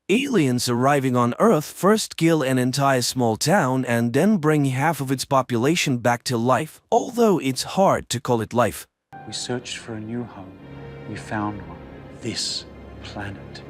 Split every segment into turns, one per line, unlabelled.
Aliens arriving on Earth first kill an entire small town and then bring half of its population back to life, although it's hard to call it life.
We searched for a new home. We found one. This planet.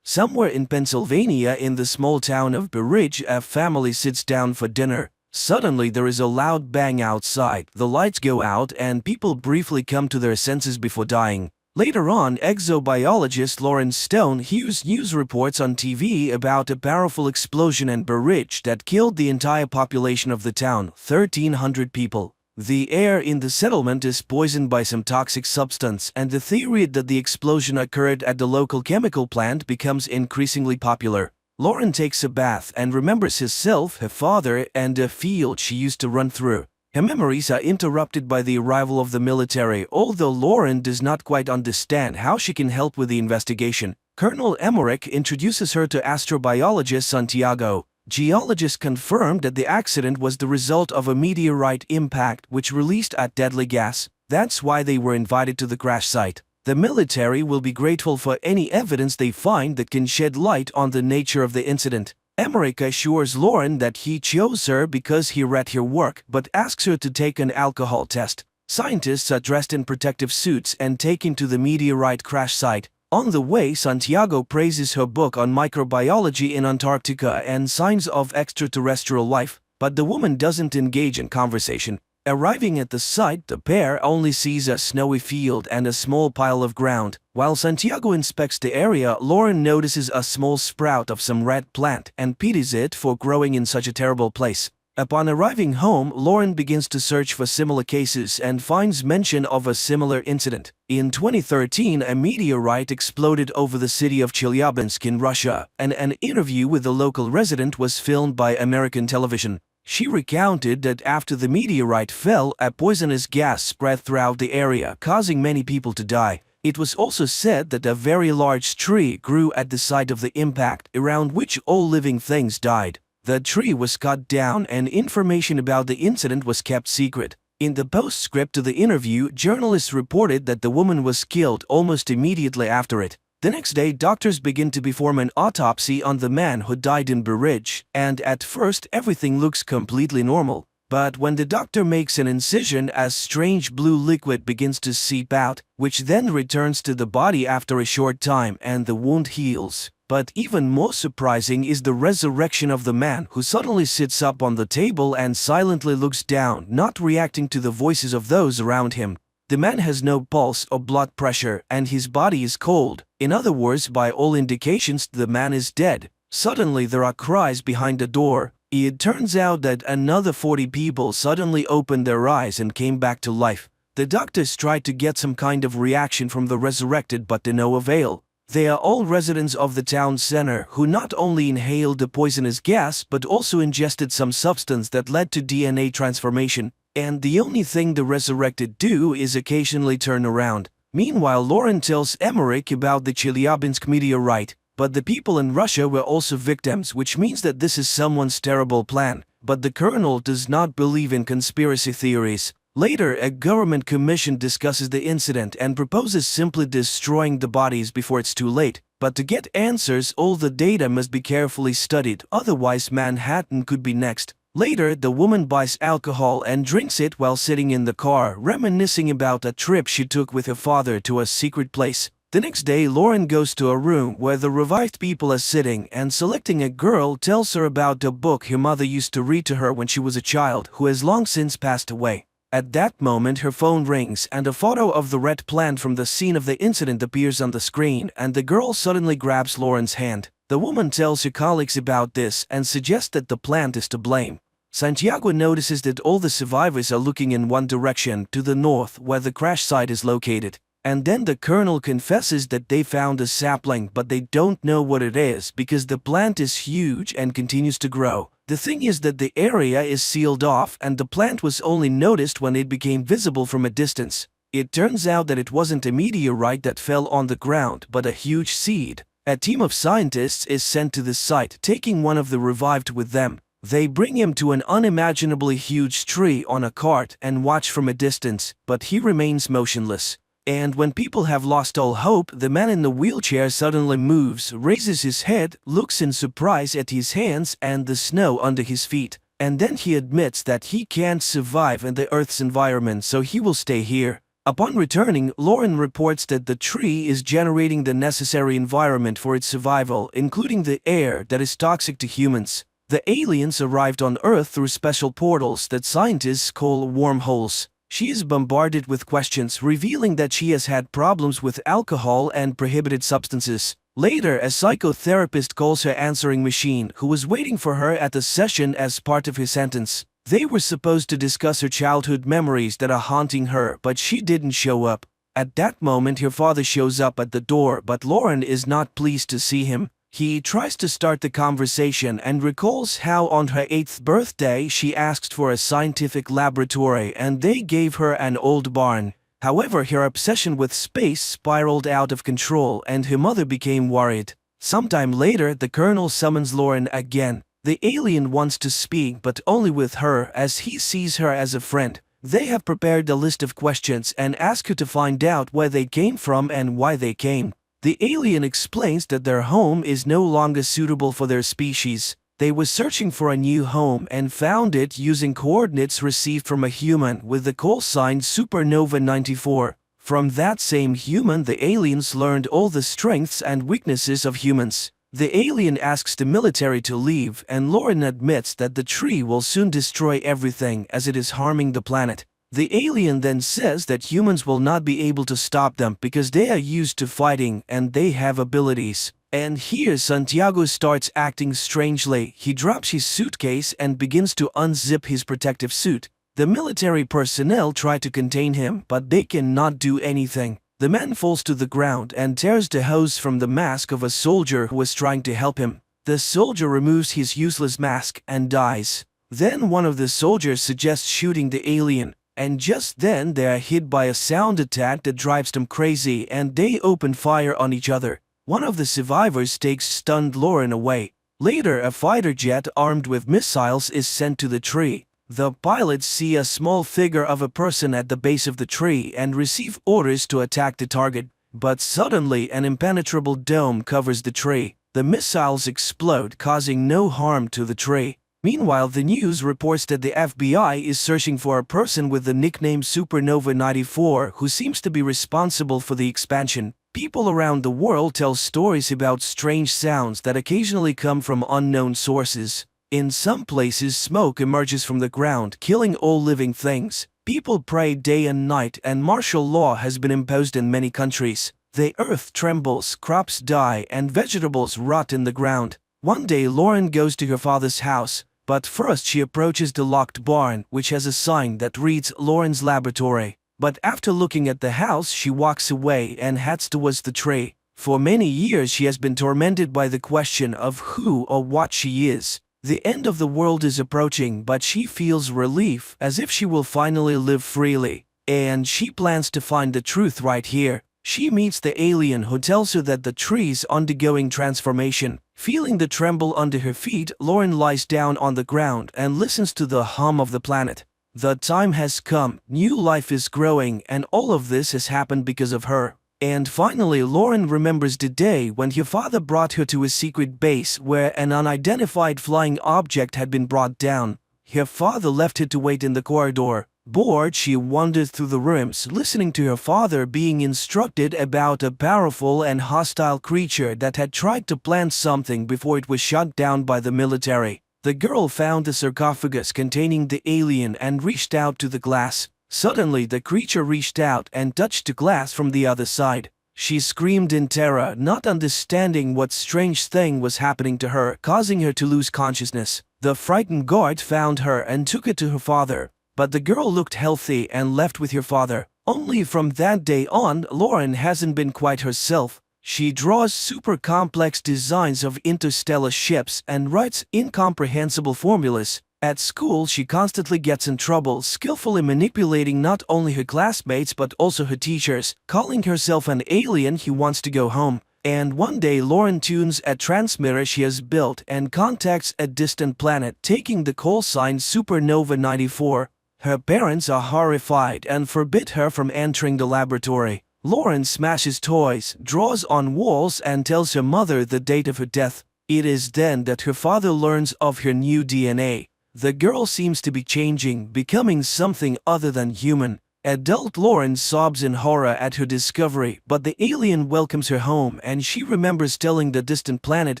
Somewhere in Pennsylvania, in the small town of Berridge, a family sits down for dinner. Suddenly there is a loud bang outside, the lights go out and people briefly come to their senses before dying. Later on, exobiologist Lawrence Stone hears news reports on TV about a powerful explosion in Berridge that killed the entire population of the town, 1,300 people. The air in the settlement is poisoned by some toxic substance, and the theory that the explosion occurred at the local chemical plant becomes increasingly popular. Lauren takes a bath and remembers herself, her father, and a field she used to run through. Her memories are interrupted by the arrival of the military, although Lauren does not quite understand how she can help with the investigation. Colonel Emmerich introduces her to astrobiologist Santiago. Geologists confirmed that the accident was the result of a meteorite impact which released a deadly gas. That's why they were invited to the crash site. The military will be grateful for any evidence they find that can shed light on the nature of the incident. Emmerich assures Lauren that he chose her because he read her work, but asks her to take an alcohol test. Scientists are dressed in protective suits and taken to the meteorite crash site. On the way, Santiago praises her book on microbiology in Antarctica and signs of extraterrestrial life, but the woman doesn't engage in conversation. Arriving at the site, the pair only sees a snowy field and a small pile of ground. While Santiago inspects the area, Lauren notices a small sprout of some red plant and pities it for growing in such a terrible place. Upon arriving home, Lauren begins to search for similar cases and finds mention of a similar incident. In 2013, a meteorite exploded over the city of Chelyabinsk in Russia, and an interview with the local resident was filmed by American television. She recounted that after the meteorite fell, a poisonous gas spread throughout the area, causing many people to die. It was also said that a very large tree grew at the site of the impact, around which all living things died. The tree was cut down and information about the incident was kept secret. In the postscript to the interview, journalists reported that the woman was killed almost immediately after it. The next day, doctors begin to perform an autopsy on the man who died in Berridge, and at first everything looks completely normal. But when the doctor makes an incision, a strange blue liquid begins to seep out, which then returns to the body after a short time and the wound heals. But even more surprising is the resurrection of the man who suddenly sits up on the table and silently looks down, not reacting to the voices of those around him. The man has no pulse or blood pressure and his body is cold. In other words, by all indications, the man is dead. Suddenly there are cries behind the door. It turns out that another 40 people suddenly opened their eyes and came back to life. The doctors tried to get some kind of reaction from the resurrected, but to no avail. They are all residents of the town center who not only inhaled the poisonous gas but also ingested some substance that led to DNA transformation, and the only thing the resurrected do is occasionally turn around. Meanwhile, Lauren tells Emmerich about the Chelyabinsk meteorite, but the people in Russia were also victims, which means that this is someone's terrible plan. But the colonel does not believe in conspiracy theories. Later, a government commission discusses the incident and proposes simply destroying the bodies before it's too late. But to get answers, all the data must be carefully studied, otherwise Manhattan could be next. Later, the woman buys alcohol and drinks it while sitting in the car, reminiscing about a trip she took with her father to a secret place. The next day, Lauren goes to a room where the revived people are sitting and, selecting a girl, tells her about a book her mother used to read to her when she was a child, who has long since passed away. At that moment, her phone rings and a photo of the red plant from the scene of the incident appears on the screen, and the girl suddenly grabs Lauren's hand. The woman tells her colleagues about this and suggests that the plant is to blame. Santiago notices that all the survivors are looking in one direction, to the north, where the crash site is located. And then the colonel confesses that they found a sapling, but they don't know what it is because the plant is huge and continues to grow. The thing is that the area is sealed off and the plant was only noticed when it became visible from a distance. It turns out that it wasn't a meteorite that fell on the ground, but a huge seed. A team of scientists is sent to the site, taking one of the revived with them. They bring him to an unimaginably huge tree on a cart and watch from a distance, but he remains motionless. And when people have lost all hope, the man in the wheelchair suddenly moves, raises his head, looks in surprise at his hands and the snow under his feet. And then he admits that he can't survive in the Earth's environment, so he will stay here. Upon returning, Lauren reports that the tree is generating the necessary environment for its survival, including the air that is toxic to humans. The aliens arrived on Earth through special portals that scientists call wormholes. She is bombarded with questions, revealing that she has had problems with alcohol and prohibited substances. Later, a psychotherapist calls her answering machine, who was waiting for her at the session as part of his sentence. They were supposed to discuss her childhood memories that are haunting her, but she didn't show up. At that moment, her father shows up at the door, but Lauren is not pleased to see him. He tries to start the conversation and recalls how on her 8th birthday she asked for a scientific laboratory and they gave her an old barn. However, her obsession with space spiraled out of control and her mother became worried. Sometime later, the colonel summons Lauren again. The alien wants to speak, but only with her, as he sees her as a friend. They have prepared a list of questions and ask her to find out where they came from and why they came. The alien explains that their home is no longer suitable for their species. They were searching for a new home and found it using coordinates received from a human with the call sign Supernova 94. From that same human, the aliens learned all the strengths and weaknesses of humans. The alien asks the military to leave, and Lauren admits that the tree will soon destroy everything as it is harming the planet. The alien then says that humans will not be able to stop them because they are used to fighting and they have abilities. And here Santiago starts acting strangely. He drops his suitcase and begins to unzip his protective suit. The military personnel try to contain him, but they cannot do anything. The man falls to the ground and tears the hose from the mask of a soldier who was trying to help him. The soldier removes his useless mask and dies. Then one of the soldiers suggests shooting the alien. And just then they are hit by a sound attack that drives them crazy and they open fire on each other. One of the survivors takes stunned Lauren away. Later, a fighter jet armed with missiles is sent to the tree. The pilots see a small figure of a person at the base of the tree and receive orders to attack the target. But suddenly an impenetrable dome covers the tree. The missiles explode, causing no harm to the tree. Meanwhile, the news reports that the FBI is searching for a person with the nickname Supernova 94 who seems to be responsible for the expansion. People around the world tell stories about strange sounds that occasionally come from unknown sources. In some places, smoke emerges from the ground, killing all living things. People pray day and night, and martial law has been imposed in many countries. The earth trembles, crops die, and vegetables rot in the ground. One day, Lauren goes to her father's house. But first she approaches the locked barn, which has a sign that reads Lauren's Laboratory. But after looking at the house, she walks away and heads towards the tree. For many years she has been tormented by the question of who or what she is. The end of the world is approaching, but she feels relief, as if she will finally live freely. And she plans to find the truth right here. She meets the alien who tells her that the tree is undergoing transformation. Feeling the tremble under her feet, Lauren lies down on the ground and listens to the hum of the planet. The time has come, new life is growing, and all of this has happened because of her. And finally, Lauren remembers the day when her father brought her to a secret base where an unidentified flying object had been brought down. Her father left her to wait in the corridor. Bored, she wandered through the rooms, listening to her father being instructed about a powerful and hostile creature that had tried to plant something before it was shot down by the military. The girl found the sarcophagus containing the alien and reached out to the glass. Suddenly, the creature reached out and touched the glass from the other side. She screamed in terror, not understanding what strange thing was happening to her, causing her to lose consciousness. The frightened guard found her and took her to her father. But the girl looked healthy and left with her father. Only from that day on, Lauren hasn't been quite herself. She draws super complex designs of interstellar ships and writes incomprehensible formulas. At school, she constantly gets in trouble, skillfully manipulating not only her classmates but also her teachers, calling herself an alien who wants to go home. And one day, Lauren tunes a transmitter she has built and contacts a distant planet, taking the call sign Supernova 94. Her parents are horrified and forbid her from entering the laboratory. Lauren smashes toys, draws on walls, and tells her mother the date of her death. It is then that her father learns of her new DNA. The girl seems to be changing, becoming something other than human. Adult Lauren sobs in horror at her discovery, but the alien welcomes her home and she remembers telling the distant planet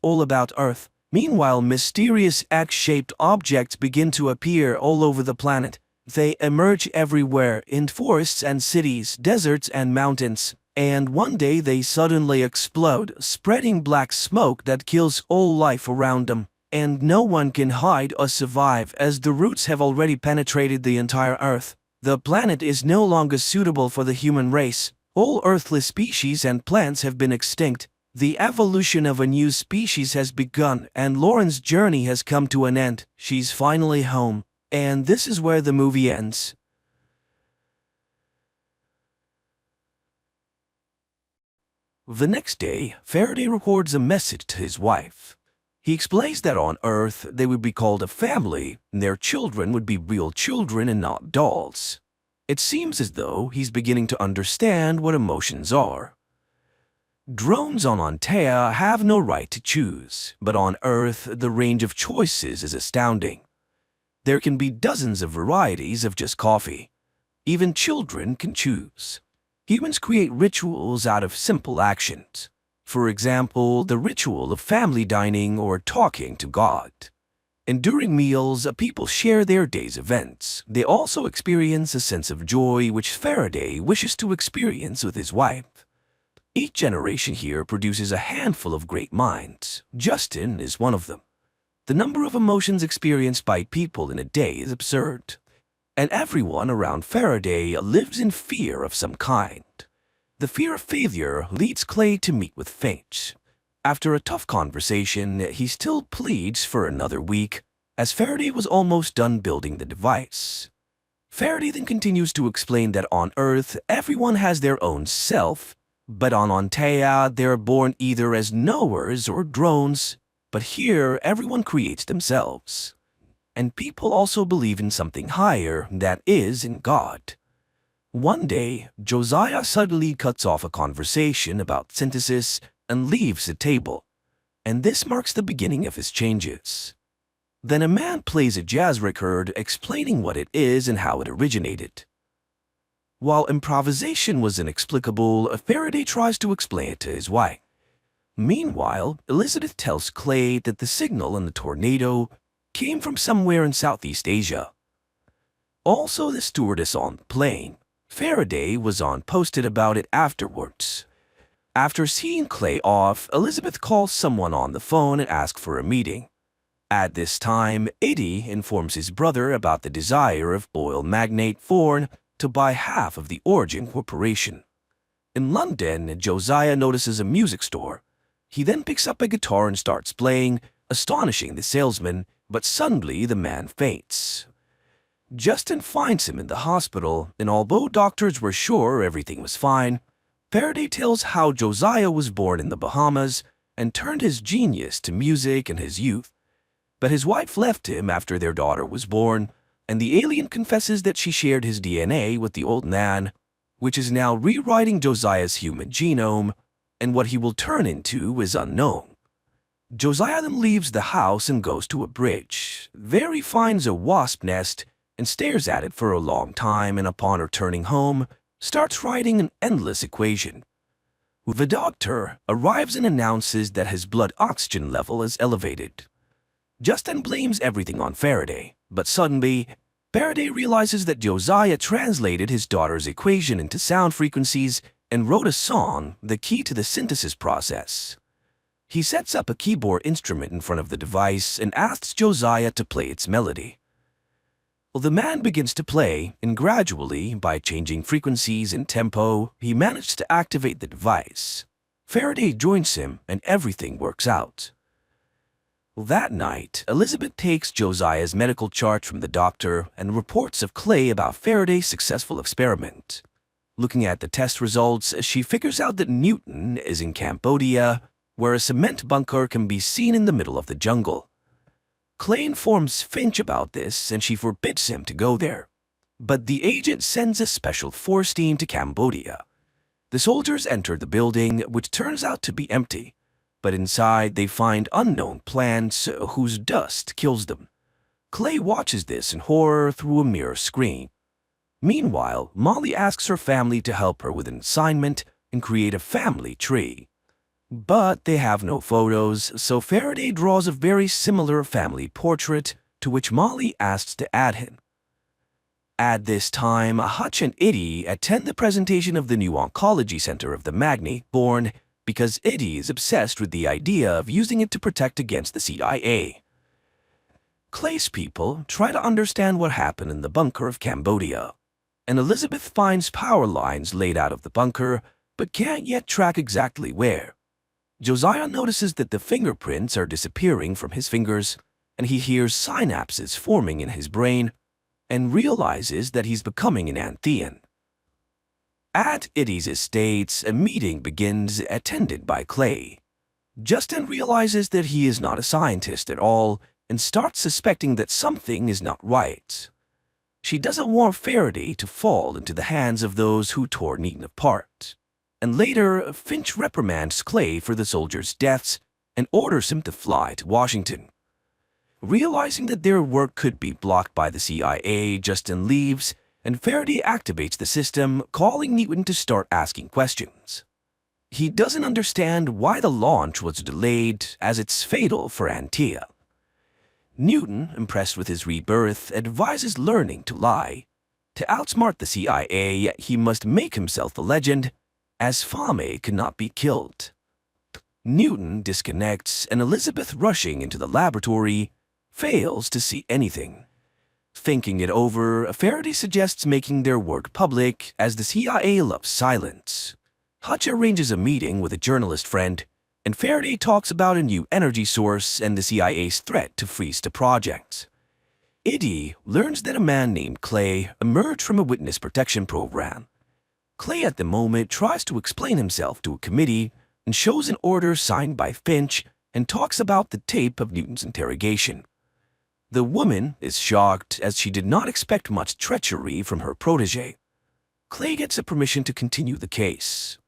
all about Earth. Meanwhile, mysterious X-shaped objects begin to appear all over the planet. They emerge everywhere, in forests and cities, deserts and mountains. And one day they suddenly explode, spreading black smoke that kills all life around them. And no one can hide or survive as the roots have already penetrated the entire Earth. The planet is no longer suitable for the human race. All earthly species and plants have been extinct. The evolution of a new species has begun and Lauren's journey has come to an end. She's finally home. And this is where the movie ends. The next day, Faraday records a message to his wife. He explains that on Earth they would be called a family, and their children would be real children and not dolls. It seems as though he's beginning to understand what emotions are. Drones on Antea have no right to choose, but on Earth the range of choices is astounding. There can be dozens of varieties of just coffee. Even children can choose. Humans create rituals out of simple actions. For example, the ritual of family dining or talking to God. And during meals, people share their day's events. They also experience a sense of joy which Faraday wishes to experience with his wife. Each generation here produces a handful of great minds. Justin is one of them. The number of emotions experienced by people in a day is absurd. And everyone around Faraday lives in fear of some kind. The fear of failure leads Clay to meet with Finch. After a tough conversation, he still pleads for another week, as Faraday was almost done building the device. Faraday then continues to explain that on Earth, everyone has their own self, but on Antea, they're born either as knowers or drones. But here, everyone creates themselves. And people also believe in something higher, that is, in God. One day, Josiah suddenly cuts off a conversation about synthesis and leaves the table. And this marks the beginning of his changes. Then a man plays a jazz record explaining what it is and how it originated. While improvisation was inexplicable, Faraday tries to explain it to his wife. Meanwhile, Elizabeth tells Clay that the signal in the tornado came from somewhere in Southeast Asia. Also, the stewardess on the plane, Faraday, was posted about it afterwards. After seeing Clay off, Elizabeth calls someone on the phone and asks for a meeting. At this time, Eddie informs his brother about the desire of oil magnate Thorne to buy half of the Origin Corporation. In London, Josiah notices a music store. He then picks up a guitar and starts playing, astonishing the salesman, but suddenly the man faints. Justin finds him in the hospital, and although doctors were sure everything was fine, Faraday tells how Josiah was born in the Bahamas and turned his genius to music in his youth. But his wife left him after their daughter was born, and the alien confesses that she shared his DNA with the old man, which is now rewriting Josiah's human genome, and what he will turn into is unknown. Josiah then leaves the house and goes to a bridge. There he finds a wasp nest and stares at it for a long time, and upon returning home, starts writing an endless equation. The doctor arrives and announces that his blood oxygen level is elevated. Justin blames everything on Faraday, but suddenly, Faraday realizes that Josiah translated his daughter's equation into sound frequencies and wrote a song, the key to the synthesis process. He sets up a keyboard instrument in front of the device and asks Josiah to play its melody. Well, the man begins to play, and gradually, by changing frequencies and tempo, he manages to activate the device. Faraday joins him, and everything works out. That night, Elizabeth takes Josiah's medical chart from the doctor and reports of Clay about Faraday's successful experiment. Looking at the test results, she figures out that Newton is in Cambodia, where a cement bunker can be seen in the middle of the jungle. Clay informs Finch about this, and she forbids him to go there. But the agent sends a special force team to Cambodia. The soldiers enter the building, which turns out to be empty, but inside they find unknown plants whose dust kills them. Clay watches this in horror through a mirror screen. Meanwhile, Molly asks her family to help her with an assignment and create a family tree. But they have no photos, so Faraday draws a very similar family portrait to which Molly asks to add him. At this time, Hutch and Eddie attend the presentation of the new oncology center of the Magni, born because Eddie is obsessed with the idea of using it to protect against the CIA. Clay's people try to understand what happened in the bunker of Cambodia, and Elizabeth finds power lines laid out of the bunker, but can't yet track exactly where. Josiah notices that the fingerprints are disappearing from his fingers, and he hears synapses forming in his brain, and realizes that he's becoming an Anthean. At Eddie's estates, a meeting begins attended by Clay. Justin realizes that he is not a scientist at all and starts suspecting that something is not right. She doesn't want Faraday to fall into the hands of those who tore Newton apart. And later, Finch reprimands Clay for the soldiers' deaths and orders him to fly to Washington. Realizing that their work could be blocked by the CIA, Justin leaves, and Faraday activates the system, calling Newton to start asking questions. He doesn't understand why the launch was delayed, as it's fatal for Antea. Newton, impressed with his rebirth, advises learning to lie. To outsmart the CIA, he must make himself a legend, as Fame cannot be killed. Newton disconnects, and Elizabeth, rushing into the laboratory, fails to see anything. Thinking it over, Faraday suggests making their work public, as the CIA loves silence. Hutch arranges a meeting with a journalist friend, and Faraday talks about a new energy source and the CIA's threat to freeze the project. Eddie learns that a man named Clay emerged from a witness protection program. Clay at the moment tries to explain himself to a committee and shows an order signed by Finch and talks about the tape of Newton's interrogation. The woman is shocked as she did not expect much treachery from her protege. Clay gets a permission to continue the case.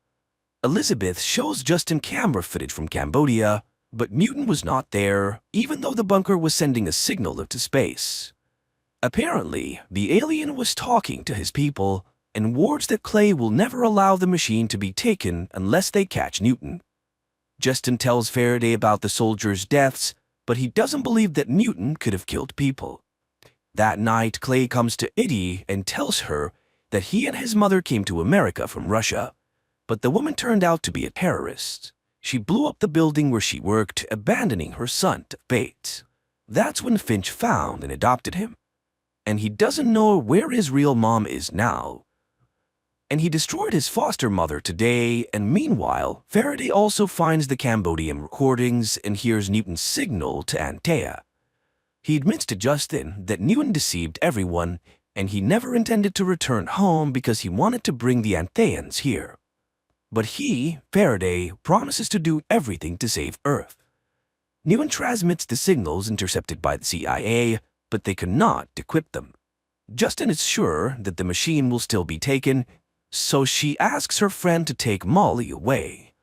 Elizabeth shows Justin camera footage from Cambodia, but Newton was not there, even though the bunker was sending a signal into space. Apparently, the alien was talking to his people and warns that Clay will never allow the machine to be taken unless they catch Newton. Justin tells Faraday about the soldiers' deaths, but he doesn't believe that Newton could have killed people. That night, Clay comes to Eddie and tells her that he and his mother came to America from Russia, but the woman turned out to be a terrorist. She blew up the building where she worked, abandoning her son to fate. That's when Finch found and adopted him, and he doesn't know where his real mom is now. And he destroyed his foster mother today, and meanwhile, Faraday also finds the Cambodian recordings and hears Newton's signal to Antea. He admits to Justin that Newton deceived everyone, and he never intended to return home because he wanted to bring the Antheans here. But he, Faraday, promises to do everything to save Earth. Newton transmits the signals intercepted by the CIA, but they cannot decrypt them. Justin is sure that the machine will still be taken, so she asks her friend to take Molly away.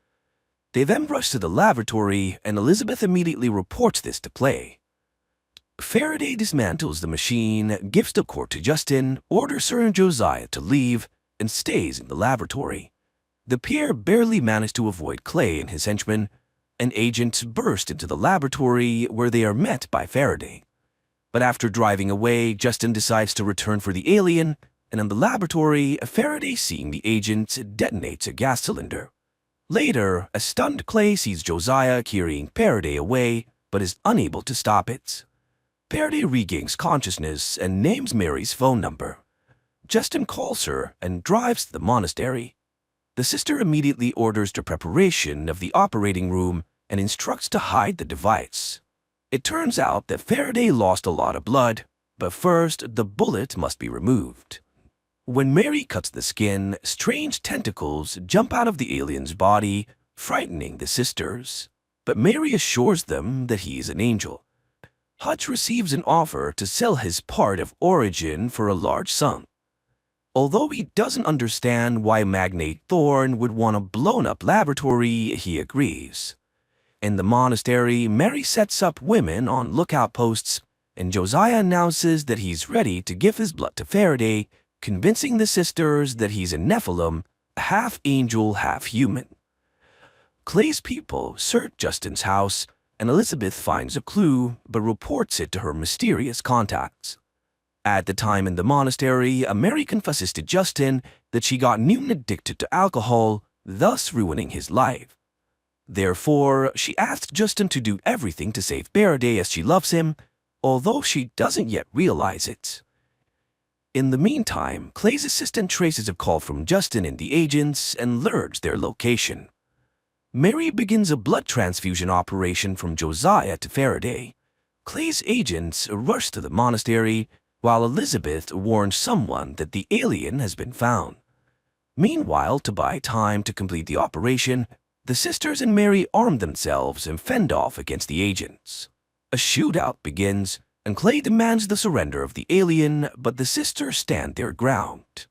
They then rush to the laboratory, and Elizabeth immediately reports this to Clay. Faraday dismantles the machine, gives the core to Justin, orders her and Josiah to leave, and stays in the laboratory. The pair barely manage to avoid Clay and his henchmen, and agents burst into the laboratory where they are met by Faraday. But after driving away, Justin decides to return for the alien, and in the laboratory, Faraday, seeing the agents, detonates a gas cylinder. Later, a stunned Clay sees Josiah carrying Faraday away, but is unable to stop it. Faraday regains consciousness and names Mary's phone number. Justin calls her and drives to the monastery. The sister immediately orders the preparation of the operating room and instructs to hide the device. It turns out that Faraday lost a lot of blood, but first the bullet must be removed. When Mary cuts the skin, strange tentacles jump out of the alien's body, frightening the sisters. But Mary assures them that he is an angel. Hutch receives an offer to sell his part of Origin for a large sum. Although he doesn't understand why Magnate Thorn would want a blown-up laboratory, he agrees. In the monastery, Mary sets up women on lookout posts, and Josiah announces that he's ready to give his blood to Faraday, convincing the sisters that he's a Nephilim, half angel, half human. Clay's people search Justin's house, and Elizabeth finds a clue but reports it to her mysterious contacts. At the time in the monastery, Mary confesses to Justin that she got Newton addicted to alcohol, thus ruining his life. Therefore, she asks Justin to do everything to save Faraday as she loves him, although she doesn't yet realize it. In the meantime, Clay's assistant traces a call from Justin and the agents and learns their location. Mary begins a blood transfusion operation from Josiah to Faraday. Clay's agents rush to the monastery, while Elizabeth warns someone that the alien has been found. Meanwhile, to buy time to complete the operation, the sisters and Mary arm themselves and fend off against the agents. A shootout begins, and Clay demands the surrender of the alien, but the sisters stand their ground.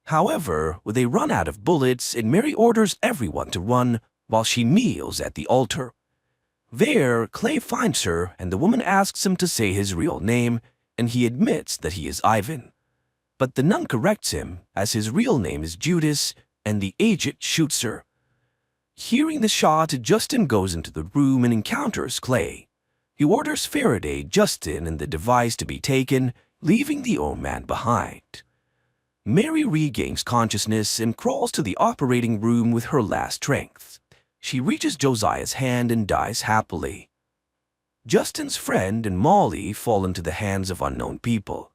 However, they run out of bullets, and Mary orders everyone to run while she kneels at the altar. There, Clay finds her, and the woman asks him to say his real name, and he admits that he is Ivan. But the nun corrects him, as his real name is Judas, and the agent shoots her. Hearing the shot, Justin goes into the room and encounters Clay. He orders Faraday, Justin, and the device to be taken, leaving the old man behind. Mary regains consciousness and crawls to the operating room with her last strength. She reaches Josiah's hand and dies happily. Justin's friend and Molly fall into the hands of unknown people.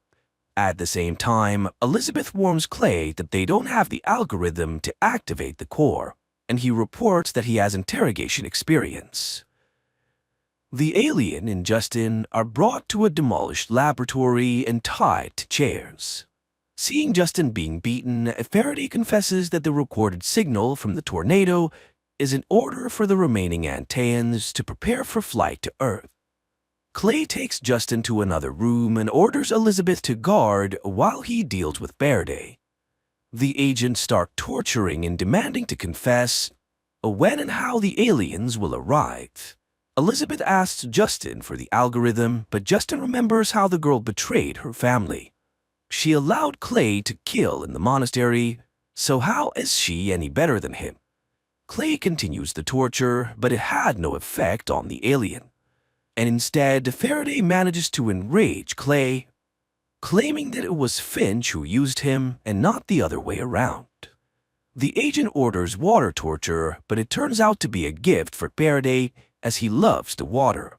At the same time, Elizabeth warns Clay that they don't have the algorithm to activate the core, and he reports that he has interrogation experience. The alien and Justin are brought to a demolished laboratory and tied to chairs. Seeing Justin being beaten, Faraday confesses that the recorded signal from the tornado is an order for the remaining Antaeans to prepare for flight to Earth. Clay takes Justin to another room and orders Elizabeth to guard while he deals with Faraday. The agents start torturing and demanding to confess when and how the aliens will arrive. Elizabeth asks Justin for the algorithm, but Justin remembers how the girl betrayed her family. She allowed Clay to kill in the monastery, so how is she any better than him? Clay continues the torture, but it had no effect on the alien. And instead, Faraday manages to enrage Clay, claiming that it was Finch who used him and not the other way around. The agent orders water torture, but it turns out to be a gift for Faraday as he loves the water.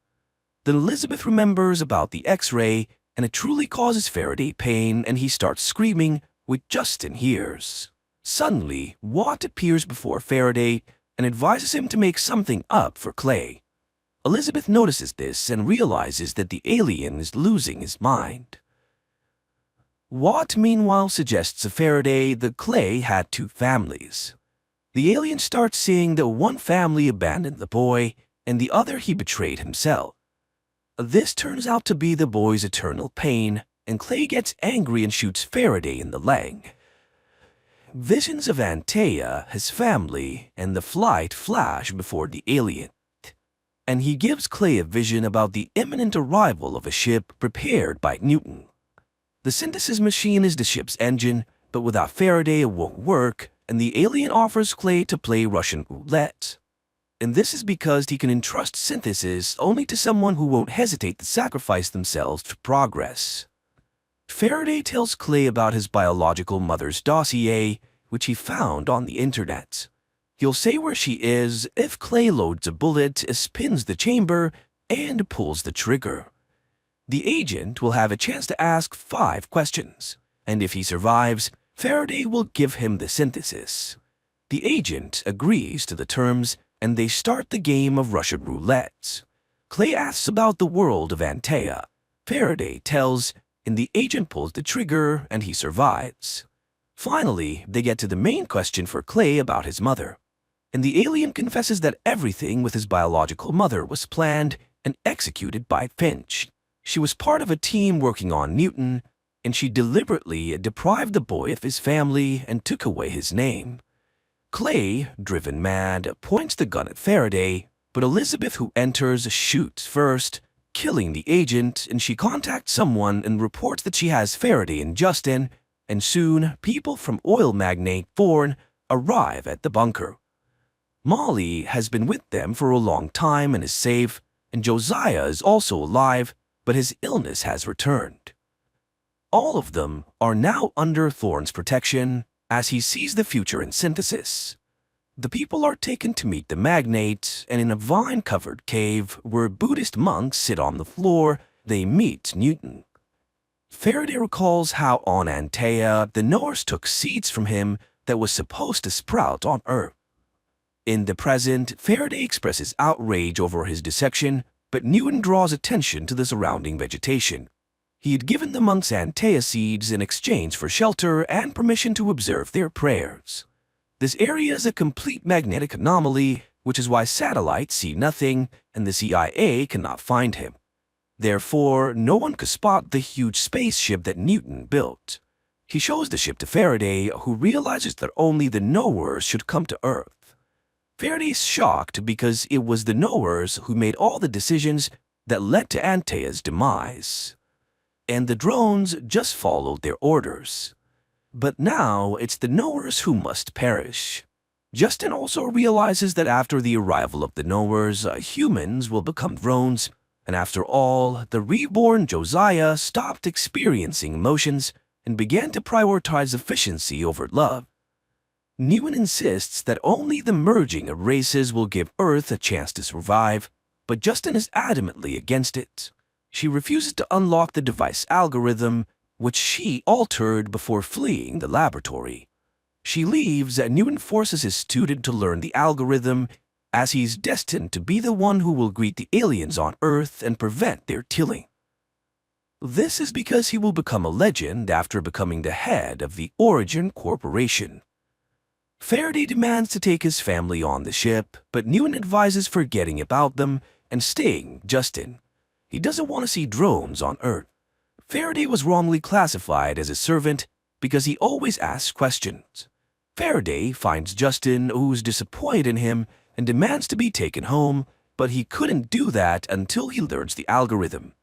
Then Elizabeth remembers about the X-ray, and it truly causes Faraday pain, and he starts screaming, which Justin hears. Suddenly, Watt appears before Faraday and advises him to make something up for Clay. Elizabeth notices this and realizes that the alien is losing his mind. Watt, meanwhile, suggests to Faraday that Clay had two families. The alien starts seeing that one family abandoned the boy and the other he betrayed himself. This turns out to be the boy's eternal pain, and Clay gets angry and shoots Faraday in the leg. Visions of Antea, his family, and the flight flash before the alien, and he gives Clay a vision about the imminent arrival of a ship prepared by Newton. The synthesis machine is the ship's engine, but without Faraday it won't work, and the alien offers Clay to play Russian roulette. And this is because he can entrust synthesis only to someone who won't hesitate to sacrifice themselves for progress. Faraday tells Clay about his biological mother's dossier, which he found on the internet. He'll say where she is if Clay loads a bullet, spins the chamber, and pulls the trigger. The agent will have a chance to ask 5 questions, and if he survives, Faraday will give him the synthesis. The agent agrees to the terms, and they start the game of Russian roulette. Clay asks about the world of Antea. Faraday tells, and the agent pulls the trigger, and he survives. Finally, they get to the main question for Clay about his mother, and the alien confesses that everything with his biological mother was planned and executed by Finch. She was part of a team working on Newton, and she deliberately deprived the boy of his family and took away his name. Clay, driven mad, points the gun at Faraday, but Elizabeth, who enters, shoots first, killing the agent, and she contacts someone and reports that she has Faraday and Justin, and soon people from oil magnate Thorne arrive at the bunker. Molly has been with them for a long time and is safe, and Josiah is also alive, but his illness has returned. All of them are now under Thorne's protection as he sees the future in synthesis. The people are taken to meet the magnate, and in a vine-covered cave where Buddhist monks sit on the floor, they meet Newton. Faraday recalls how on Antea the knowers took seeds from him that was supposed to sprout on Earth. In the present, Faraday expresses outrage over his dissection, but Newton draws attention to the surrounding vegetation. He had given the monks Antea seeds in exchange for shelter and permission to observe their prayers. This area is a complete magnetic anomaly, which is why satellites see nothing and the CIA cannot find him. Therefore, no one could spot the huge spaceship that Newton built. He shows the ship to Faraday, who realizes that only the knowers should come to Earth. Faraday is shocked because it was the knowers who made all the decisions that led to Antea's demise. And the drones just followed their orders. But now it's the knowers who must perish. Justin also realizes that after the arrival of the knowers, humans will become drones, and after all, the reborn Josiah stopped experiencing emotions and began to prioritize efficiency over love. Newton insists that only the merging of races will give Earth a chance to survive, but Justin is adamantly against it. She refuses to unlock the device algorithm, which she altered before fleeing the laboratory. She leaves and Newton forces his student to learn the algorithm, as he's destined to be the one who will greet the aliens on Earth and prevent their killing. This is because he will become a legend after becoming the head of the Origin Corporation. Faraday demands to take his family on the ship, but Newton advises forgetting about them and staying Justin. He doesn't want to see drones on Earth. Faraday was wrongly classified as a servant because he always asks questions. Faraday finds Justin, who's disappointed in him, and demands to be taken home, but he couldn't do that until he learns the algorithm.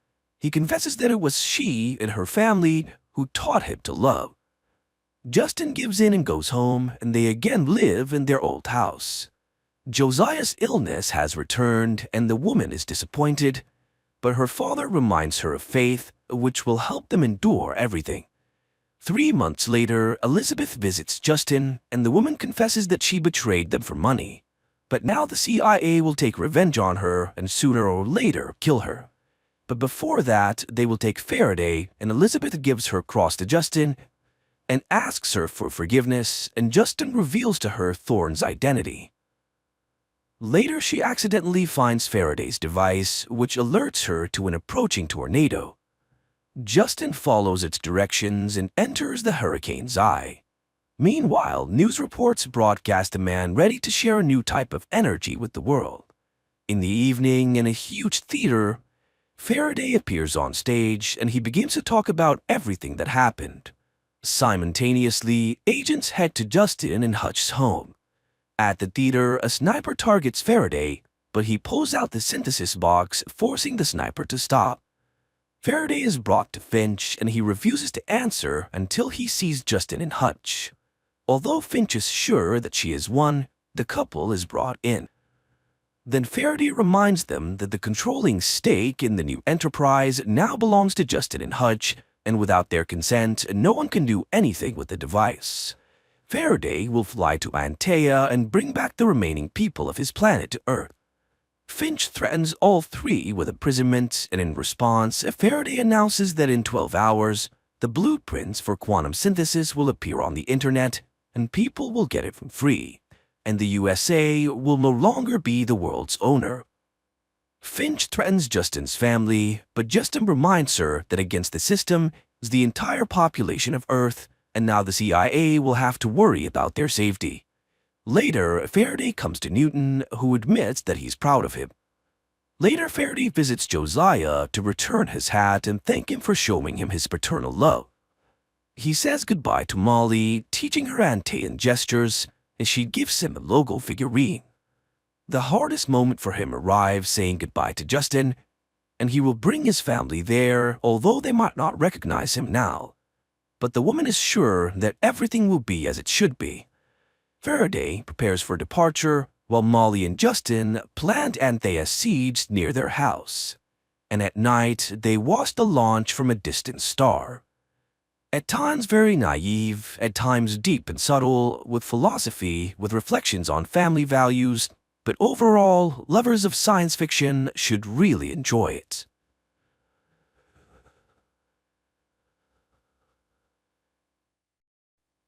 He confesses that it was she and her family who taught him to love. Justin gives in and goes home, and they again live in their old house. Josiah's illness has returned, and the woman is disappointed, but her father reminds her of faith, which will help them endure everything. 3 months later, Elizabeth visits Justin, and the woman confesses that she betrayed them for money. But now the CIA will take revenge on her and sooner or later kill her. But before that, they will take Faraday, and Elizabeth gives her cross to Justin and asks her for forgiveness, and Justin reveals to her Thorne's identity. Later, she accidentally finds Faraday's device, which alerts her to an approaching tornado. Justin follows its directions and enters the hurricane's eye. Meanwhile, news reports broadcast a man ready to share a new type of energy with the world. In the evening, in a huge theater, Faraday appears on stage and he begins to talk about everything that happened. Simultaneously, agents head to Justin and Hutch's home. At the theater, a sniper targets Faraday, but he pulls out the synthesis box, forcing the sniper to stop. Faraday is brought to Finch, and he refuses to answer until he sees Justin and Hutch. Although Finch is sure that she is one, the couple is brought in. Then Faraday reminds them that the controlling stake in the new enterprise now belongs to Justin and Hutch, and without their consent, no one can do anything with the device. Faraday will fly to Antea and bring back the remaining people of his planet to Earth. Finch threatens all three with imprisonment, and in response, Faraday announces that in 12 hours, the blueprints for quantum synthesis will appear on the internet, and people will get it for free, and the USA will no longer be the world's owner. Finch threatens Justin's family, but Justin reminds her that against the system is the entire population of Earth, and now the CIA will have to worry about their safety. Later, Faraday comes to Newton, who admits that he's proud of him. Later, Faraday visits Josiah to return his hat and thank him for showing him his paternal love. He says goodbye to Molly, teaching her Antean gestures, and she gives him a logo figurine. The hardest moment for him arrives saying goodbye to Justin, and he will bring his family there, although they might not recognize him now. But the woman is sure that everything will be as it should be. Faraday prepares for departure, while Molly and Justin plant Anthea seeds near their house. And at night, they watch the launch from a distant star. At times very naive, at times deep and subtle, with philosophy, with reflections on family values, but overall, lovers of science fiction should really enjoy it.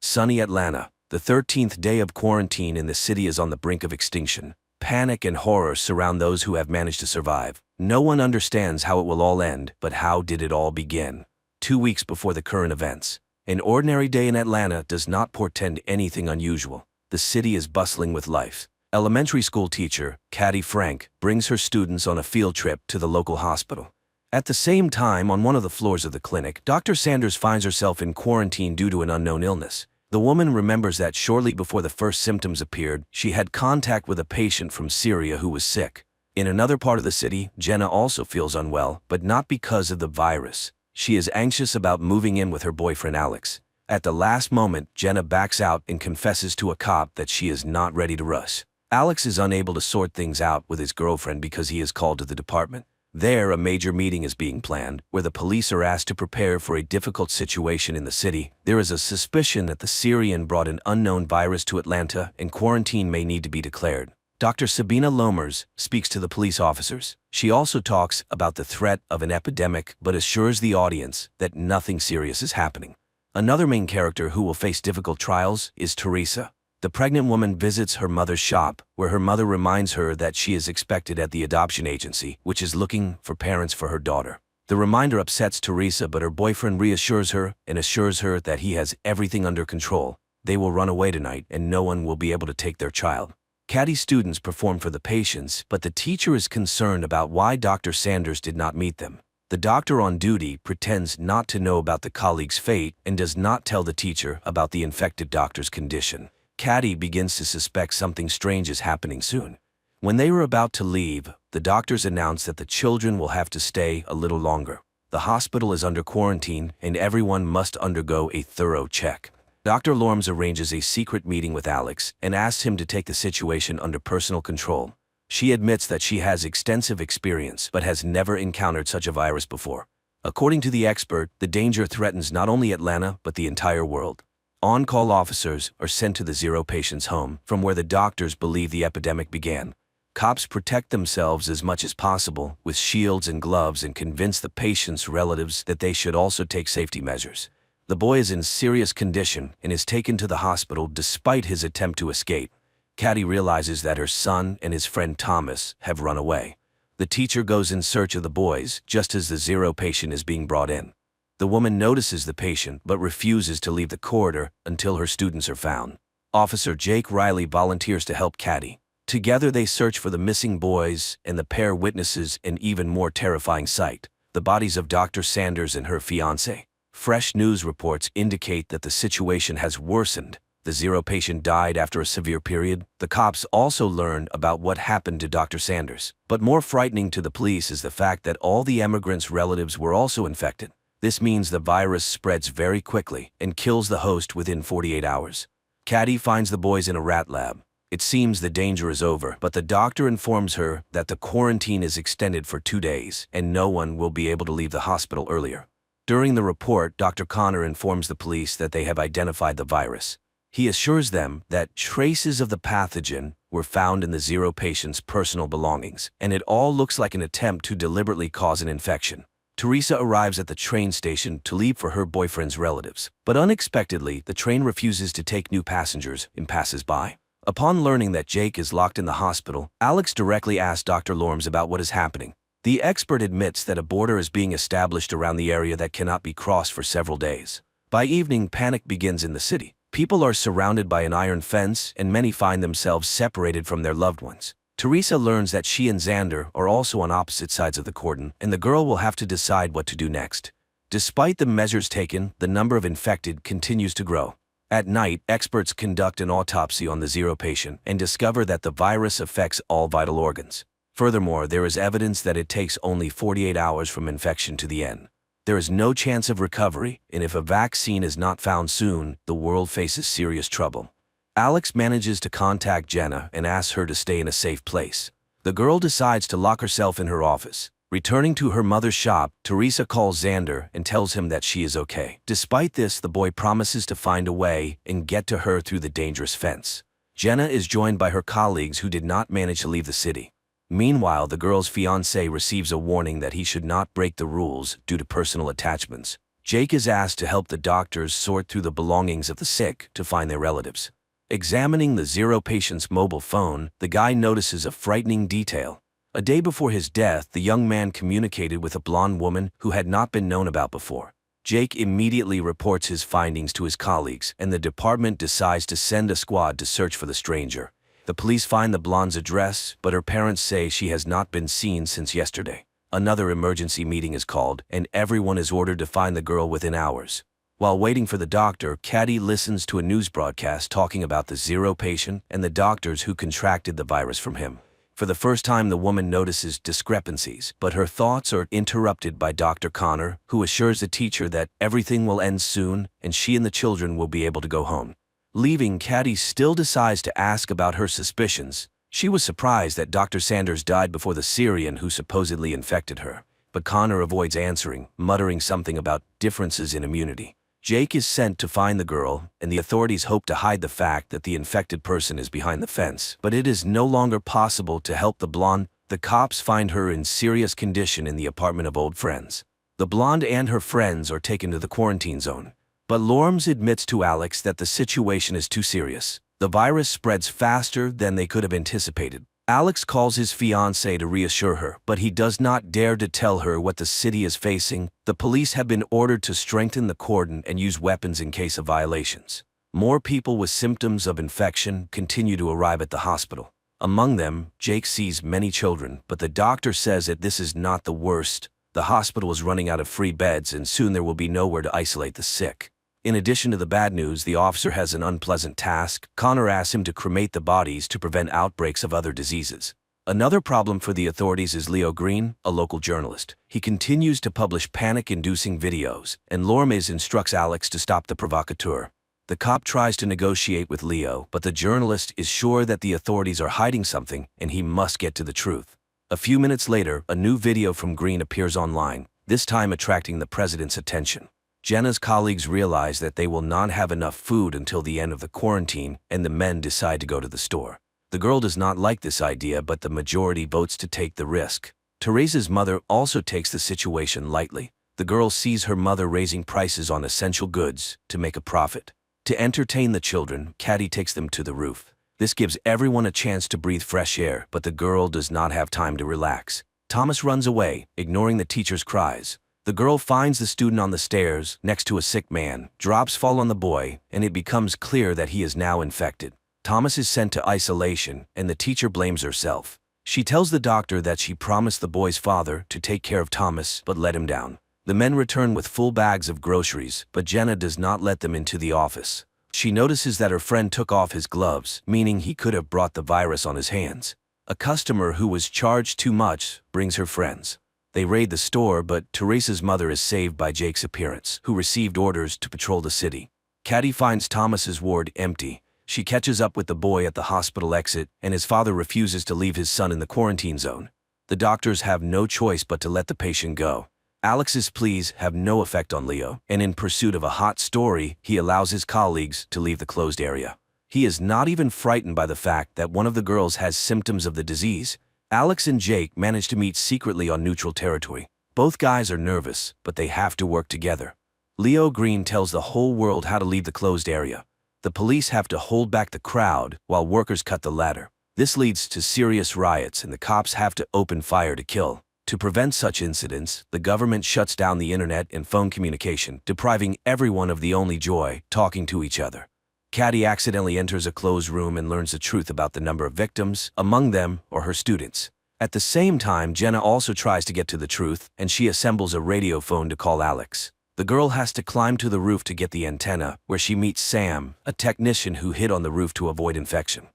Sunny Atlanta. The 13th day of quarantine in the city is on the brink of extinction. Panic and horror surround those who have managed to survive. No one understands how it will all end, but how did it all begin? 2 weeks before the current events. An ordinary day in Atlanta does not portend anything unusual. The city is bustling with life. Elementary school teacher, Caddy Frank, brings her students on a field trip to the local hospital. At the same time, on one of the floors of the clinic, Dr. Sanders finds herself in quarantine due to an unknown illness. The woman remembers that shortly before the first symptoms appeared, she had contact with a patient from Syria who was sick. In another part of the city, Jenna also feels unwell, but not because of the virus. She is anxious about moving in with her boyfriend Alex. At the last moment, Jenna backs out and confesses to a cop that she is not ready to rush. Alex is unable to sort things out with his girlfriend because he is called to the department. There, a major meeting is being planned, where the police are asked to prepare for a difficult situation in the city. There is a suspicion that the Syrian brought an unknown virus to Atlanta and quarantine may need to be declared. Dr. Sabina Lomers speaks to the police officers. She also talks about the threat of an epidemic but assures the audience that nothing serious is happening. Another main character who will face difficult trials is Teresa. The pregnant woman visits her mother's shop, where her mother reminds her that she is expected at the adoption agency, which is looking for parents for her daughter. The reminder upsets Teresa, but her boyfriend reassures her and assures her that he has everything under control. They will run away tonight and no one will be able to take their child. Caddy's students perform for the patients, but the teacher is concerned about why Dr. Sanders did not meet them. The doctor on duty pretends not to know about the colleague's fate and does not tell the teacher about the infected doctor's condition. Caddy begins to suspect something strange is happening soon. When they were about to leave, the doctors announce that the children will have to stay a little longer. The hospital is under quarantine and everyone must undergo a thorough check. Dr. Lorms arranges a secret meeting with Alex and asks him to take the situation under personal control. She admits that she has extensive experience but has never encountered such a virus before. According to the expert, the danger threatens not only Atlanta but the entire world. On-call officers are sent to the Zero patient's home, from where the doctors believe the epidemic began. Cops protect themselves as much as possible with shields and gloves and convince the patient's relatives that they should also take safety measures. The boy is in serious condition and is taken to the hospital despite his attempt to escape. Caddy realizes that her son and his friend Thomas have run away. The teacher goes in search of the boys just as the Zero patient is being brought in. The woman notices the patient but refuses to leave the corridor until her students are found. Officer Jake Riley volunteers to help Caddy. Together they search for the missing boys, and the pair witnesses an even more terrifying sight: the bodies of Dr. Sanders and her fiancé. Fresh news reports indicate that the situation has worsened. The Zero patient died after a severe period. The cops also learn about what happened to Dr. Sanders. But more frightening to the police is the fact that all the emigrants' relatives were also infected. This means the virus spreads very quickly and kills the host within 48 hours. Caddy finds the boys in a rat lab. It seems the danger is over, but the doctor informs her that the quarantine is extended for 2 days and no one will be able to leave the hospital earlier. During the report, Dr. Connor informs the police that they have identified the virus. He assures them that traces of the pathogen were found in the Zero patient's personal belongings, and it all looks like an attempt to deliberately cause an infection. Teresa arrives at the train station to leave for her boyfriend's relatives, but unexpectedly, the train refuses to take new passengers and passes by. Upon learning that Jake is locked in the hospital, Alex directly asks Dr. Lorms about what is happening. The expert admits that a border is being established around the area that cannot be crossed for several days. By evening, panic begins in the city. People are surrounded by an iron fence, and many find themselves separated from their loved ones. Teresa learns that she and Xander are also on opposite sides of the cordon, and the girl will have to decide what to do next. Despite the measures taken, the number of infected continues to grow. At night, experts conduct an autopsy on the zero patient and discover that the virus affects all vital organs. Furthermore, there is evidence that it takes only 48 hours from infection to the end. There is no chance of recovery, and if a vaccine is not found soon, the world faces serious trouble. Alex manages to contact Jenna and asks her to stay in a safe place. The girl decides to lock herself in her office. Returning to her mother's shop, Teresa calls Xander and tells him that she is okay. Despite this, the boy promises to find a way and get to her through the dangerous fence. Jenna is joined by her colleagues who did not manage to leave the city. Meanwhile, the girl's fiancé receives a warning that he should not break the rules due to personal attachments. Jake is asked to help the doctors sort through the belongings of the sick to find their relatives. Examining the zero patient's mobile phone, the guy notices a frightening detail. A day before his death, the young man communicated with a blonde woman who had not been known about before. Jake immediately reports his findings to his colleagues, and the department decides to send a squad to search for the stranger. The police find the blonde's address, but her parents say she has not been seen since yesterday. Another emergency meeting is called, and everyone is ordered to find the girl within hours. While waiting for the doctor, Caddy listens to a news broadcast talking about the zero patient and the doctors who contracted the virus from him. For the first time, the woman notices discrepancies, but her thoughts are interrupted by Dr. Connor, who assures the teacher that everything will end soon and she and the children will be able to go home. Leaving, Caddy still decides to ask about her suspicions. She was surprised that Dr. Sanders died before the Syrian who supposedly infected her, but Connor avoids answering, muttering something about differences in immunity. Jake is sent to find the girl, and the authorities hope to hide the fact that the infected person is behind the fence. But it is no longer possible to help the blonde. The cops find her in serious condition in the apartment of old friends. The blonde and her friends are taken to the quarantine zone. But Lorms admits to Alex that the situation is too serious. The virus spreads faster than they could have anticipated. Alex calls his fiancée to reassure her, but he does not dare to tell her what the city is facing. The police have been ordered to strengthen the cordon and use weapons in case of violations. More people with symptoms of infection continue to arrive at the hospital. Among them, Jake sees many children, but the doctor says that this is not the worst. The hospital is running out of free beds, and soon there will be nowhere to isolate the sick. In addition to the bad news, the officer has an unpleasant task. Connor asks him to cremate the bodies to prevent outbreaks of other diseases. Another problem for the authorities is Leo Green, a local journalist. He continues to publish panic-inducing videos, and Lormes instructs Alex to stop the provocateur. The cop tries to negotiate with Leo, but the journalist is sure that the authorities are hiding something, and he must get to the truth. A few minutes later, a new video from Green appears online, this time attracting the president's attention. Jenna's colleagues realize that they will not have enough food until the end of the quarantine, and the men decide to go to the store. The girl does not like this idea, but the majority votes to take the risk. Teresa's mother also takes the situation lightly. The girl sees her mother raising prices on essential goods to make a profit. To entertain the children, Caddy takes them to the roof. This gives everyone a chance to breathe fresh air, but the girl does not have time to relax. Thomas runs away, ignoring the teacher's cries. The girl finds the student on the stairs, next to a sick man. Drops fall on the boy, and it becomes clear that he is now infected. Thomas is sent to isolation, and the teacher blames herself. She tells the doctor that she promised the boy's father to take care of Thomas, but let him down. The men return with full bags of groceries, but Jenna does not let them into the office. She notices that her friend took off his gloves, meaning he could have brought the virus on his hands. A customer who was charged too much brings her friends. They raid the store, but Teresa's mother is saved by Jake's appearance, who received orders to patrol the city. Caddy finds Thomas's ward empty. She catches up with the boy at the hospital exit, and his father refuses to leave his son in the quarantine zone. The doctors have no choice but to let the patient go. Alex's pleas have no effect on Leo, and in pursuit of a hot story, he allows his colleagues to leave the closed area. He is not even frightened by the fact that one of the girls has symptoms of the disease. Alex and Jake manage to meet secretly on neutral territory. Both guys are nervous, but they have to work together. Leo Green tells the whole world how to leave the closed area. The police have to hold back the crowd while workers cut the ladder. This leads to serious riots, and the cops have to open fire to kill. To prevent such incidents, the government shuts down the internet and phone communication, depriving everyone of the only joy, talking to each other. Caddy accidentally enters a closed room and learns the truth about the number of victims. Among them are her students. At the same time, Jenna also tries to get to the truth, and she assembles a radio phone to call Alex. The girl has to climb to the roof to get the antenna, where she meets Sam, a technician who hid on the roof to avoid infection.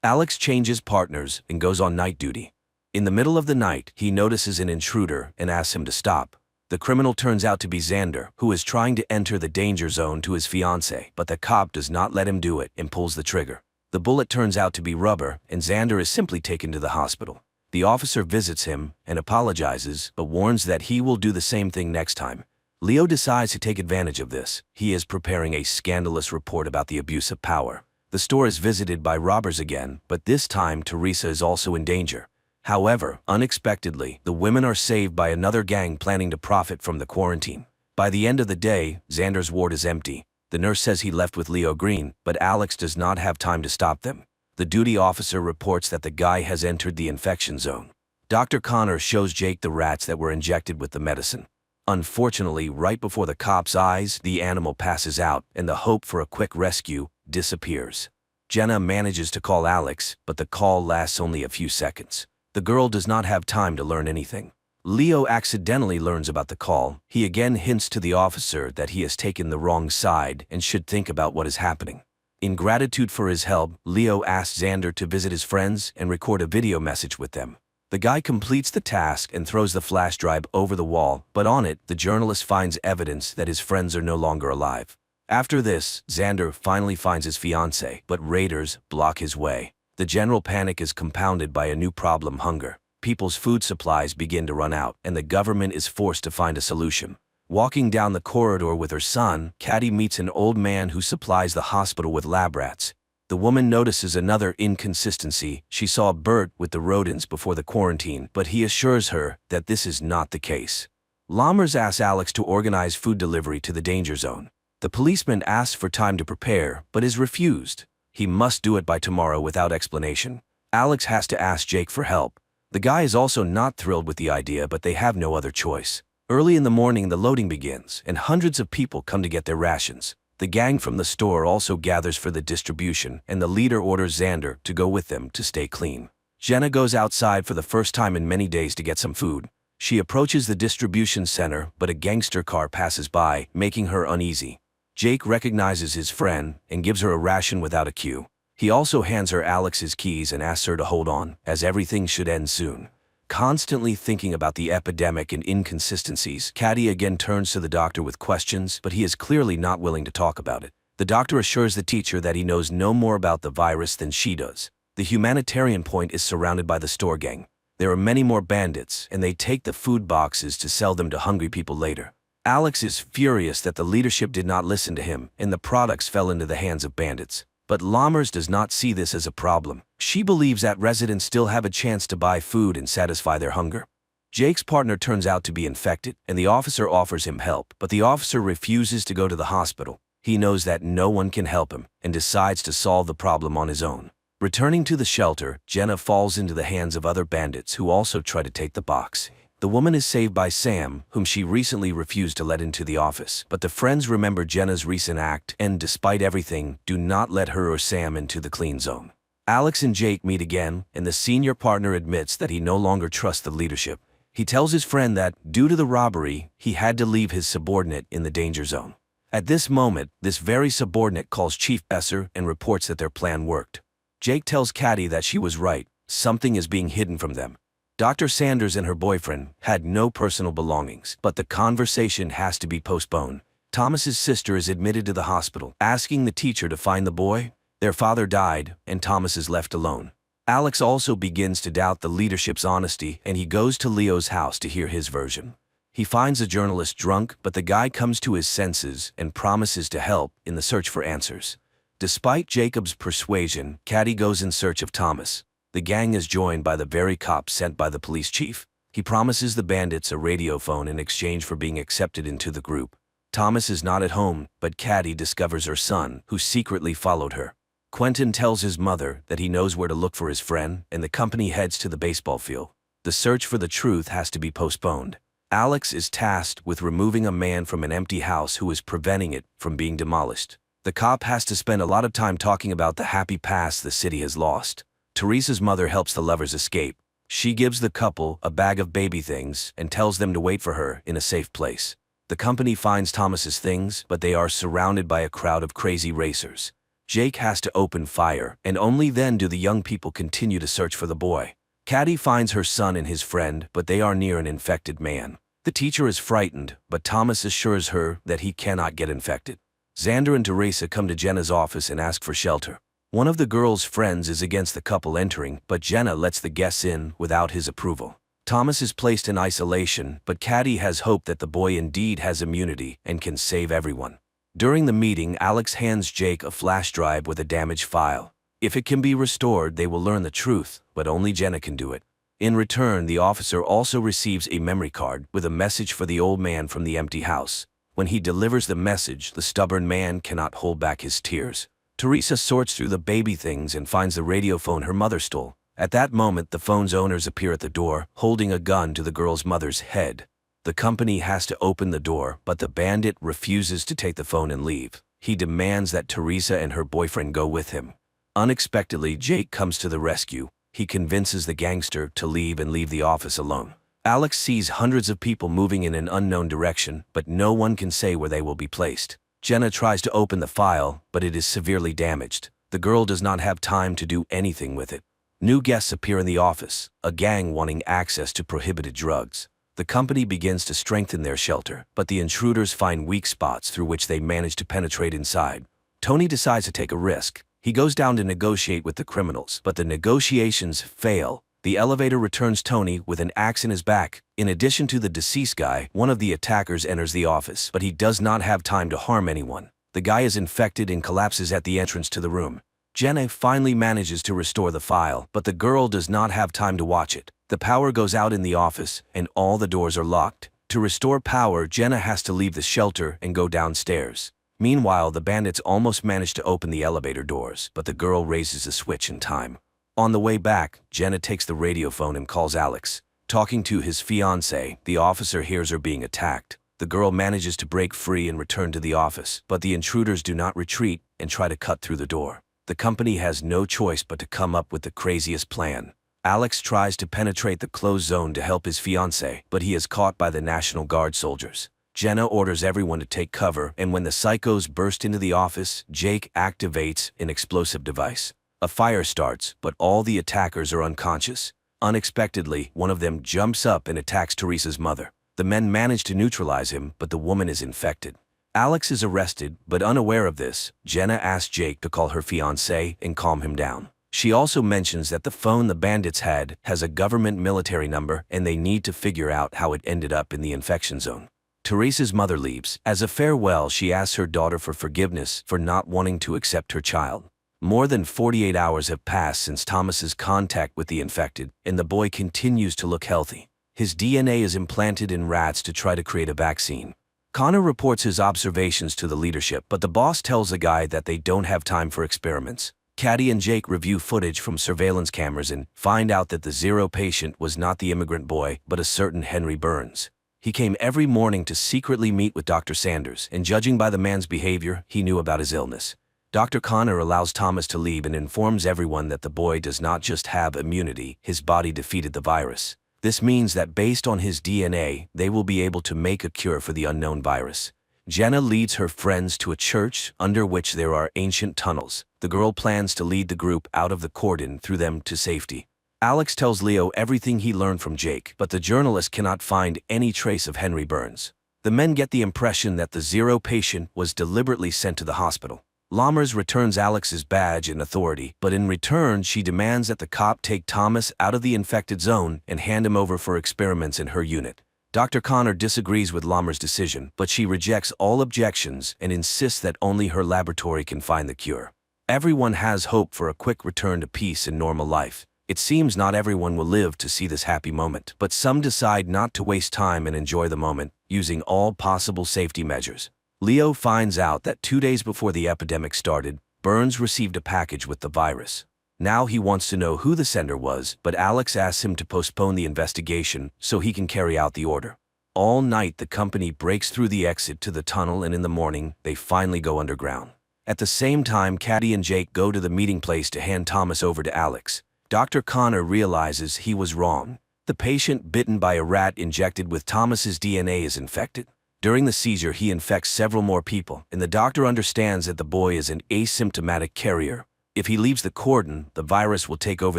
Alex changes partners and goes on night duty. In the middle of the night, he notices an intruder and asks him to stop. The criminal turns out to be Xander, who is trying to enter the danger zone to his fiancée, but the cop does not let him do it and pulls the trigger. The bullet turns out to be rubber, and Xander is simply taken to the hospital. The officer visits him and apologizes, but warns that he will do the same thing next time. Leo decides to take advantage of this. He is preparing a scandalous report about the abuse of power. The store is visited by robbers again, but this time Teresa is also in danger. However, unexpectedly, the women are saved by another gang planning to profit from the quarantine. By the end of the day, Xander's ward is empty. The nurse says he left with Leo Green, but Alex does not have time to stop them. The duty officer reports that the guy has entered the infection zone. Dr. Connor shows Jake the rats that were injected with the medicine. Unfortunately, right before the cop's eyes, the animal passes out, and the hope for a quick rescue disappears. Jenna manages to call Alex, but the call lasts only a few seconds. The girl does not have time to learn anything. Leo accidentally learns about the call. He again hints to the officer that he has taken the wrong side and should think about what is happening. In gratitude for his help, Leo asks Xander to visit his friends and record a video message with them. The guy completes the task and throws the flash drive over the wall, but on it, the journalist finds evidence that his friends are no longer alive. After this, Xander finally finds his fiancée, but raiders block his way. The general panic is compounded by a new problem: hunger. People's food supplies begin to run out, and the government is forced to find a solution. Walking down the corridor with her son, Caddy meets an old man who supplies the hospital with lab rats. The woman notices another inconsistency. She saw Bert with the rodents before the quarantine, but he assures her that this is not the case. Lammers asks Alex to organize food delivery to the danger zone. The policeman asks for time to prepare, but is refused. He must do it by tomorrow without explanation. Alex has to ask Jake for help. The guy is also not thrilled with the idea, but they have no other choice. Early in the morning, the loading begins, and hundreds of people come to get their rations. The gang from the store also gathers for the distribution, and the leader orders Xander to go with them to stay clean. Jenna goes outside for the first time in many days to get some food. She approaches the distribution center, but a gangster car passes by, making her uneasy. Jake recognizes his friend and gives her a ration without a cue. He also hands her Alex's keys and asks her to hold on, as everything should end soon. Constantly thinking about the epidemic and inconsistencies, Caddy again turns to the doctor with questions, but he is clearly not willing to talk about it. The doctor assures the teacher that he knows no more about the virus than she does. The humanitarian point is surrounded by the store gang. There are many more bandits, and they take the food boxes to sell them to hungry people later. Alex is furious that the leadership did not listen to him, and the products fell into the hands of bandits. But Lammers does not see this as a problem. She believes that residents still have a chance to buy food and satisfy their hunger. Jake's partner turns out to be infected, and the officer offers him help, but the officer refuses to go to the hospital. He knows that no one can help him, and decides to solve the problem on his own. Returning to the shelter, Jenna falls into the hands of other bandits who also try to take the box. The woman is saved by Sam, whom she recently refused to let into the office, but the friends remember Jenna's recent act and, despite everything, do not let her or Sam into the clean zone. Alex and Jake meet again, and the senior partner admits that he no longer trusts the leadership. He tells his friend that, due to the robbery, he had to leave his subordinate in the danger zone. At this moment, this very subordinate calls Chief Besser and reports that their plan worked. Jake tells Caddy that she was right. Something is being hidden from them. Dr. Sanders and her boyfriend had no personal belongings, but the conversation has to be postponed. Thomas's sister is admitted to the hospital, asking the teacher to find the boy. Their father died, and Thomas is left alone. Alex also begins to doubt the leadership's honesty, and he goes to Leo's house to hear his version. He finds the journalist drunk, but the guy comes to his senses and promises to help in the search for answers. Despite Jacob's persuasion, Caddy goes in search of Thomas. The gang is joined by the very cop sent by the police chief. He promises the bandits a radio phone in exchange for being accepted into the group. Thomas is not at home, but Caddy discovers her son, who secretly followed her. Quentin tells his mother that he knows where to look for his friend, and the company heads to the baseball field. The search for the truth has to be postponed. Alex is tasked with removing a man from an empty house who is preventing it from being demolished. The cop has to spend a lot of time talking about the happy past the city has lost. Teresa's mother helps the lovers escape. She gives the couple a bag of baby things and tells them to wait for her in a safe place. The company finds Thomas's things, but they are surrounded by a crowd of crazy racers. Jake has to open fire, and only then do the young people continue to search for the boy. Caddy finds her son and his friend, but they are near an infected man. The teacher is frightened, but Thomas assures her that he cannot get infected. Xander and Teresa come to Jenna's office and ask for shelter. One of the girl's friends is against the couple entering, but Jenna lets the guests in without his approval. Thomas is placed in isolation, but Caddy has hope that the boy indeed has immunity and can save everyone. During the meeting, Alex hands Jake a flash drive with a damaged file. If it can be restored, they will learn the truth, but only Jenna can do it. In return, the officer also receives a memory card with a message for the old man from the empty house. When he delivers the message, the stubborn man cannot hold back his tears. Teresa sorts through the baby things and finds the radio phone her mother stole. At that moment, the phone's owners appear at the door, holding a gun to the girl's mother's head. The company has to open the door, but the bandit refuses to take the phone and leave. He demands that Teresa and her boyfriend go with him. Unexpectedly, Jake comes to the rescue. He convinces the gangster to leave and leave the office alone. Alex sees hundreds of people moving in an unknown direction, but no one can say where they will be placed. Jenna tries to open the file, but it is severely damaged. The girl does not have time to do anything with it. New guests appear in the office, a gang wanting access to prohibited drugs. The company begins to strengthen their shelter, but the intruders find weak spots through which they manage to penetrate inside. Tony decides to take a risk. He goes down to negotiate with the criminals, but the negotiations fail. The elevator returns Tony with an axe in his back. In addition to the deceased guy, one of the attackers enters the office, but he does not have time to harm anyone. The guy is infected and collapses at the entrance to the room. Jenna finally manages to restore the file, but the girl does not have time to watch it. The power goes out in the office, and all the doors are locked. To restore power, Jenna has to leave the shelter and go downstairs. Meanwhile, the bandits almost manage to open the elevator doors, but the girl raises the switch in time. On the way back, Jenna takes the radio phone and calls Alex. Talking to his fiancée, the officer hears her being attacked. The girl manages to break free and return to the office, but the intruders do not retreat and try to cut through the door. The company has no choice but to come up with the craziest plan. Alex tries to penetrate the closed zone to help his fiancée, but he is caught by the National Guard soldiers. Jenna orders everyone to take cover, and when the psychos burst into the office, Jake activates an explosive device. A fire starts, but all the attackers are unconscious. Unexpectedly, one of them jumps up and attacks Teresa's mother. The men manage to neutralize him, but the woman is infected. Alex is arrested, but unaware of this, Jenna asks Jake to call her fiancé and calm him down. She also mentions that the phone the bandits had has a government military number and they need to figure out how it ended up in the infection zone. Teresa's mother leaves. As a farewell, she asks her daughter for forgiveness for not wanting to accept her child. More than 48 hours have passed since Thomas's contact with the infected, and the boy continues to look healthy. His DNA is implanted in rats to try to create a vaccine. Connor reports his observations to the leadership, but the boss tells the guy that they don't have time for experiments. Caddy and Jake review footage from surveillance cameras and find out that the zero patient was not the immigrant boy, but a certain Henry Burns. He came every morning to secretly meet with Dr. Sanders, and judging by the man's behavior, he knew about his illness. Dr. Connor allows Thomas to leave and informs everyone that the boy does not just have immunity, his body defeated the virus. This means that based on his DNA, they will be able to make a cure for the unknown virus. Jenna leads her friends to a church under which there are ancient tunnels. The girl plans to lead the group out of the cordon through them to safety. Alex tells Leo everything he learned from Jake, but the journalist cannot find any trace of Henry Burns. The men get the impression that the zero patient was deliberately sent to the hospital. Lammers returns Alex's badge and authority, but in return she demands that the cop take Thomas out of the infected zone and hand him over for experiments in her unit. Dr. Connor disagrees with Lammers' decision, but she rejects all objections and insists that only her laboratory can find the cure. Everyone has hope for a quick return to peace and normal life. It seems not everyone will live to see this happy moment, but some decide not to waste time and enjoy the moment, using all possible safety measures. Leo finds out that 2 days before the epidemic started, Burns received a package with the virus. Now he wants to know who the sender was, but Alex asks him to postpone the investigation so he can carry out the order. All night the company breaks through the exit to the tunnel, and in the morning they finally go underground. At the same time, Caddy and Jake go to the meeting place to hand Thomas over to Alex. Dr. Connor realizes he was wrong. The patient bitten by a rat injected with Thomas's DNA is infected. During the seizure, he infects several more people, and the doctor understands that the boy is an asymptomatic carrier. If he leaves the cordon, the virus will take over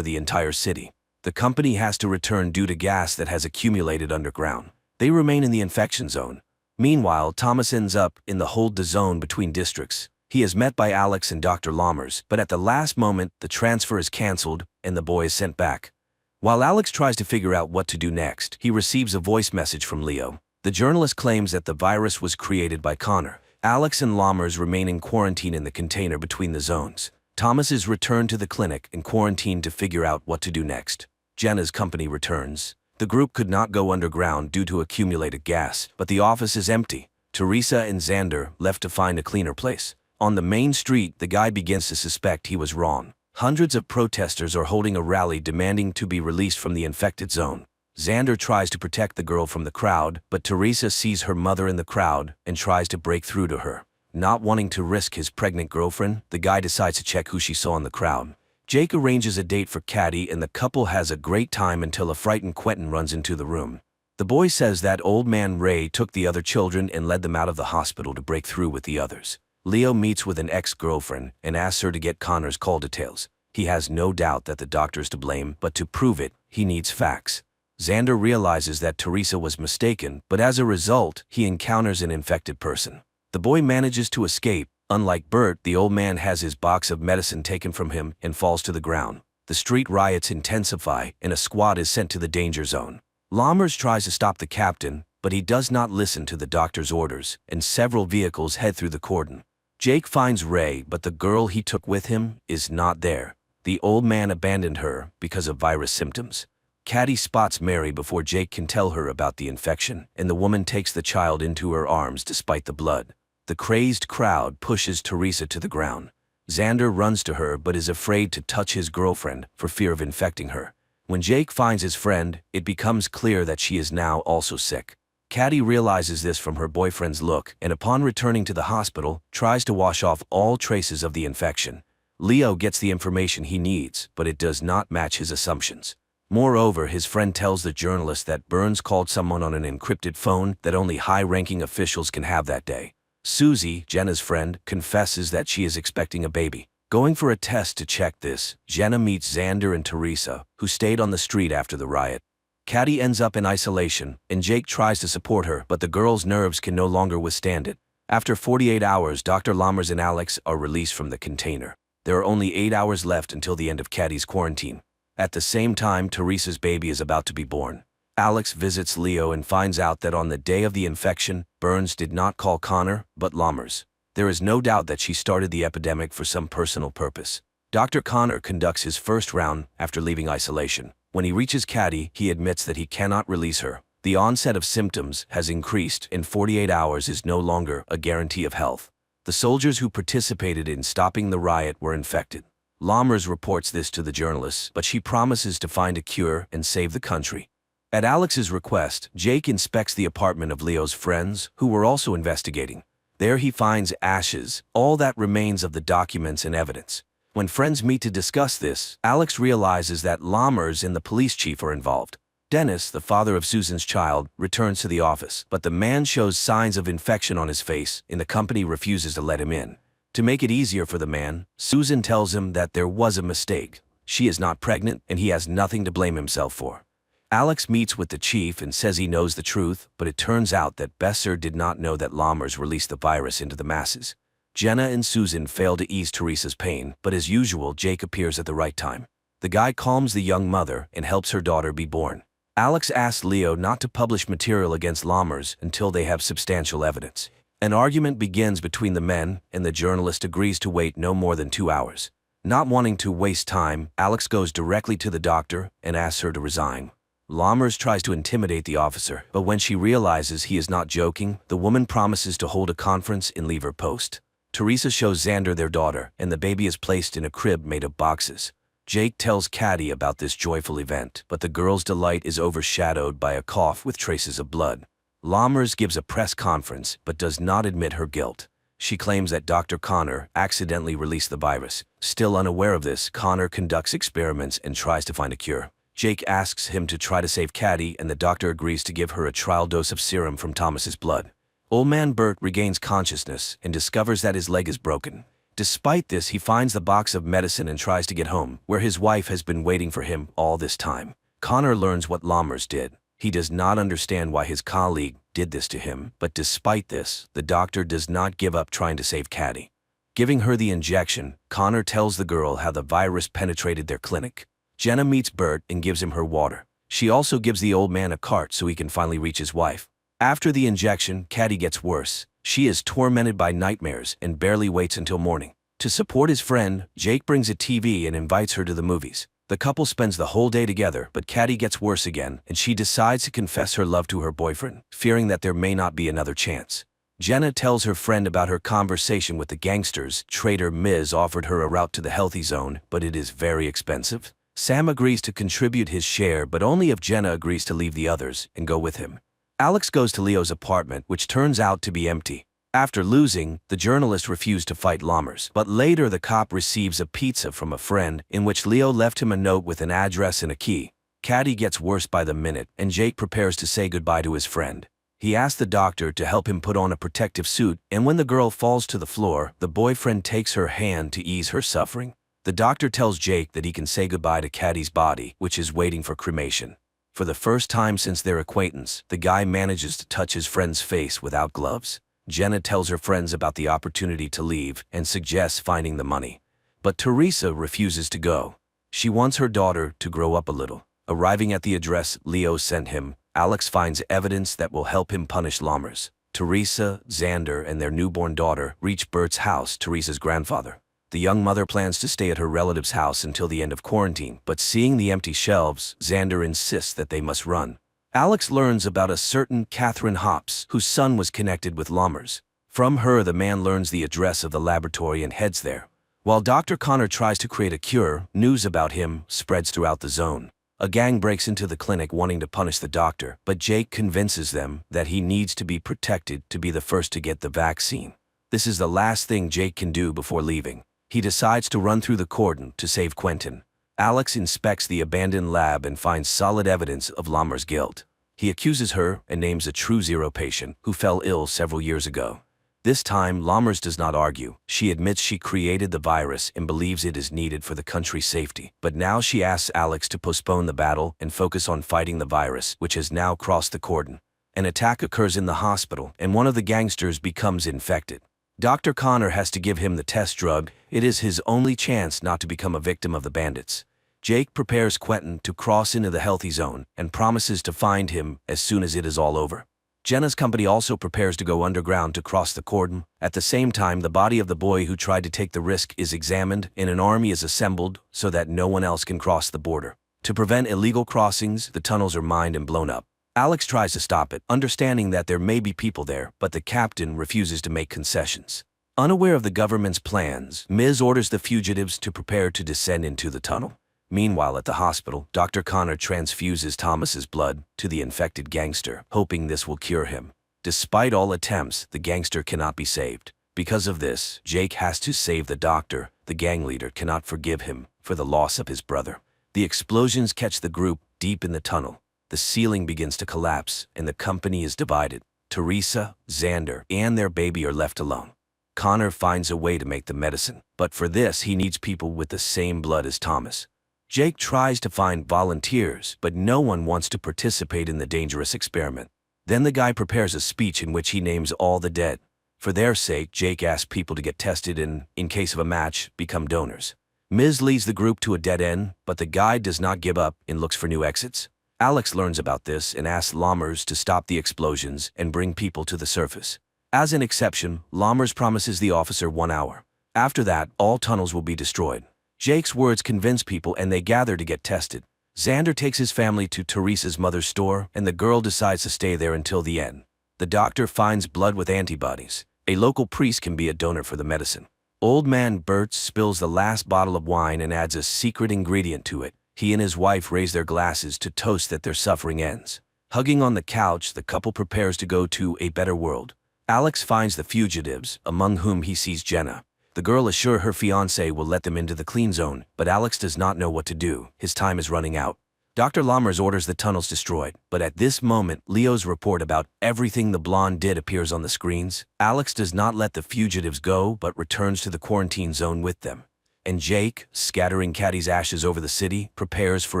the entire city. The company has to return due to gas that has accumulated underground. They remain in the infection zone. Meanwhile, Thomas ends up in the hold the zone between districts. He is met by Alex and Dr. Lammers, but at the last moment, the transfer is cancelled and the boy is sent back. While Alex tries to figure out what to do next, he receives a voice message from Leo. The journalist claims that the virus was created by Connor. Alex and Lammers remain in quarantine in the container between the zones. Thomas is returned to the clinic and quarantined to figure out what to do next. Jenna's company returns. The group could not go underground due to accumulated gas, but the office is empty. Teresa and Xander left to find a cleaner place. On the main street, the guy begins to suspect he was wrong. Hundreds of protesters are holding a rally demanding to be released from the infected zone. Xander tries to protect the girl from the crowd, but Teresa sees her mother in the crowd and tries to break through to her. Not wanting to risk his pregnant girlfriend, the guy decides to check who she saw in the crowd. Jake arranges a date for Caddy and the couple has a great time until a frightened Quentin runs into the room. The boy says that old man Ray took the other children and led them out of the hospital to break through with the others. Leo meets with an ex-girlfriend and asks her to get Connor's call details. He has no doubt that the doctor's to blame, but to prove it, he needs facts. Xander realizes that Teresa was mistaken, but as a result, he encounters an infected person. The boy manages to escape. Unlike Bert, the old man has his box of medicine taken from him and falls to the ground. The street riots intensify, and a squad is sent to the danger zone. Lammers tries to stop the captain, but he does not listen to the doctor's orders, and several vehicles head through the cordon. Jake finds Ray, but the girl he took with him is not there. The old man abandoned her because of virus symptoms. Caddy spots Mary before Jake can tell her about the infection, and the woman takes the child into her arms despite the blood. The crazed crowd pushes Teresa to the ground. Xander runs to her but is afraid to touch his girlfriend for fear of infecting her. When Jake finds his friend, it becomes clear that she is now also sick. Caddy realizes this from her boyfriend's look and upon returning to the hospital, tries to wash off all traces of the infection. Leo gets the information he needs, but it does not match his assumptions. Moreover, his friend tells the journalist that Burns called someone on an encrypted phone that only high-ranking officials can have that day. Susie, Jenna's friend, confesses that she is expecting a baby. Going for a test to check this, Jenna meets Xander and Teresa, who stayed on the street after the riot. Caddy ends up in isolation, and Jake tries to support her, but the girl's nerves can no longer withstand it. After 48 hours, Dr. Lammers and Alex are released from the container. There are only 8 hours left until the end of Caddy's quarantine. At the same time, Teresa's baby is about to be born. Alex visits Leo and finds out that on the day of the infection, Burns did not call Connor, but Lammers. There is no doubt that she started the epidemic for some personal purpose. Dr. Connor conducts his first round after leaving isolation. When he reaches Caddy, he admits that he cannot release her. The onset of symptoms has increased, and 48 hours is no longer a guarantee of health. The soldiers who participated in stopping the riot were infected. Lammers reports this to the journalists, but she promises to find a cure and save the country. At Alex's request, Jake inspects the apartment of Leo's friends, who were also investigating. There he finds ashes, all that remains of the documents and evidence. When friends meet to discuss this, Alex realizes that Lammers and the police chief are involved. Dennis, the father of Susan's child, returns to the office, but the man shows signs of infection on his face, and the company refuses to let him in. To make it easier for the man, Susan tells him that there was a mistake. She is not pregnant, and he has nothing to blame himself for. Alex meets with the chief and says he knows the truth, but it turns out that Besser did not know that Lammers released the virus into the masses. Jenna and Susan fail to ease Teresa's pain, but as usual, Jake appears at the right time. The guy calms the young mother and helps her daughter be born. Alex asks Leo not to publish material against Lammers until they have substantial evidence. An argument begins between the men, and the journalist agrees to wait no more than 2 hours. Not wanting to waste time, Alex goes directly to the doctor and asks her to resign. Lammers tries to intimidate the officer, but when she realizes he is not joking, the woman promises to hold a conference and leave her post. Teresa shows Xander their daughter, and the baby is placed in a crib made of boxes. Jake tells Caddy about this joyful event, but the girl's delight is overshadowed by a cough with traces of blood. Lammers gives a press conference, but does not admit her guilt. She claims that Dr. Connor accidentally released the virus. Still unaware of this, Connor conducts experiments and tries to find a cure. Jake asks him to try to save Caddy, and the doctor agrees to give her a trial dose of serum from Thomas's blood. Old man Bert regains consciousness and discovers that his leg is broken. Despite this, he finds the box of medicine and tries to get home, where his wife has been waiting for him all this time. Connor learns what Lammers did. He does not understand why his colleague did this to him, but despite this, the doctor does not give up trying to save Caddy. Giving her the injection, Connor tells the girl how the virus penetrated their clinic. Jenna meets Bert and gives him her water. She also gives the old man a cart so he can finally reach his wife. After the injection, Caddy gets worse. She is tormented by nightmares and barely waits until morning. To support his friend, Jake brings a TV and invites her to the movies. The couple spends the whole day together, but Caddy gets worse again, and she decides to confess her love to her boyfriend, fearing that there may not be another chance. Jenna tells her friend about her conversation with the gangsters. Trader Miz offered her a route to the healthy zone, but it is very expensive. Sam agrees to contribute his share, but only if Jenna agrees to leave the others and go with him. Alex goes to Leo's apartment, which turns out to be empty. After losing, the journalist refused to fight Lammers, but later the cop receives a pizza from a friend in which Leo left him a note with an address and a key. Caddy gets worse by the minute, and Jake prepares to say goodbye to his friend. He asks the doctor to help him put on a protective suit, and when the girl falls to the floor, the boyfriend takes her hand to ease her suffering. The doctor tells Jake that he can say goodbye to Caddy's body, which is waiting for cremation. For the first time since their acquaintance, the guy manages to touch his friend's face without gloves. Jenna tells her friends about the opportunity to leave and suggests finding the money. But Teresa refuses to go. She wants her daughter to grow up a little. Arriving at the address Leo sent him, Alex finds evidence that will help him punish Lammers. Teresa, Xander, and their newborn daughter reach Bert's house, Teresa's grandfather. The young mother plans to stay at her relative's house until the end of quarantine, but seeing the empty shelves, Xander insists that they must run. Alex learns about a certain Catherine Hops, whose son was connected with Lammers. From her, the man learns the address of the laboratory and heads there. While Dr. Connor tries to create a cure, news about him spreads throughout the zone. A gang breaks into the clinic wanting to punish the doctor, but Jake convinces them that he needs to be protected to be the first to get the vaccine. This is the last thing Jake can do before leaving. He decides to run through the cordon to save Quentin. Alex inspects the abandoned lab and finds solid evidence of Lammers' guilt. He accuses her and names a true zero patient who fell ill several years ago. This time, Lammers does not argue. She admits she created the virus and believes it is needed for the country's safety. But now she asks Alex to postpone the battle and focus on fighting the virus, which has now crossed the cordon. An attack occurs in the hospital, and one of the gangsters becomes infected. Dr. Connor has to give him the test drug. It is his only chance not to become a victim of the bandits. Jake prepares Quentin to cross into the healthy zone and promises to find him as soon as it is all over. Jenna's company also prepares to go underground to cross the cordon. At the same time, the body of the boy who tried to take the risk is examined, and an army is assembled so that no one else can cross the border. To prevent illegal crossings, the tunnels are mined and blown up. Alex tries to stop it, understanding that there may be people there, but the captain refuses to make concessions. Unaware of the government's plans, Miz orders the fugitives to prepare to descend into the tunnel. Meanwhile, at the hospital, Dr. Connor transfuses Thomas's blood to the infected gangster, hoping this will cure him. Despite all attempts, the gangster cannot be saved. Because of this, Jake has to save the doctor. The gang leader cannot forgive him for the loss of his brother. The explosions catch the group deep in the tunnel. The ceiling begins to collapse, and the company is divided. Teresa, Xander, and their baby are left alone. Connor finds a way to make the medicine, but for this he needs people with the same blood as Thomas. Jake tries to find volunteers, but no one wants to participate in the dangerous experiment. Then the guy prepares a speech in which he names all the dead. For their sake, Jake asks people to get tested and, in case of a match, become donors. Miz leads the group to a dead end, but the guide does not give up and looks for new exits. Alex learns about this and asks Lammers to stop the explosions and bring people to the surface. As an exception, Lammers promises the officer 1 hour. After that, all tunnels will be destroyed. Jake's words convince people and they gather to get tested. Xander takes his family to Teresa's mother's store, and the girl decides to stay there until the end. The doctor finds blood with antibodies. A local priest can be a donor for the medicine. Old man Bert spills the last bottle of wine and adds a secret ingredient to it. He and his wife raise their glasses to toast that their suffering ends. Hugging on the couch, the couple prepares to go to a better world. Alex finds the fugitives, among whom he sees Jenna. The girl assures her fiancé will let them into the clean zone, but Alex does not know what to do. His time is running out. Dr. Lammers orders the tunnels destroyed, but at this moment, Leo's report about everything the blonde did appears on the screens. Alex does not let the fugitives go, but returns to the quarantine zone with them. And Jake, scattering Caddy's ashes over the city, prepares for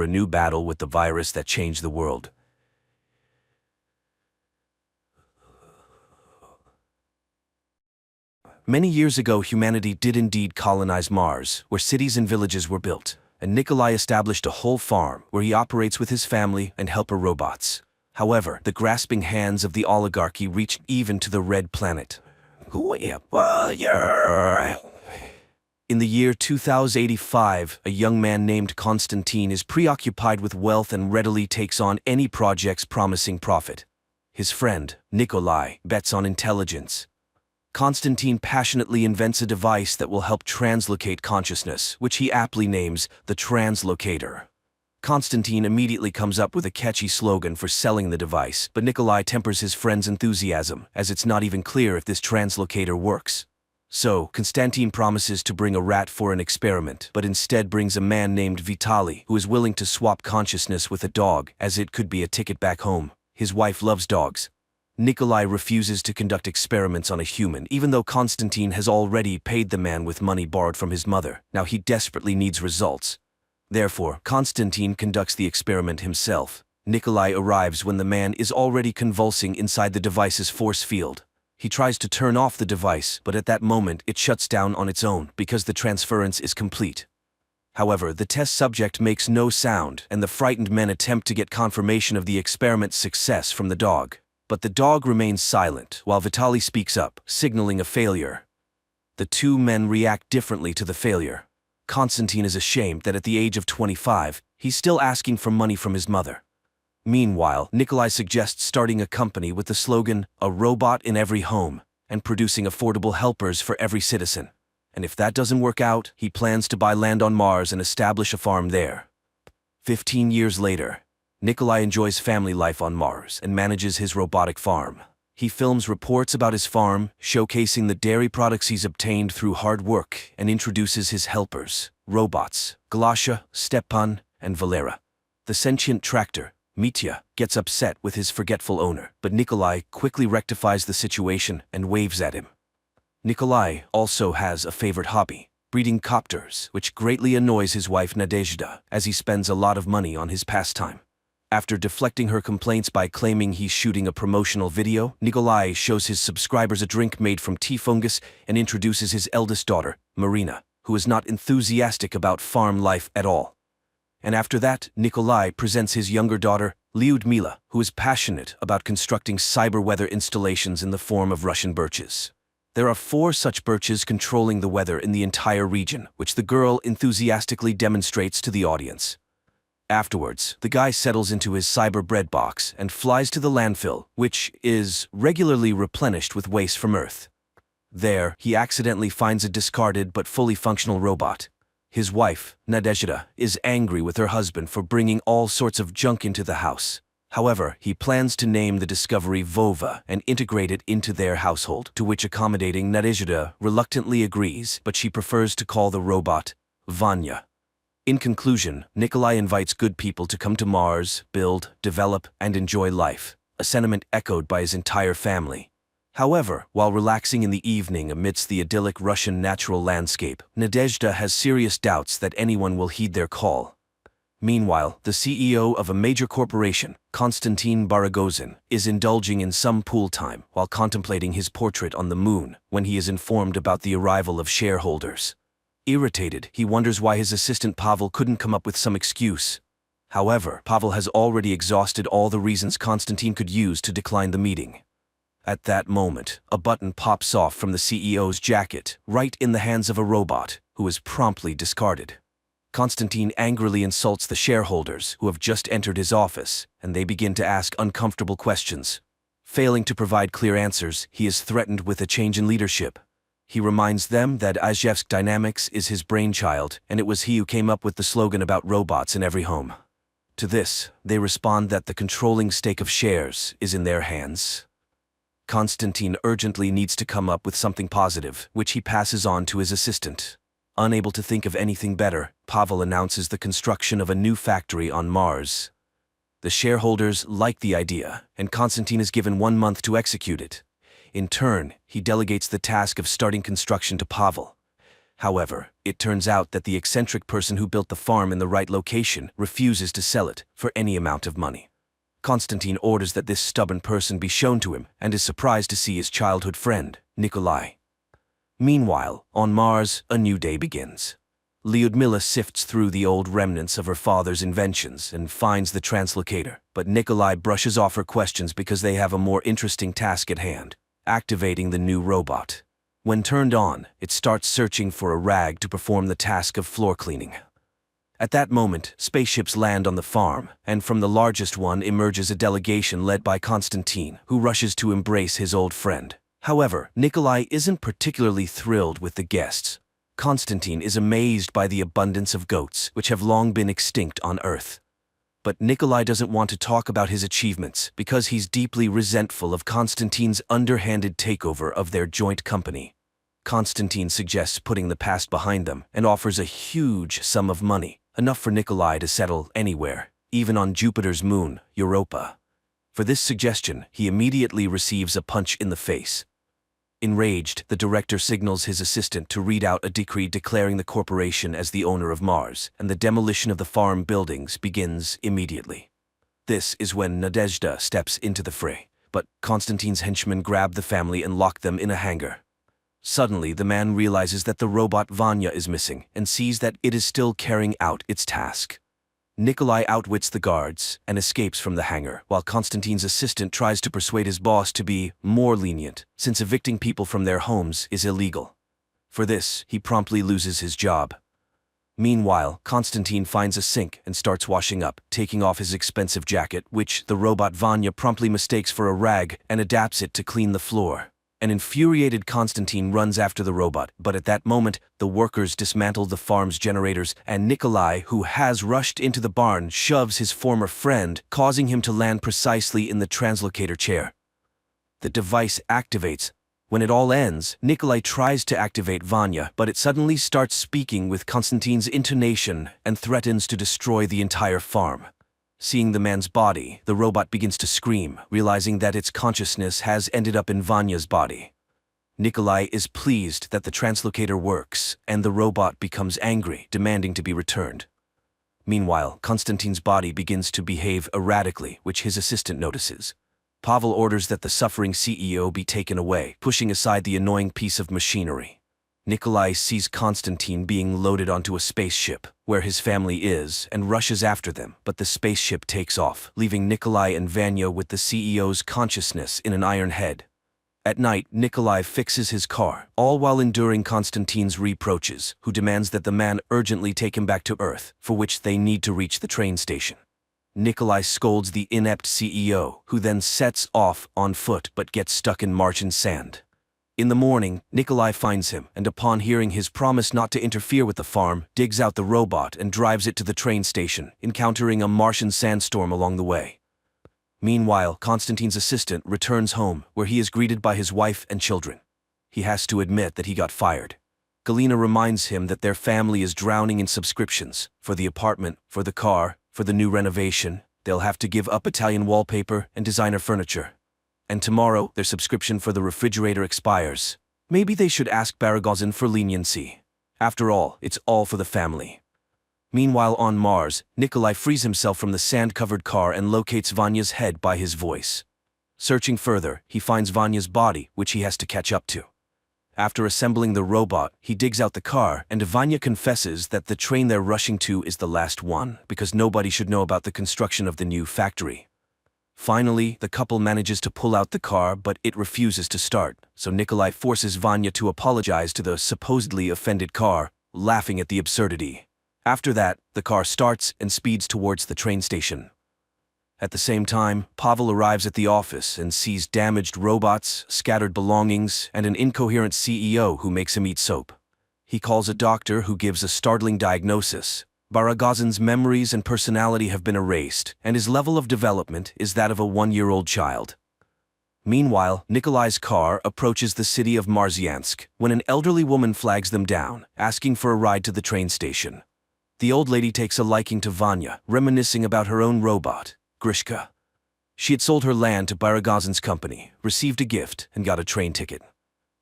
a new battle with the virus that changed the world. Many years ago, humanity did indeed colonize Mars, where cities and villages were built, and Nikolai established a whole farm where he operates with his family and helper robots. However, the grasping hands of the oligarchy reached even to the Red Planet. In the year 2085, a young man named Konstantin is preoccupied with wealth and readily takes on any projects promising profit. His friend, Nikolai, bets on intelligence. Konstantin passionately invents a device that will help translocate consciousness, which he aptly names the Translocator. Konstantin immediately comes up with a catchy slogan for selling the device, but Nikolai tempers his friend's enthusiasm, as it's not even clear if this translocator works. So, Konstantin promises to bring a rat for an experiment, but instead brings a man named Vitaly, who is willing to swap consciousness with a dog, as it could be a ticket back home. His wife loves dogs. Nikolai refuses to conduct experiments on a human, even though Konstantin has already paid the man with money borrowed from his mother. Now he desperately needs results. Therefore, Konstantin conducts the experiment himself. Nikolai arrives when the man is already convulsing inside the device's force field. He tries to turn off the device, but at that moment it shuts down on its own because the transference is complete. However, the test subject makes no sound, and the frightened men attempt to get confirmation of the experiment's success from the dog. But the dog remains silent, while Vitaly speaks up, signaling a failure. The two men react differently to the failure. Konstantin is ashamed that at the age of 25, he's still asking for money from his mother. Meanwhile, Nikolai suggests starting a company with the slogan, "A robot in every home," and producing affordable helpers for every citizen. And if that doesn't work out, he plans to buy land on Mars and establish a farm there. 15 years later, Nikolai enjoys family life on Mars and manages his robotic farm. He films reports about his farm, showcasing the dairy products he's obtained through hard work, and introduces his helpers, robots, Glasha, Stepan, and Valera. The sentient tractor, Mitya, gets upset with his forgetful owner, but Nikolai quickly rectifies the situation and waves at him. Nikolai also has a favorite hobby, breeding copters, which greatly annoys his wife Nadezhda, as he spends a lot of money on his pastime. After deflecting her complaints by claiming he's shooting a promotional video, Nikolai shows his subscribers a drink made from tea fungus and introduces his eldest daughter, Marina, who is not enthusiastic about farm life at all. And after that, Nikolai presents his younger daughter, Lyudmila, who is passionate about constructing cyber weather installations in the form of Russian birches. There are 4 such birches controlling the weather in the entire region, which the girl enthusiastically demonstrates to the audience. Afterwards, the guy settles into his cyber bread box and flies to the landfill, which is regularly replenished with waste from Earth. There, he accidentally finds a discarded but fully functional robot. His wife, Nadezhda, is angry with her husband for bringing all sorts of junk into the house. However, he plans to name the discovery Vova and integrate it into their household, to which accommodating Nadezhda reluctantly agrees, but she prefers to call the robot Vanya. In conclusion, Nikolai invites good people to come to Mars, build, develop, and enjoy life, a sentiment echoed by his entire family. However, while relaxing in the evening amidst the idyllic Russian natural landscape, Nadezhda has serious doubts that anyone will heed their call. Meanwhile, the CEO of a major corporation, Konstantin Baragozin, is indulging in some pool time while contemplating his portrait on the moon when he is informed about the arrival of shareholders. Irritated, he wonders why his assistant Pavel couldn't come up with some excuse. However, Pavel has already exhausted all the reasons Konstantin could use to decline the meeting. At that moment, a button pops off from the CEO's jacket, right in the hands of a robot, who is promptly discarded. Konstantin angrily insults the shareholders, who have just entered his office, and they begin to ask uncomfortable questions. Failing to provide clear answers, he is threatened with a change in leadership. He reminds them that Azhevsk Dynamics is his brainchild, and it was he who came up with the slogan about robots in every home. To this, they respond that the controlling stake of shares is in their hands. Konstantin urgently needs to come up with something positive, which he passes on to his assistant. Unable to think of anything better, Pavel announces the construction of a new factory on Mars. The shareholders like the idea, and Konstantin is given 1 month to execute it. In turn, he delegates the task of starting construction to Pavel. However, it turns out that the eccentric person who built the farm in the right location refuses to sell it for any amount of money. Konstantin orders that this stubborn person be shown to him and is surprised to see his childhood friend, Nikolai. Meanwhile, on Mars, a new day begins. Lyudmila sifts through the old remnants of her father's inventions and finds the translocator, but Nikolai brushes off her questions because they have a more interesting task at hand: activating the new robot. When turned on, it starts searching for a rag to perform the task of floor cleaning. At that moment, spaceships land on the farm, and from the largest one emerges a delegation led by Konstantin, who rushes to embrace his old friend. However, Nikolai isn't particularly thrilled with the guests. Konstantin is amazed by the abundance of goats, which have long been extinct on Earth. But Nikolai doesn't want to talk about his achievements because he's deeply resentful of Konstantin's underhanded takeover of their joint company. Konstantin suggests putting the past behind them and offers a huge sum of money, enough for Nikolai to settle anywhere, even on Jupiter's moon, Europa. For this suggestion, he immediately receives a punch in the face. Enraged, the director signals his assistant to read out a decree declaring the corporation as the owner of Mars, and the demolition of the farm buildings begins immediately. This is when Nadezhda steps into the fray, but Konstantin's henchmen grab the family and lock them in a hangar. Suddenly, the man realizes that the robot Vanya is missing and sees that it is still carrying out its task. Nikolai outwits the guards and escapes from the hangar, while Konstantin's assistant tries to persuade his boss to be more lenient, since evicting people from their homes is illegal. For this, he promptly loses his job. Meanwhile, Konstantin finds a sink and starts washing up, taking off his expensive jacket, which the robot Vanya promptly mistakes for a rag and adapts it to clean the floor. An infuriated Konstantin runs after the robot, but at that moment, the workers dismantle the farm's generators, and Nikolai, who has rushed into the barn, shoves his former friend, causing him to land precisely in the translocator chair. The device activates. When it all ends, Nikolai tries to activate Vanya, but it suddenly starts speaking with Konstantin's intonation and threatens to destroy the entire farm. Seeing the man's body, the robot begins to scream, realizing that its consciousness has ended up in Vanya's body. Nikolai is pleased that the translocator works, and the robot becomes angry, demanding to be returned. Meanwhile, Konstantin's body begins to behave erratically, which his assistant notices. Pavel orders that the suffering CEO be taken away, pushing aside the annoying piece of machinery. Nikolai sees Konstantin being loaded onto a spaceship, where his family is, and rushes after them, but the spaceship takes off, leaving Nikolai and Vanya with the CEO's consciousness in an iron head. At night, Nikolai fixes his car, all while enduring Konstantin's reproaches, who demands that the man urgently take him back to Earth, for which they need to reach the train station. Nikolai scolds the inept CEO, who then sets off on foot but gets stuck in Martian sand. In the morning, Nikolai finds him, and upon hearing his promise not to interfere with the farm, digs out the robot and drives it to the train station, encountering a Martian sandstorm along the way. Meanwhile, Konstantin's assistant returns home, where he is greeted by his wife and children. He has to admit that he got fired. Galina reminds him that their family is drowning in subscriptions, for the apartment, for the car, for the new renovation. They'll have to give up Italian wallpaper and designer furniture. And tomorrow, their subscription for the refrigerator expires. Maybe they should ask Baragozin for leniency. After all, it's all for the family. Meanwhile on Mars, Nikolai frees himself from the sand-covered car and locates Vanya's head by his voice. Searching further, he finds Vanya's body, which he has to catch up to. After assembling the robot, he digs out the car, and Vanya confesses that the train they're rushing to is the last one, because nobody should know about the construction of the new factory. Finally, the couple manages to pull out the car, but it refuses to start, so Nikolai forces Vanya to apologize to the supposedly offended car, laughing at the absurdity. After that, the car starts and speeds towards the train station. At the same time, Pavel arrives at the office and sees damaged robots, scattered belongings, and an incoherent CEO who makes him eat soap. He calls a doctor who gives a startling diagnosis. Baragozin's memories and personality have been erased, and his level of development is that of a 1-year-old child. Meanwhile, Nikolai's car approaches the city of Marzyansk when an elderly woman flags them down, asking for a ride to the train station. The old lady takes a liking to Vanya, reminiscing about her own robot, Grishka. She had sold her land to Baragazan's company, received a gift, and got a train ticket.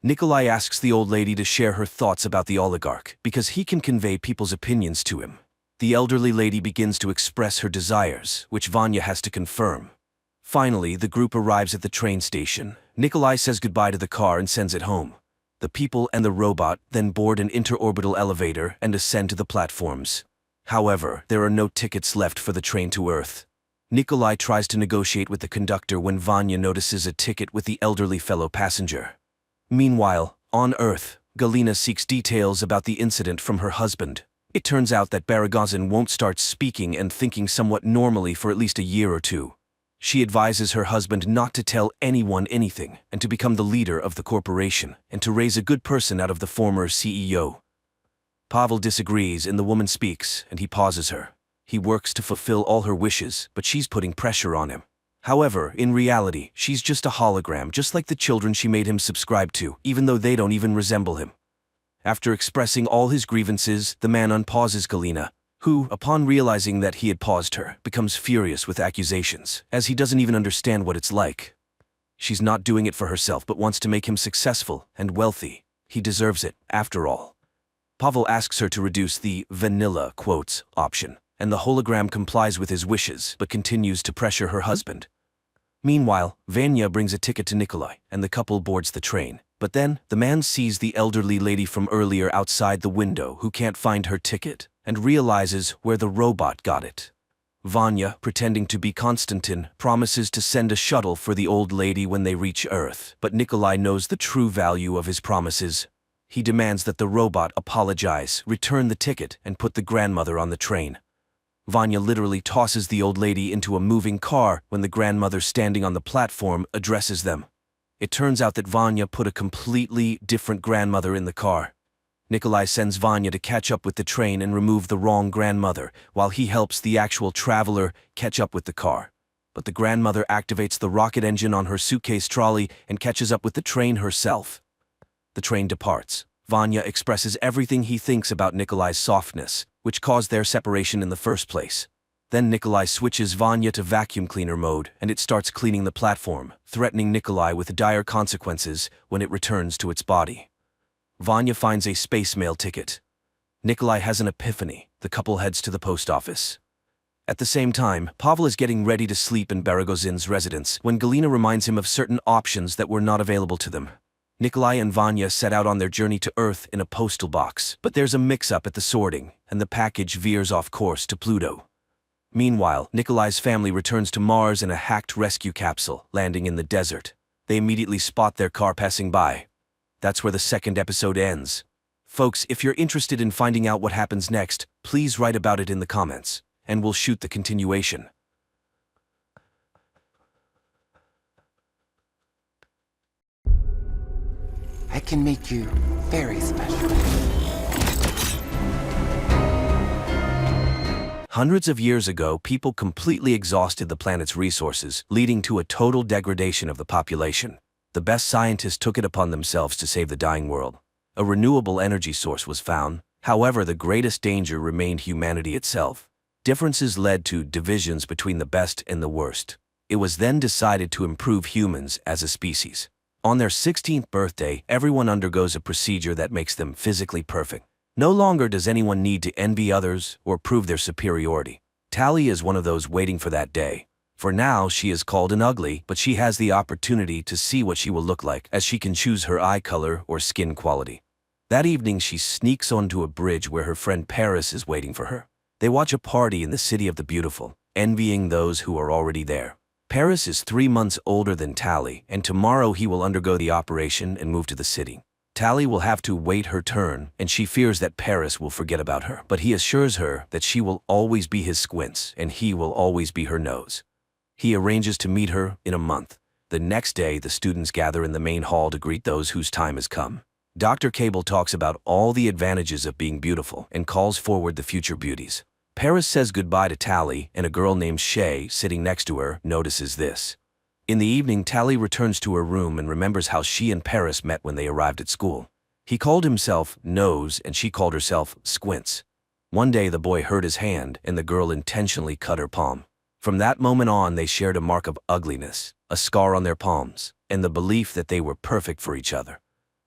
Nikolai asks the old lady to share her thoughts about the oligarch because he can convey people's opinions to him. The elderly lady begins to express her desires, which Vanya has to confirm. Finally, the group arrives at the train station. Nikolai says goodbye to the car and sends it home. The people and the robot then board an interorbital elevator and ascend to the platforms. However, there are no tickets left for the train to Earth. Nikolai tries to negotiate with the conductor when Vanya notices a ticket with the elderly fellow passenger. Meanwhile, on Earth, Galina seeks details about the incident from her husband. It turns out that Baragazan won't start speaking and thinking somewhat normally for at least a year or two. She advises her husband not to tell anyone anything and to become the leader of the corporation and to raise a good person out of the former CEO. Pavel disagrees and the woman speaks and he pauses her. He works to fulfill all her wishes, but she's putting pressure on him. However, in reality, she's just a hologram, just like the children she made him subscribe to, even though they don't even resemble him. After expressing all his grievances, the man unpauses Galina, who, upon realizing that he had paused her, becomes furious with accusations, as he doesn't even understand what it's like. She's not doing it for herself but wants to make him successful and wealthy. He deserves it, after all. Pavel asks her to reduce the vanilla quotes option, and the hologram complies with his wishes but continues to pressure her husband. Meanwhile, Vanya brings a ticket to Nikolai, and the couple boards the train. But then, the man sees the elderly lady from earlier outside the window who can't find her ticket, and realizes where the robot got it. Vanya, pretending to be Konstantin, promises to send a shuttle for the old lady when they reach Earth, but Nikolai knows the true value of his promises. He demands that the robot apologize, return the ticket, and put the grandmother on the train. Vanya literally tosses the old lady into a moving car when the grandmother standing on the platform addresses them. It turns out that Vanya put a completely different grandmother in the car. Nikolai sends Vanya to catch up with the train and remove the wrong grandmother, while he helps the actual traveler catch up with the car. But the grandmother activates the rocket engine on her suitcase trolley and catches up with the train herself. The train departs. Vanya expresses everything he thinks about Nikolai's softness, which caused their separation in the first place. Then Nikolai switches Vanya to vacuum cleaner mode and it starts cleaning the platform, threatening Nikolai with dire consequences when it returns to its body. Vanya finds a space mail ticket. Nikolai has an epiphany. The couple heads to the post office. At the same time, Pavel is getting ready to sleep in Baragazan's residence when Galina reminds him of certain options that were not available to them. Nikolai and Vanya set out on their journey to Earth in a postal box, but there's a mix-up at the sorting, and the package veers off course to Pluto. Meanwhile, Nikolai's family returns to Mars in a hacked rescue capsule, landing in the desert. They immediately spot their car passing by. That's where the second episode ends. Folks, if you're interested in finding out what happens next, please write about it in the comments, and we'll shoot the continuation.
I can make you very special.
Hundreds of years ago, people completely exhausted the planet's resources, leading to a total degradation of the population. The best scientists took it upon themselves to save the dying world. A renewable energy source was found. However, the greatest danger remained humanity itself. Differences led to divisions between the best and the worst. It was then decided to improve humans as a species. On their 16th birthday, everyone undergoes a procedure that makes them physically perfect. No longer does anyone need to envy others or prove their superiority. Tally is one of those waiting for that day. For now, she is called an ugly, but she has the opportunity to see what she will look like, as she can choose her eye color or skin quality. That evening, she sneaks onto a bridge where her friend Paris is waiting for her. They watch a party in the City of the Beautiful, envying those who are already there. Paris is 3 months older than Tally, and tomorrow he will undergo the operation and move to the city. Tally will have to wait her turn, and she fears that Paris will forget about her, but he assures her that she will always be his squints, and he will always be her nose. He arranges to meet her in a month. The next day, the students gather in the main hall to greet those whose time has come. Dr. Cable talks about all the advantages of being beautiful and calls forward the future beauties. Paris says goodbye to Tally, and a girl named Shay, sitting next to her, notices this. In the evening, Tally returns to her room and remembers how she and Paris met when they arrived at school. He called himself Nose and she called herself Squints. One day the boy hurt his hand and the girl intentionally cut her palm. From that moment on, they shared a mark of ugliness, a scar on their palms, and the belief that they were perfect for each other.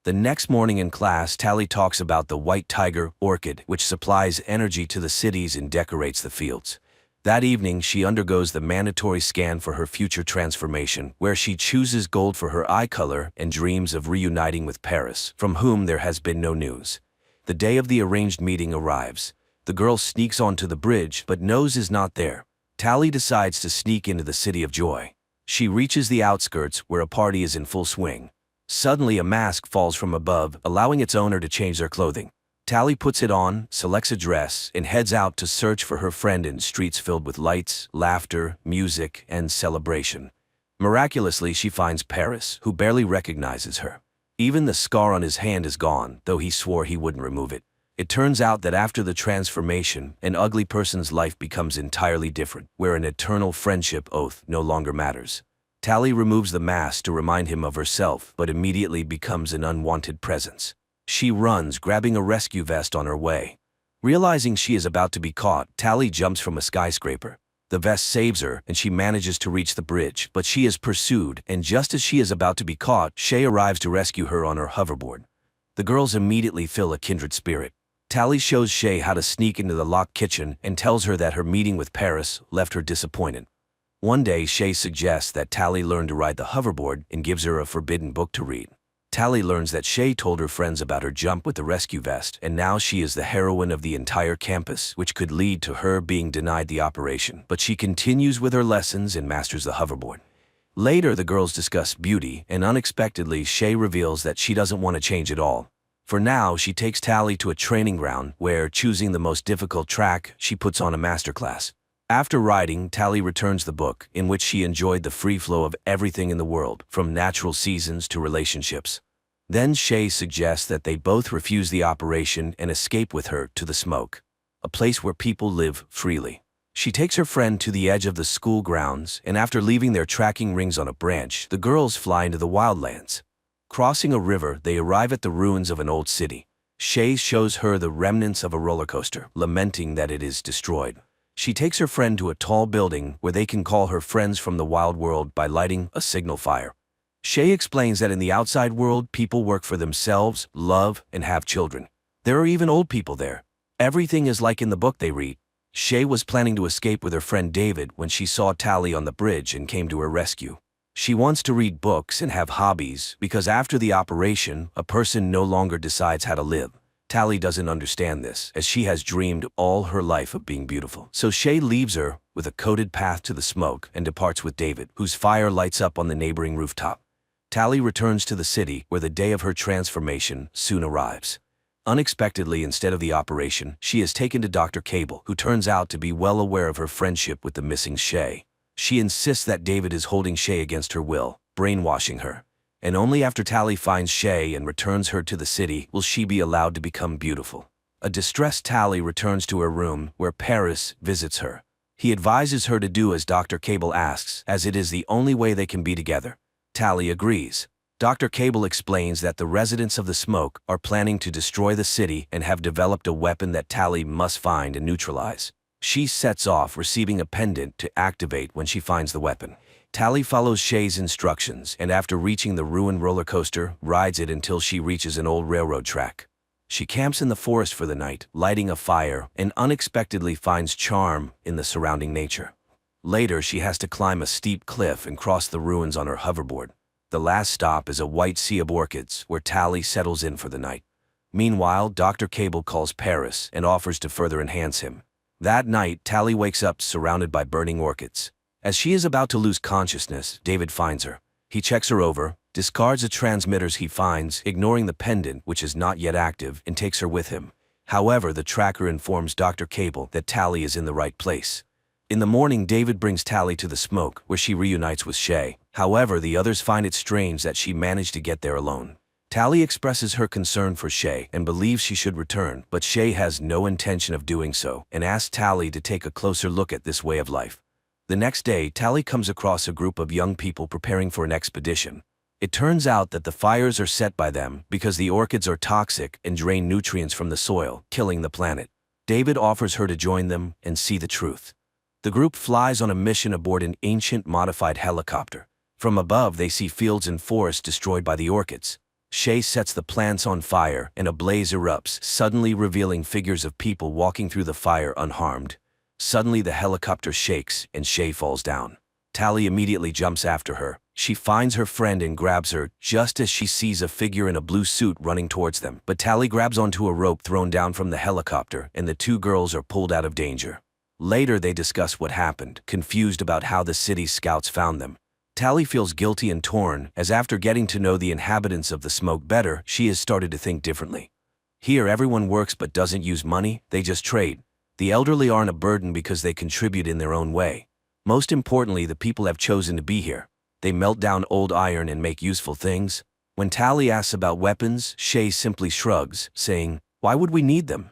The next morning in class, Tally talks about the white tiger orchid, which supplies energy to the cities and decorates the fields. That evening, she undergoes the mandatory scan for her future transformation, where she chooses gold for her eye color and dreams of reuniting with Paris, from whom there has been no news. The day of the arranged meeting arrives. The girl sneaks onto the bridge, but Nose is not there. Tally decides to sneak into the City of Joy. She reaches the outskirts, where a party is in full swing. Suddenly, a mask falls from above, allowing its owner to change their clothing. Tally puts it on, selects a dress, and heads out to search for her friend in streets filled with lights, laughter, music, and celebration. Miraculously, she finds Paris, who barely recognizes her. Even the scar on his hand is gone, though he swore he wouldn't remove it. It turns out that after the transformation, an ugly person's life becomes entirely different, where an eternal friendship oath no longer matters. Tally removes the mask to remind him of herself, but immediately becomes an unwanted presence. She runs, grabbing a rescue vest on her way. Realizing she is about to be caught, Tally jumps from a skyscraper. The vest saves her, and she manages to reach the bridge, but she is pursued, and just as she is about to be caught, Shay arrives to rescue her on her hoverboard. The girls immediately feel a kindred spirit. Tally shows Shay how to sneak into the locked kitchen and tells her that her meeting with Paris left her disappointed. One day, Shay suggests that Tally learn to ride the hoverboard and gives her a forbidden book to read. Tally learns that Shay told her friends about her jump with the rescue vest, and now she is the heroine of the entire campus, which could lead to her being denied the operation. But she continues with her lessons and masters the hoverboard. Later, the girls discuss beauty, and unexpectedly, Shay reveals that she doesn't want to change at all. For now, she takes Tally to a training ground where, choosing the most difficult track, she puts on a masterclass. After riding, Tally returns the book, in which she enjoyed the free flow of everything in the world, from natural seasons to relationships. Then Shay suggests that they both refuse the operation and escape with her to the smoke, a place where people live freely. She takes her friend to the edge of the school grounds, and after leaving their tracking rings on a branch, the girls fly into the wildlands. Crossing a river, they arrive at the ruins of an old city. Shay shows her the remnants of a roller coaster, lamenting that it is destroyed. She takes her friend to a tall building where they can call her friends from the wild world by lighting a signal fire. Shay explains that in the outside world, people work for themselves, love, and have children. There are even old people there. Everything is like in the book they read. Shay was planning to escape with her friend David when she saw Tally on the bridge and came to her rescue. She wants to read books and have hobbies because after the operation, a person no longer decides how to live. Tally doesn't understand this, as she has dreamed all her life of being beautiful. So Shay leaves her with a coated path to the smoke and departs with David, whose fire lights up on the neighboring rooftop. Tally returns to the city, where the day of her transformation soon arrives. Unexpectedly, instead of the operation, she is taken to Dr. Cable, who turns out to be well aware of her friendship with the missing Shay. She insists that David is holding Shay against her will, brainwashing her. And only after Tally finds Shay and returns her to the city will she be allowed to become beautiful. A distressed Tally returns to her room, where Paris visits her. He advises her to do as Dr. Cable asks, as it is the only way they can be together. Tally agrees. Dr. Cable explains that the residents of the smoke are planning to destroy the city and have developed a weapon that Tally must find and neutralize. She sets off, receiving a pendant to activate when she finds the weapon. Tally follows Shay's instructions and after reaching the ruined roller coaster, rides it until she reaches an old railroad track. She camps in the forest for the night, lighting a fire, and unexpectedly finds charm in the surrounding nature. Later, she has to climb a steep cliff and cross the ruins on her hoverboard. The last stop is a white sea of orchids, where Tally settles in for the night. Meanwhile, Dr. Cable calls Paris and offers to further enhance him. That night, Tally wakes up surrounded by burning orchids. As she is about to lose consciousness, David finds her. He checks her over, discards the transmitters he finds, ignoring the pendant, which is not yet active, and takes her with him. However, the tracker informs Dr. Cable that Tally is in the right place. In the morning, David brings Tally to the smoke, where she reunites with Shay. However, the others find it strange that she managed to get there alone. Tally expresses her concern for Shay and believes she should return, but Shay has no intention of doing so and asks Tally to take a closer look at this way of life. The next day, Tally comes across a group of young people preparing for an expedition. It turns out that the fires are set by them because the orchids are toxic and drain nutrients from the soil, killing the planet. David offers her to join them and see the truth. The group flies on a mission aboard an ancient modified helicopter. From above, they see fields and forests destroyed by the orchids. Shay sets the plants on fire and a blaze erupts, suddenly revealing figures of people walking through the fire unharmed. Suddenly the helicopter shakes and Shay falls down. Tally immediately jumps after her. She finds her friend and grabs her just as she sees a figure in a blue suit running towards them. But Tally grabs onto a rope thrown down from the helicopter and the two girls are pulled out of danger. Later they discuss what happened, confused about how the city's scouts found them. Tally feels guilty and torn, as after getting to know the inhabitants of the smoke better, she has started to think differently. Here everyone works but doesn't use money, they just trade. The elderly aren't a burden because they contribute in their own way. Most importantly, the people have chosen to be here. They melt down old iron and make useful things. When Tally asks about weapons, Shay simply shrugs, saying, "Why would we need them?"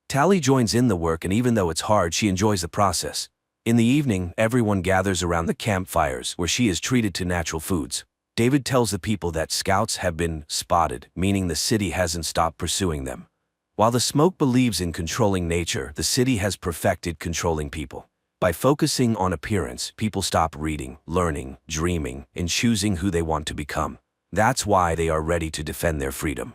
Tally joins in the work, and even though it's hard, she enjoys the process. In the evening, everyone gathers around the campfires where she is treated to natural foods. David tells the people that scouts have been spotted, meaning the city hasn't stopped pursuing them. While the smoke believes in controlling nature, the city has perfected controlling people. By focusing on appearance, people stop reading, learning, dreaming, and choosing who they want to become. That's why they are ready to defend their freedom.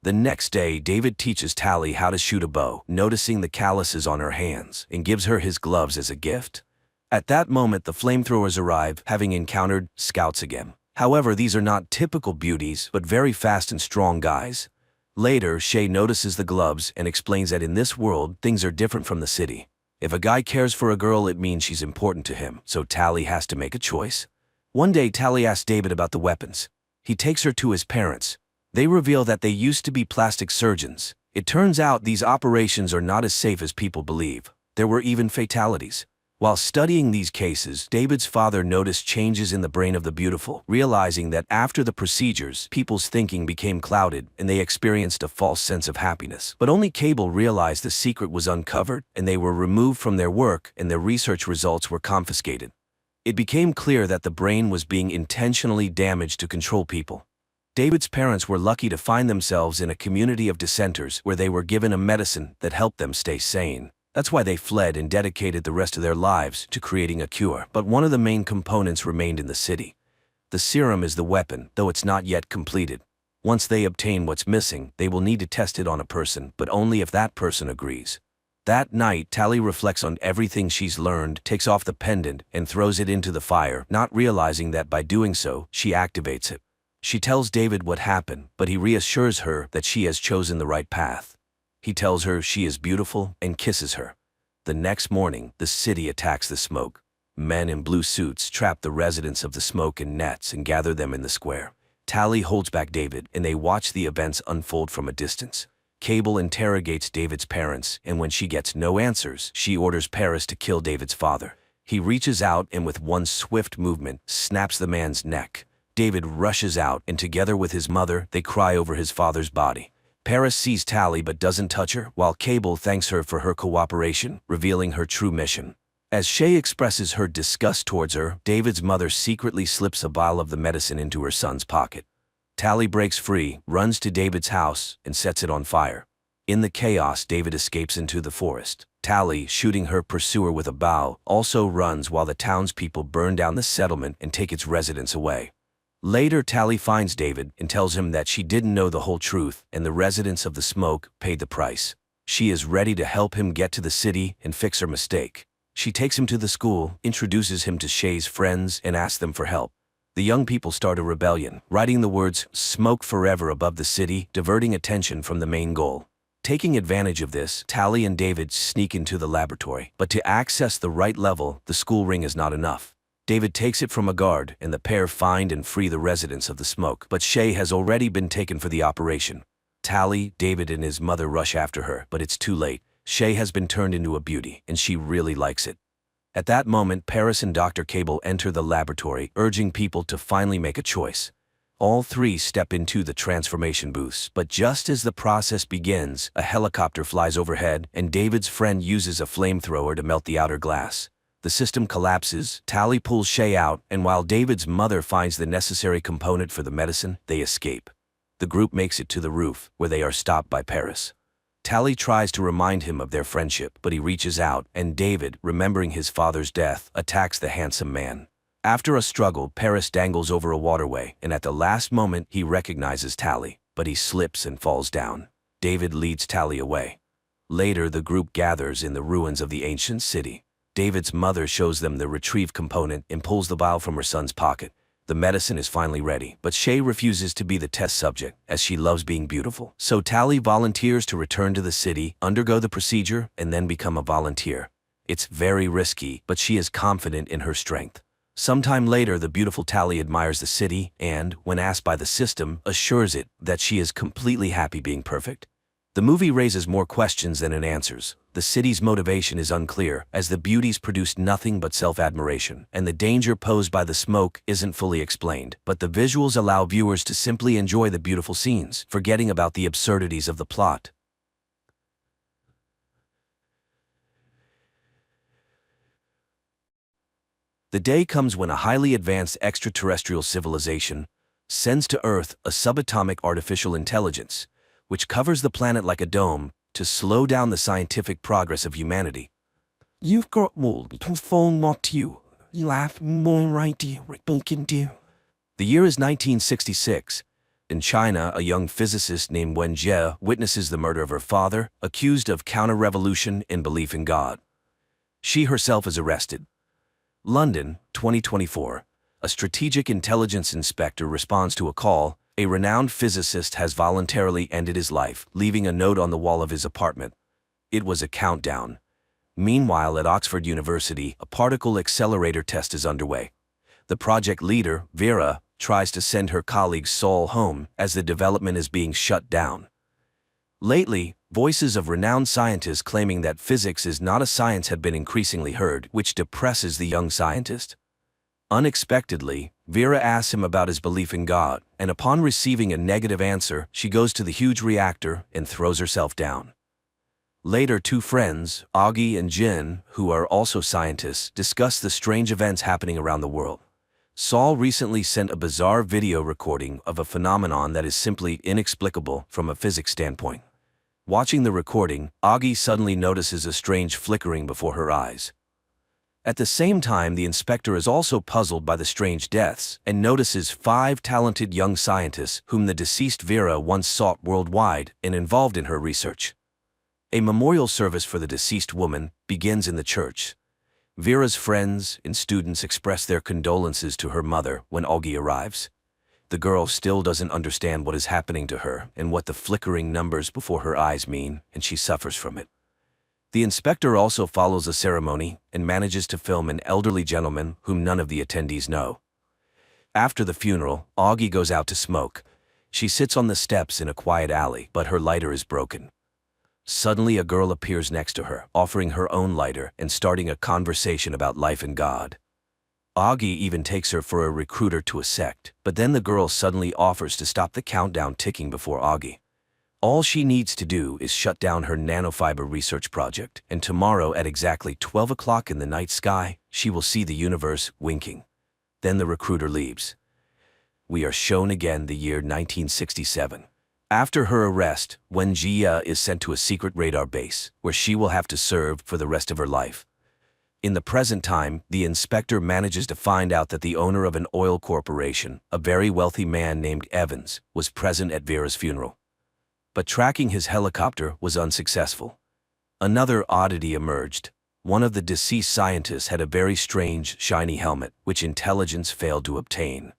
The next day, David teaches Tally how to shoot a bow, noticing the calluses on her hands, and gives her his gloves as a gift. At that moment, the flamethrowers arrive, having encountered scouts again. However, these are not typical beauties, but very fast and strong guys. Later, Shay notices the gloves and explains that in this world, things are different from the city. If a guy cares for a girl, it means she's important to him, so Tally has to make a choice. One day, Tally asks David about the weapons. He takes her to his parents. They reveal that they used to be plastic surgeons. It turns out these operations are not as safe as people believe. There were even fatalities. While studying these cases, David's father noticed changes in the brain of the beautiful, realizing that after the procedures, people's thinking became clouded and they experienced a false sense of happiness. But only Cable realized the secret was uncovered and they were removed from their work and their research results were confiscated. It became clear that the brain was being intentionally damaged to control people. David's parents were lucky to find themselves in a community of dissenters where they were given a medicine that helped them stay sane. That's why they fled and dedicated the rest of their lives to creating a cure. But one of the main components remained in the city. The serum is the weapon, though it's not yet completed. Once they obtain what's missing, they will need to test it on a person, but only if that person agrees. That night, Tally reflects on everything she's learned, takes off the pendant, and throws it into the fire, not realizing that by doing so, she activates it. She tells David what happened, but he reassures her that she has chosen the right path. He tells her she is beautiful and kisses her. The next morning, the city attacks the smoke. Men in blue suits trap the residents of the smoke in nets and gather them in the square. Tally holds back David, and they watch the events unfold from a distance. Cable interrogates David's parents, and when she gets no answers, she orders Paris to kill David's father. He reaches out and with one swift movement, snaps the man's neck. David rushes out, and together with his mother, they cry over his father's body. Paris sees Tally but doesn't touch her, while Cable thanks her for her cooperation, revealing her true mission. As Shay expresses her disgust towards her, David's mother secretly slips a vial of the medicine into her son's pocket. Tally breaks free, runs to David's house, and sets it on fire. In the chaos, David escapes into the forest. Tally, shooting her pursuer with a bow, also runs while the townspeople burn down the settlement and take its residents away. Later, Tally finds David and tells him that she didn't know the whole truth and the residents of the smoke paid the price. She is ready to help him get to the city and fix her mistake. She takes him to the school, introduces him to Shay's friends, and asks them for help. The young people start a rebellion, writing the words "Smoke Forever" above the city, diverting attention from the main goal. Taking advantage of this, Tally and David sneak into the laboratory. But to access the right level, the school ring is not enough. David takes it from a guard, and the pair find and free the residents of the smoke. But Shay has already been taken for the operation. Tally, David, and his mother rush after her, but it's too late. Shay has been turned into a beauty, and she really likes it. At that moment, Paris and Dr. Cable enter the laboratory, urging people to finally make a choice. All three step into the transformation booths, but just as the process begins, a helicopter flies overhead, and David's friend uses a flamethrower to melt the outer glass. The system collapses, Tally pulls Shay out, and while David's mother finds the necessary component for the medicine, they escape. The group makes it to the roof, where they are stopped by Paris. Tally tries to remind him of their friendship, but he reaches out, and David, remembering his father's death, attacks the handsome man. After a struggle, Paris dangles over a waterway, and at the last moment he recognizes Tally, but he slips and falls down. David leads Tally away. Later, the group gathers in the ruins of the ancient city. David's mother shows them the retrieve component and pulls the vial from her son's pocket. The medicine is finally ready, but Shay refuses to be the test subject, as she loves being beautiful. So Tally volunteers to return to the city, undergo the procedure, and then become a volunteer. It's very risky, but she is confident in her strength. Sometime later, the beautiful Tally admires the city and, when asked by the system, assures it that she is completely happy being perfect. The movie raises more questions than it answers. The city's motivation is unclear, as the beauties produce nothing but self-admiration, and the danger posed by the smoke isn't fully explained. But the visuals allow viewers to simply enjoy the beautiful scenes, forgetting about the absurdities of the plot. The day comes when a highly advanced extraterrestrial civilization sends to Earth a subatomic artificial intelligence, which covers the planet like a dome to slow down the scientific progress of humanity.
You've got more to phone what you laugh more idea we can do.
The year is 1966. In China, a young physicist named Wen Jie witnesses the murder of her father, accused of counter-revolution in belief in God. She herself is arrested. London, 2024. A strategic intelligence inspector responds to a call. A renowned physicist has voluntarily ended his life, leaving a note on the wall of his apartment. It was a countdown. Meanwhile, at Oxford University, a particle accelerator test is underway. The project leader, Vera, tries to send her colleague Saul home as the development is being shut down. Lately, voices of renowned scientists claiming that physics is not a science have been increasingly heard, which depresses the young scientist. Unexpectedly, Vera asks him about his belief in God, and upon receiving a negative answer, she goes to the huge reactor and throws herself down. Later, two friends, Augie and Jin, who are also scientists, discuss the strange events happening around the world. Saul recently sent a bizarre video recording of a phenomenon that is simply inexplicable from a physics standpoint. Watching the recording, Augie suddenly notices a strange flickering before her eyes. At the same time, the inspector is also puzzled by the strange deaths and notices 5 talented young scientists whom the deceased Vera once sought worldwide and involved in her research. A memorial service for the deceased woman begins in the church. Vera's friends and students express their condolences to her mother when Augie arrives. The girl still doesn't understand what is happening to her and what the flickering numbers before her eyes mean, and she suffers from it. The inspector also follows a ceremony and manages to film an elderly gentleman whom none of the attendees know. After the funeral, Augie goes out to smoke. She sits on the steps in a quiet alley, but her lighter is broken. Suddenly, a girl appears next to her, offering her own lighter and starting a conversation about life and God. Augie even takes her for a recruiter to a sect, but then the girl suddenly offers to stop the countdown ticking before Augie. All she needs to do is shut down her nanofiber research project, and tomorrow at exactly 12 o'clock in the night sky, she will see the universe winking. Then the recruiter leaves. We are shown again the year 1967. After her arrest, Wen Jie is sent to a secret radar base, where she will have to serve for the rest of her life. In the present time, the inspector manages to find out that the owner of an oil corporation, a very wealthy man named Evans, was present at Vera's funeral. But tracking his helicopter was unsuccessful. Another oddity emerged. One of the deceased scientists had a very strange, shiny helmet, which intelligence failed to obtain.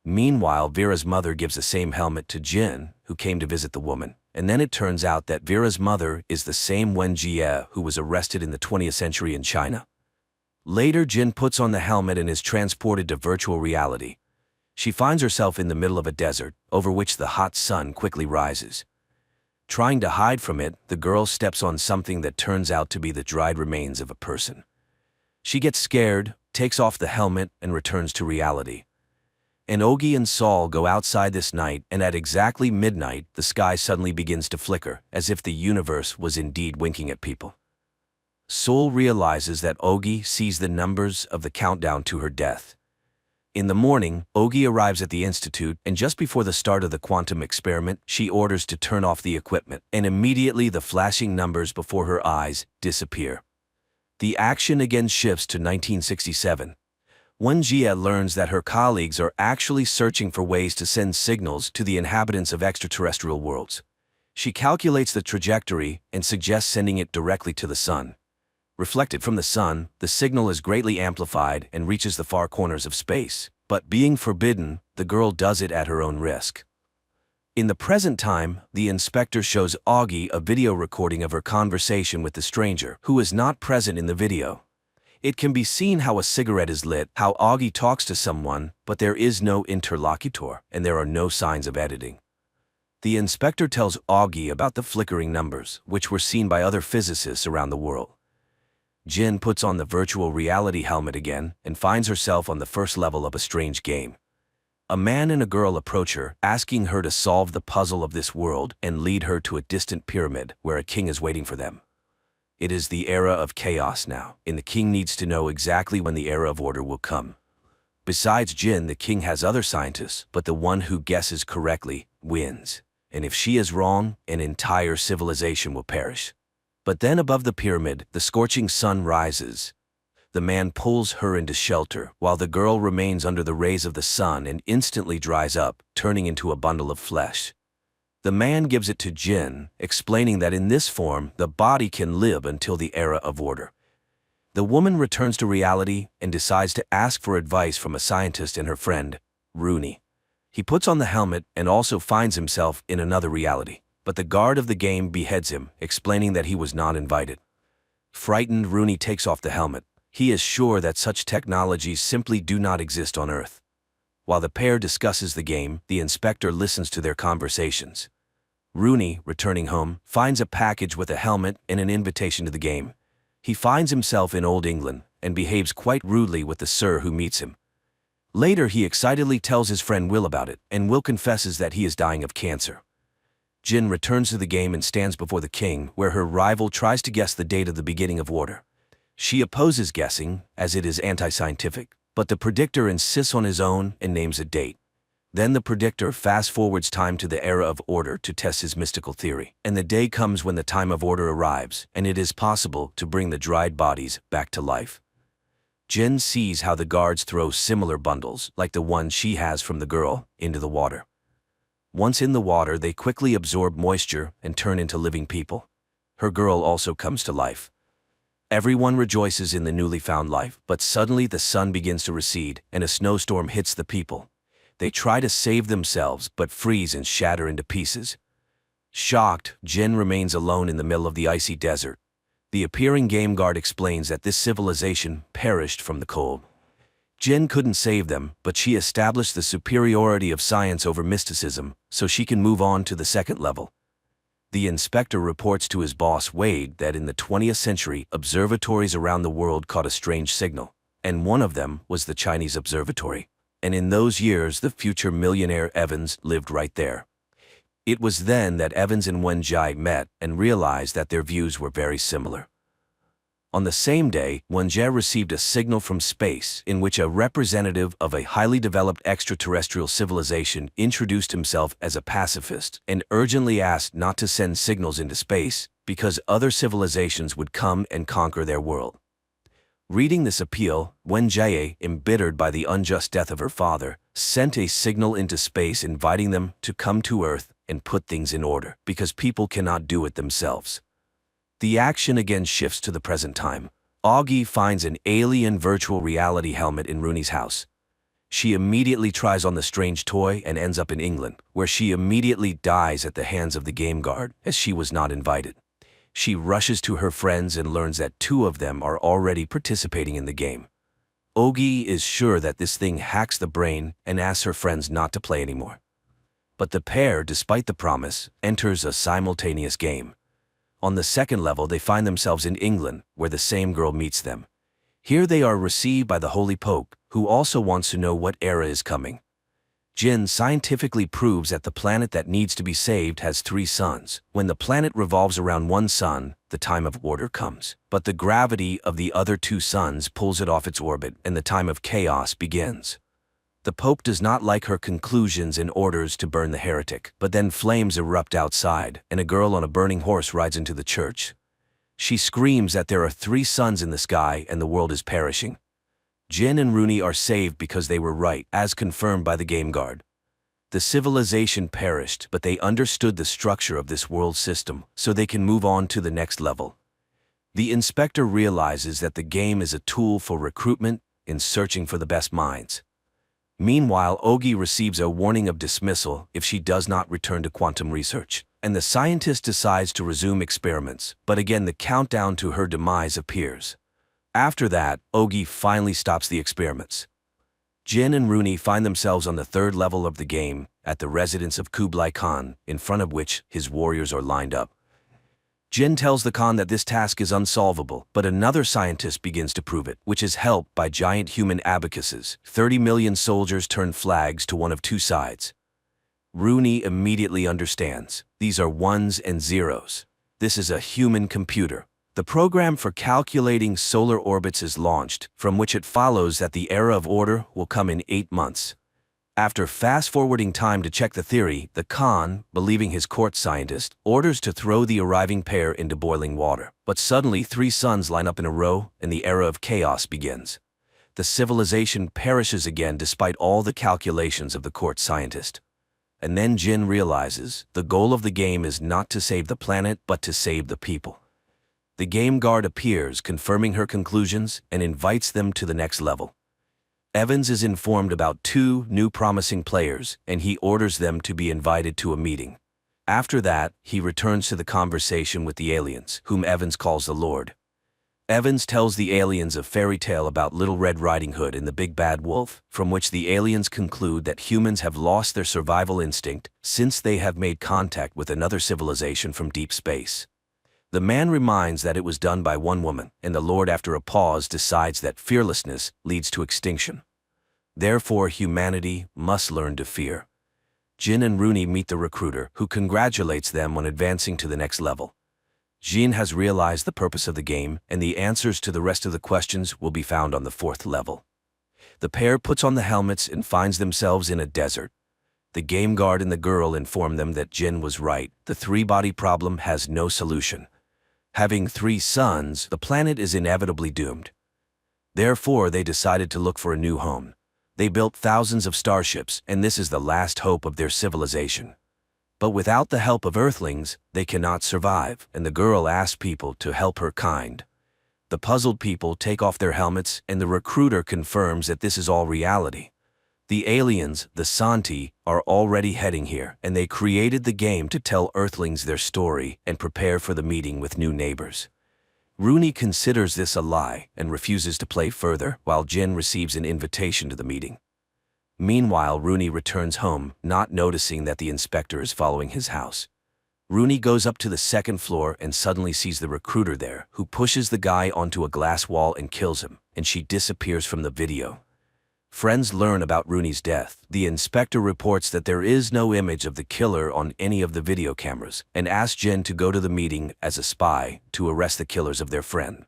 Meanwhile, Vera's mother gives the same helmet to Jin, who came to visit the woman, and then it turns out that Vera's mother is the same Wen Jie who was arrested in the 20th century in China. Later, Jin puts on the helmet and is transported to virtual reality. She finds herself in the middle of a desert, over which the hot sun quickly rises. Trying to hide from it, the girl steps on something that turns out to be the dried remains of a person. She gets scared, takes off the helmet, and returns to reality. And Augie and Saul go outside this night, and at exactly midnight, the sky suddenly begins to flicker, as if the universe was indeed winking at people. Sol realizes that Ogi sees the numbers of the countdown to her death. In the morning, Ogi arrives at the institute, and just before the start of the quantum experiment, she orders to turn off the equipment, and immediately the flashing numbers before her eyes disappear. The action again shifts to 1967. Wen Jie learns that her colleagues are actually searching for ways to send signals to the inhabitants of extraterrestrial worlds. She calculates the trajectory and suggests sending it directly to the sun. Reflected from the sun, the signal is greatly amplified and reaches the far corners of space. But being forbidden, the girl does it at her own risk. In the present time, the inspector shows Augie a video recording of her conversation with the stranger, who is not present in the video. It can be seen how a cigarette is lit, how Augie talks to someone, but there is no interlocutor, and there are no signs of editing. The inspector tells Augie about the flickering numbers, which were seen by other physicists around the world. Jin puts on the virtual reality helmet again and finds herself on the first level of a strange game. A man and a girl approach her, asking her to solve the puzzle of this world and lead her to a distant pyramid where a king is waiting for them. It is the era of chaos now, and the king needs to know exactly when the era of order will come. Besides Jin, the king has other scientists, but the one who guesses correctly wins. And if she is wrong, an entire civilization will perish. But then above the pyramid, the scorching sun rises. The man pulls her into shelter, while the girl remains under the rays of the sun and instantly dries up, turning into a bundle of flesh. The man gives it to Jin, explaining that in this form, the body can live until the era of order. The woman returns to reality and decides to ask for advice from a scientist and her friend, Rooney. He puts on the helmet and also finds himself in another reality. But the guard of the game beheads him, explaining that he was not invited. Frightened, Rooney takes off the helmet. He is sure that such technologies simply do not exist on Earth. While the pair discusses the game, the inspector listens to their conversations. Rooney, returning home, finds a package with a helmet and an invitation to the game. He finds himself in Old England and behaves quite rudely with the sir who meets him. Later, he excitedly tells his friend Will about it, and Will confesses that he is dying of cancer. Jin returns to the game and stands before the king, where her rival tries to guess the date of the beginning of order. She opposes guessing, as it is anti-scientific, but the predictor insists on his own and names a date. Then the predictor fast-forwards time to the era of order to test his mystical theory, and the day comes when the time of order arrives, and it is possible to bring the dried bodies back to life. Jin sees how the guards throw similar bundles, like the one she has from the girl, into the water. Once in the water, they quickly absorb moisture and turn into living people. Her girl also comes to life. Everyone rejoices in the newly found life, but suddenly the sun begins to recede and a snowstorm hits the people. They try to save themselves, but freeze and shatter into pieces. Shocked, Jin remains alone in the middle of the icy desert. The appearing game guard explains that this civilization perished from the cold. Jin couldn't save them, but she established the superiority of science over mysticism, so she can move on to the second level. The inspector reports to his boss Wade that in the 20th century, observatories around the world caught a strange signal, and one of them was the Chinese observatory. And in those years, the future millionaire Evans lived right there. It was then that Evans and Wen Jie met and realized that their views were very similar. On the same day, Wen Jie received a signal from space in which a representative of a highly developed extraterrestrial civilization introduced himself as a pacifist and urgently asked not to send signals into space because other civilizations would come and conquer their world. Reading this appeal, Wen Jie, embittered by the unjust death of her father, sent a signal into space inviting them to come to Earth and put things in order because people cannot do it themselves. The action again shifts to the present time. Augie finds an alien virtual reality helmet in Rooney's house. She immediately tries on the strange toy and ends up in England, where she immediately dies at the hands of the game guard, as she was not invited. She rushes to her friends and learns that 2 of them are already participating in the game. Augie is sure that this thing hacks the brain and asks her friends not to play anymore. But the pair, despite the promise, enters a simultaneous game. On the second level, they find themselves in England, where the same girl meets them. Here they are received by the Holy Pope, who also wants to know what era is coming. Jin scientifically proves that the planet that needs to be saved has 3 suns. When the planet revolves around one sun, the time of order comes. But the gravity of the other two suns pulls it off its orbit, and the time of chaos begins. The Pope does not like her conclusions and orders to burn the heretic, but then flames erupt outside, and a girl on a burning horse rides into the church. She screams that there are 3 suns in the sky and the world is perishing. Jin and Rooney are saved because they were right, as confirmed by the game guard. The civilization perished, but they understood the structure of this world system, so they can move on to the next level. The inspector realizes that the game is a tool for recruitment in searching for the best minds. Meanwhile, Ogi receives a warning of dismissal if she does not return to quantum research, and the scientist decides to resume experiments, but again the countdown to her demise appears. After that, Ogi finally stops the experiments. Jin and Rooney find themselves on the 3rd level of the game, at the residence of Kublai Khan, in front of which his warriors are lined up. Jin tells the Khan that this task is unsolvable, but another scientist begins to prove it, which is helped by giant human abacuses. 30 million soldiers turn flags to one of 2 sides. Rooney immediately understands. These are 1s and 0s. This is a human computer. The program for calculating solar orbits is launched, from which it follows that the era of order will come in 8 months. After fast-forwarding time to check the theory, the Khan, believing his court scientist, orders to throw the arriving pair into boiling water. But suddenly 3 suns line up in a row, and the era of chaos begins. The civilization perishes again despite all the calculations of the court scientist. And then Jin realizes the goal of the game is not to save the planet, but to save the people. The game guard appears, confirming her conclusions, and invites them to the next level. Evans is informed about 2 new promising players, and he orders them to be invited to a meeting. After that, he returns to the conversation with the aliens, whom Evans calls the Lord. Evans tells the aliens a fairy tale about Little Red Riding Hood and the Big Bad Wolf, from which the aliens conclude that humans have lost their survival instinct since they have made contact with another civilization from deep space. The man reminds that it was done by one woman, and the Lord, after a pause, decides that fearlessness leads to extinction. Therefore, humanity must learn to fear. Jin and Rooney meet the recruiter, who congratulates them on advancing to the next level. Jin has realized the purpose of the game, and the answers to the rest of the questions will be found on the 4th level. The pair puts on the helmets and finds themselves in a desert. The game guard and the girl inform them that Jin was right. The 3-body problem has no solution. Having 3 suns, the planet is inevitably doomed. Therefore, they decided to look for a new home. They built thousands of starships, and this is the last hope of their civilization. But without the help of Earthlings, they cannot survive, and the girl asks people to help her kind. The puzzled people take off their helmets, and the recruiter confirms that this is all reality. The aliens, the Santi, are already heading here, and they created the game to tell Earthlings their story and prepare for the meeting with new neighbors. Rooney considers this a lie and refuses to play further, while Jin receives an invitation to the meeting. Meanwhile, Rooney returns home, not noticing that the inspector is following his house. Rooney goes up to the 2nd floor and suddenly sees the recruiter there, who pushes the guy onto a glass wall and kills him, and she disappears from the video. Friends learn about Rooney's death. The inspector reports that there is no image of the killer on any of the video cameras, and asks Jin to go to the meeting as a spy to arrest the killers of their friend.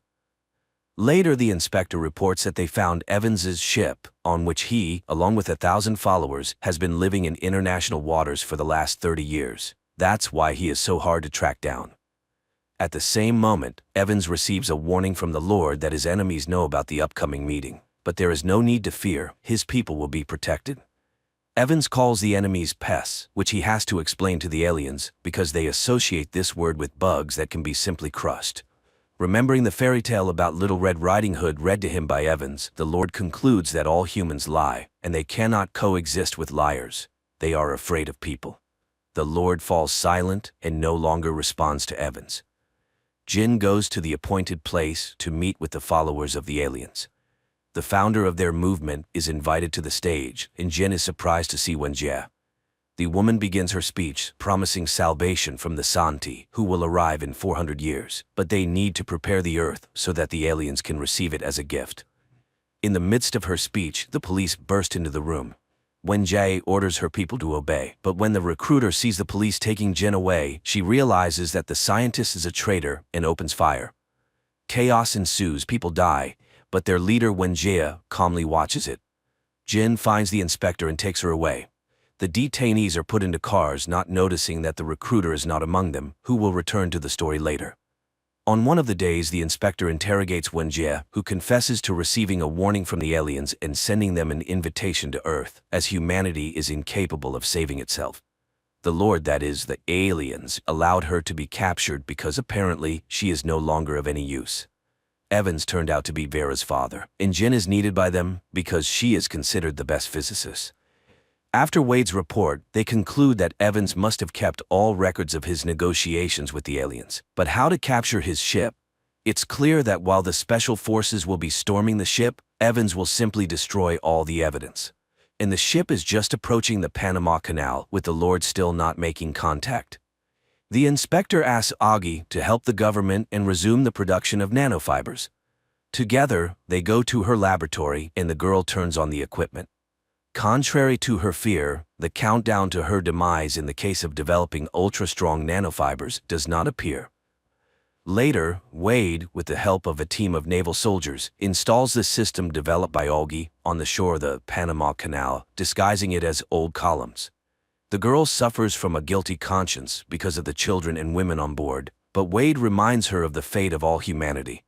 Later, the inspector reports that they found Evans's ship, on which he, along with 1,000 followers, has been living in international waters for the last 30 years. That's why he is so hard to track down. At the same moment, Evans receives a warning from the Lord that his enemies know about the upcoming meeting. But there is no need to fear, his people will be protected. Evans calls the enemies pests, which he has to explain to the aliens, because they associate this word with bugs that can be simply crushed. Remembering the fairy tale about Little Red Riding Hood read to him by Evans, the Lord concludes that all humans lie, and they cannot coexist with liars. They are afraid of people. The Lord falls silent and no longer responds to Evans. Jin goes to the appointed place to meet with the followers of the aliens. The founder of their movement is invited to the stage, and Jin is surprised to see Wenjie. The woman begins her speech, promising salvation from the Santi, who will arrive in 400 years, but they need to prepare the Earth so that the aliens can receive it as a gift. In the midst of her speech, the police burst into the room. Wenjie orders her people to obey, but when the recruiter sees the police taking Jin away, she realizes that the scientist is a traitor and opens fire. Chaos ensues, people die, but their leader Wenjie calmly watches it. Jin finds the inspector and takes her away. The detainees are put into cars, not noticing that the recruiter is not among them, who will return to the story later. On one of the days, the inspector interrogates Wenjie, who confesses to receiving a warning from the aliens and sending them an invitation to Earth, as humanity is incapable of saving itself. The Lord, that is, the aliens, allowed her to be captured because apparently she is no longer of any use. Evans turned out to be Vera's father, and Jin is needed by them because she is considered the best physicist. After Wade's report, they conclude that Evans must have kept all records of his negotiations with the aliens. But how to capture his ship? It's clear that while the special forces will be storming the ship, Evans will simply destroy all the evidence. And the ship is just approaching the Panama Canal, with the Lord still not making contact. The inspector asks Augie to help the government and resume the production of nanofibers. Together, they go to her laboratory and the girl turns on the equipment. Contrary to her fear, the countdown to her demise in the case of developing ultra-strong nanofibers does not appear. Later, Wade, with the help of a team of naval soldiers, installs the system developed by Augie on the shore of the Panama Canal, disguising it as old columns. The girl suffers from a guilty conscience because of the children and women on board, but Wade reminds her of the fate of all humanity.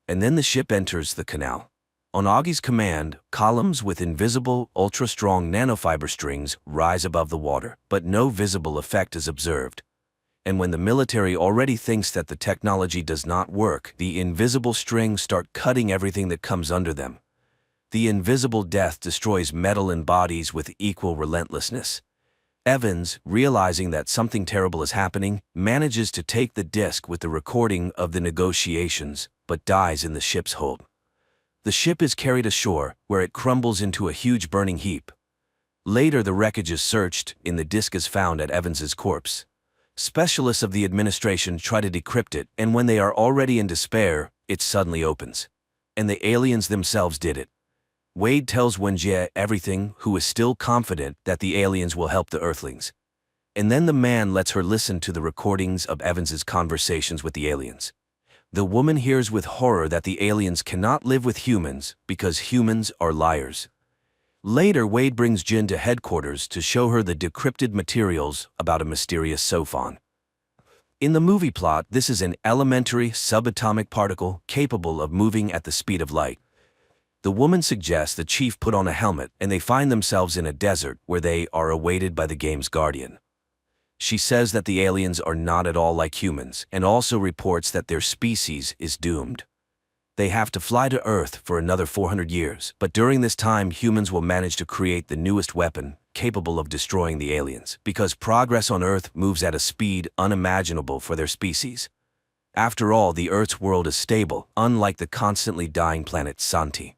And then the ship enters the canal. On Augie's command, columns with invisible, ultra-strong nanofiber strings rise above the water, but no visible effect is observed. And when the military already thinks that the technology does not work, the invisible strings start cutting everything that comes under them. The invisible death destroys metal and bodies with equal relentlessness. Evans, realizing that something terrible is happening, manages to take the disc with the recording of the negotiations, but dies in the ship's hold. The ship is carried ashore, where it crumbles into a huge burning heap. Later, the wreckage is searched, and the disc is found at Evans's corpse. Specialists of the administration try to decrypt it, and when they are already in despair, it suddenly opens. And the aliens themselves did it. Wade tells Wenjie everything, who is still confident that the aliens will help the Earthlings. And then the man lets her listen to the recordings of Evans's conversations with the aliens. The woman hears with horror that the aliens cannot live with humans because humans are liars. Later, Wade brings Jin to headquarters to show her the decrypted materials about a mysterious sophon. In the movie plot, this is an elementary subatomic particle capable of moving at the speed of light. The woman suggests the chief put on a helmet, and they find themselves in a desert where they are awaited by the game's guardian. She says that the aliens are not at all like humans, and also reports that their species is doomed. They have to fly to Earth for another 400 years, but during this time humans will manage to create the newest weapon, capable of destroying the aliens, because progress on Earth moves at a speed unimaginable for their species. After all, the Earth's world is stable, unlike the constantly dying planet Santi.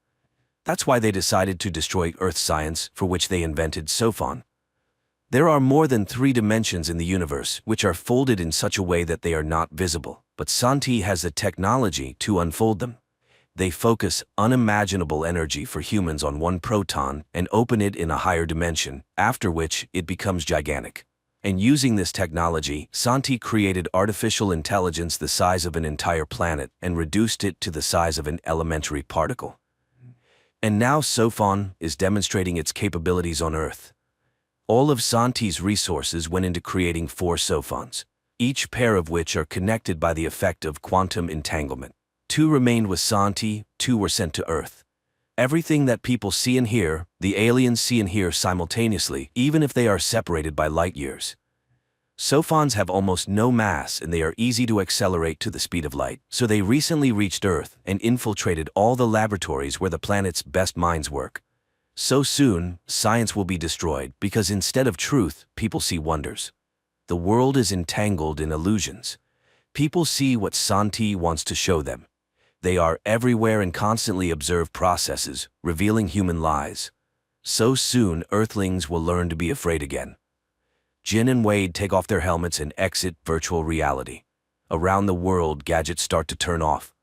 That's why they decided to destroy Earth science, for which they invented sophon. There are more than 3 dimensions in the universe, which are folded in such a way that they are not visible, but Santi has the technology to unfold them. They focus unimaginable energy for humans on one proton and open it in a higher dimension, after which it becomes gigantic. And using this technology, Santi created artificial intelligence the size of an entire planet and reduced it to the size of an elementary particle. And now sophon is demonstrating its capabilities on Earth. All of Santi's resources went into creating 4 sophons, each pair of which are connected by the effect of quantum entanglement. 2 remained with Santi, 2 were sent to Earth. Everything that people see and hear, the aliens see and hear simultaneously, even if they are separated by light years. Sophons have almost no mass and they are easy to accelerate to the speed of light, so they recently reached Earth and infiltrated all the laboratories where the planet's best minds work. So soon, science will be destroyed because instead of truth, people see wonders. The world is entangled in illusions. People see what Santi wants to show them. They are everywhere and constantly observe processes, revealing human lies. So soon, Earthlings will learn to be afraid again. Jin and Wade take off their helmets and exit virtual reality. Around the world, gadgets start to turn off.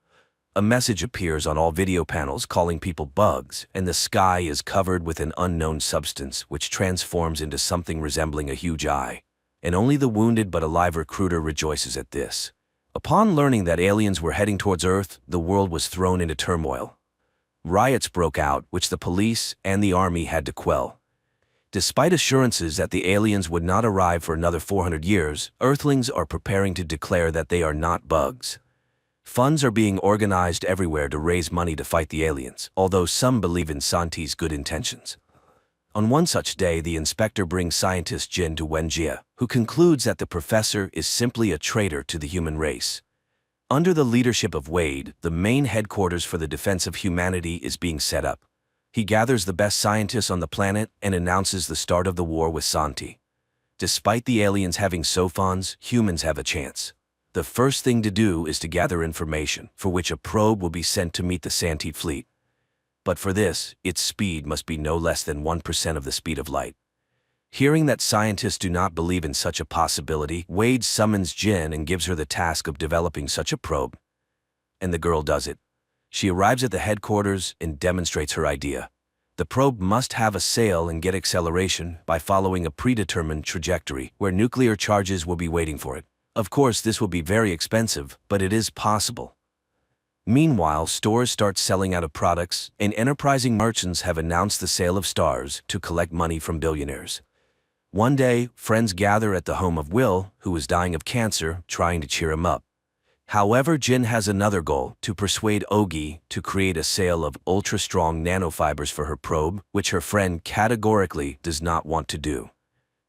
a message appears on all video panels calling people bugs, and the sky is covered with an unknown substance which transforms into something resembling a huge eye. And only the wounded but alive recruiter rejoices at this. Upon learning that aliens were heading towards Earth, the world was thrown into turmoil. Riots broke out, which the police and the army had to quell. Despite assurances that the aliens would not arrive for another 400 years, Earthlings are preparing to declare that they are not bugs. Funds are being organized everywhere to raise money to fight the aliens, although some believe in Santi's good intentions. On one such day, the inspector brings scientist Jin to Wenjie, who concludes that the professor is simply a traitor to the human race. Under the leadership of Wade, the main headquarters for the defense of humanity is being set up. He gathers the best scientists on the planet and announces the start of the war with Santi. Despite the aliens having SOFONs, humans have a chance. The first thing to do is to gather information, for which a probe will be sent to meet the Santi fleet. But for this, its speed must be no less than 1% of the speed of light. Hearing that scientists do not believe in such a possibility, Wade summons Jin and gives her the task of developing such a probe. And the girl does it. She arrives at the headquarters and demonstrates her idea. The probe must have a sail and get acceleration by following a predetermined trajectory where nuclear charges will be waiting for it. Of course, this will be very expensive, but it is possible. Meanwhile, stores start selling out of products, and enterprising merchants have announced the sale of stars to collect money from billionaires. One day, friends gather at the home of Will, who is dying of cancer, trying to cheer him up. However, Jin has another goal, to persuade Ogi to create a sale of ultra-strong nanofibers for her probe, which her friend categorically does not want to do.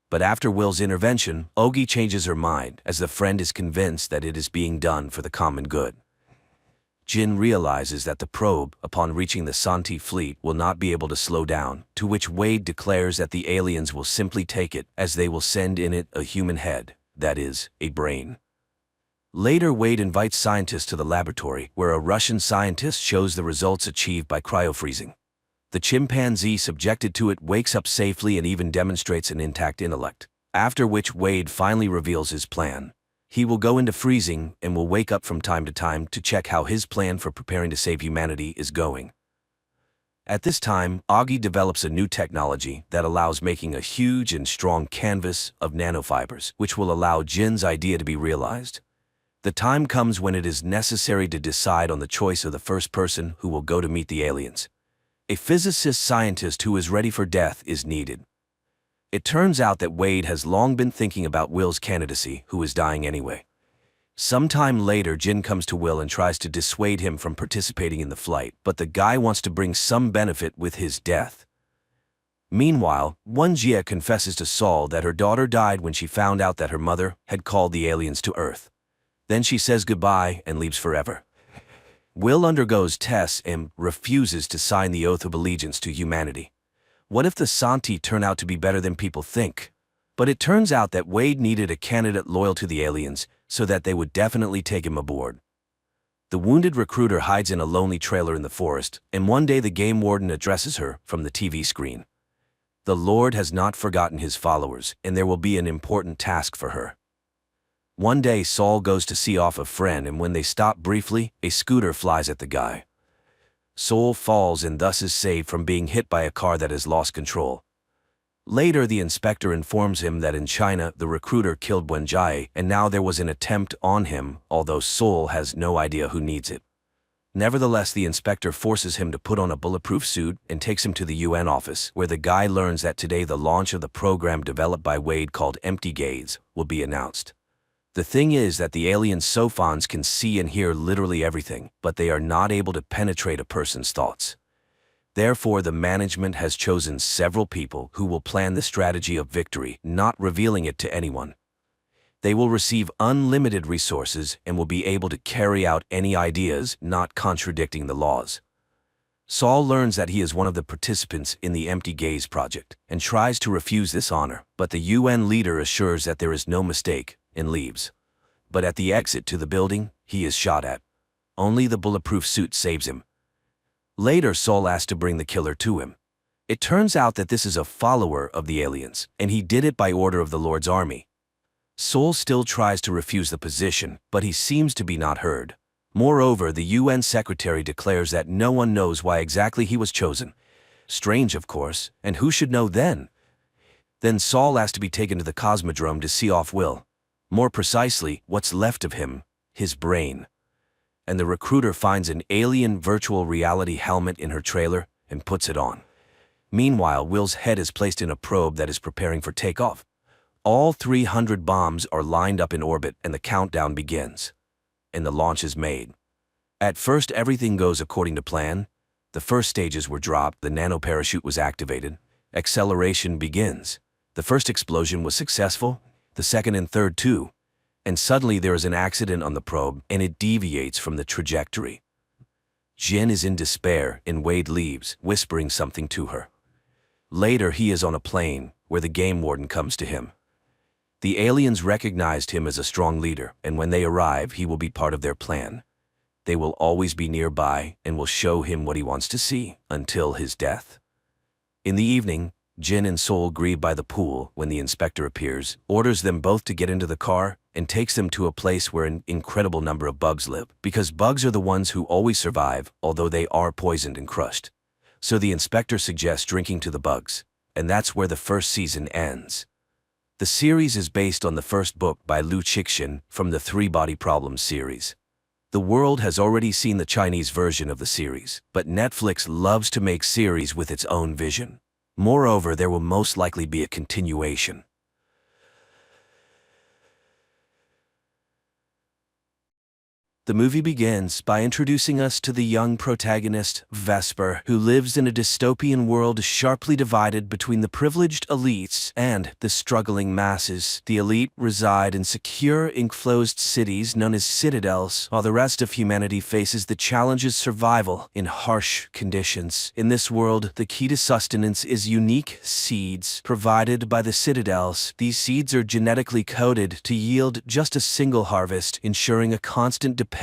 But after Will's intervention, Ogi changes her mind, as the friend is convinced that it is being done for the common good. Jin realizes that the probe, upon reaching the Santi fleet, will not be able to slow down, to which Wade declares that the aliens will simply take it, as they will send in it a human head, that is, a brain. Later, Wade invites scientists to the laboratory, where a Russian scientist shows the results achieved by cryofreezing. The chimpanzee subjected to it wakes up safely and even demonstrates an intact intellect, after which Wade finally reveals his plan. He will go into freezing and will wake up from time to time to check how his plan for preparing to save humanity is going. At this time, Augie develops a new technology that allows making a huge and strong canvas of nanofibers, which will allow Jin's idea to be realized. The time comes when it is necessary to decide on the choice of the first person who will go to meet the aliens. A physicist-scientist who is ready for death is needed. It turns out that Wade has long been thinking about Will's candidacy, who is dying anyway. Sometime later, Jin comes to Will and tries to dissuade him from participating in the flight, but the guy wants to bring some benefit with his death. Meanwhile, Wenjie confesses to Saul that her daughter died when she found out that her mother had called the aliens to Earth. Then she says goodbye and leaves forever. Will undergoes tests and refuses to sign the oath of allegiance to humanity. What if the Santi turn out to be better than people think? But it turns out that Wade needed a candidate loyal to the aliens so that they would definitely take him aboard. The wounded recruiter hides in a lonely trailer in the forest, and one day the game warden addresses her from the TV screen. The Lord has not forgotten his followers, and there will be an important task for her. One day, Saul goes to see off a friend, and when they stop briefly, a scooter flies at the guy. Saul falls and thus is saved from being hit by a car that has lost control. Later, the inspector informs him that in China, the recruiter killed Wenjie, and now there was an attempt on him, although Saul has no idea who needs it. Nevertheless, the inspector forces him to put on a bulletproof suit and takes him to the UN office, where the guy learns that today the launch of the program developed by Wade called Empty Gaze will be announced. The thing is that the alien SOFONs can see and hear literally everything, but they are not able to penetrate a person's thoughts. Therefore, the management has chosen several people who will plan the strategy of victory, not revealing it to anyone. They will receive unlimited resources and will be able to carry out any ideas not contradicting the laws. Saul learns that he is one of the participants in the Empty Gaze project and tries to refuse this honor, but the UN leader assures that there is no mistake and leaves. But at the exit to the building, he is shot at. Only the bulletproof suit saves him. Later, Saul asks to bring the killer to him. It turns out that this is a follower of the aliens, and he did it by order of the Lord's army. Saul still tries to refuse the position, but he seems to be not heard. Moreover, the UN secretary declares that no one knows why exactly he was chosen. Strange, of course, and who should know then? Then Saul asked to be taken to the Cosmodrome to see off Will. More precisely, what's left of him, his brain. And the recruiter finds an alien virtual reality helmet in her trailer and puts it on. Meanwhile, Will's head is placed in a probe that is preparing for takeoff. All 300 bombs are lined up in orbit and the countdown begins. And the launch is made. At first, everything goes according to plan. The first stages were dropped, the nanoparachute was activated. Acceleration begins. The first explosion was successful, the second and third too. And suddenly there is an accident on the probe and it deviates from the trajectory. Jin is in despair and Wade leaves, whispering something to her. Later he is on a plane where the game warden comes to him. The aliens recognized him as a strong leader, and when they arrive, he will be part of their plan. They will always be nearby and will show him what he wants to see until his death. In the evening, Jin and Sol grieve by the pool when the inspector appears, orders them both to get into the car, and takes them to a place where an incredible number of bugs live, because bugs are the ones who always survive, although they are poisoned and crushed. So the inspector suggests drinking to the bugs, and that's where the first season ends. The series is based on the first book by Liu Cixin from the Three Body Problems series. The world has already seen the Chinese version of the series, but Netflix loves to make series with its own vision. Moreover, there will most likely be a continuation. The movie begins by introducing us to the young protagonist, Vesper, who lives in a dystopian world sharply divided between the privileged elites and the struggling masses. The elite reside in secure, enclosed cities known as citadels, while the rest of humanity faces the challenges of survival in harsh conditions. In this world, the key to sustenance is unique seeds provided by the citadels. These seeds are genetically coded to yield just a single harvest, ensuring a constant dependency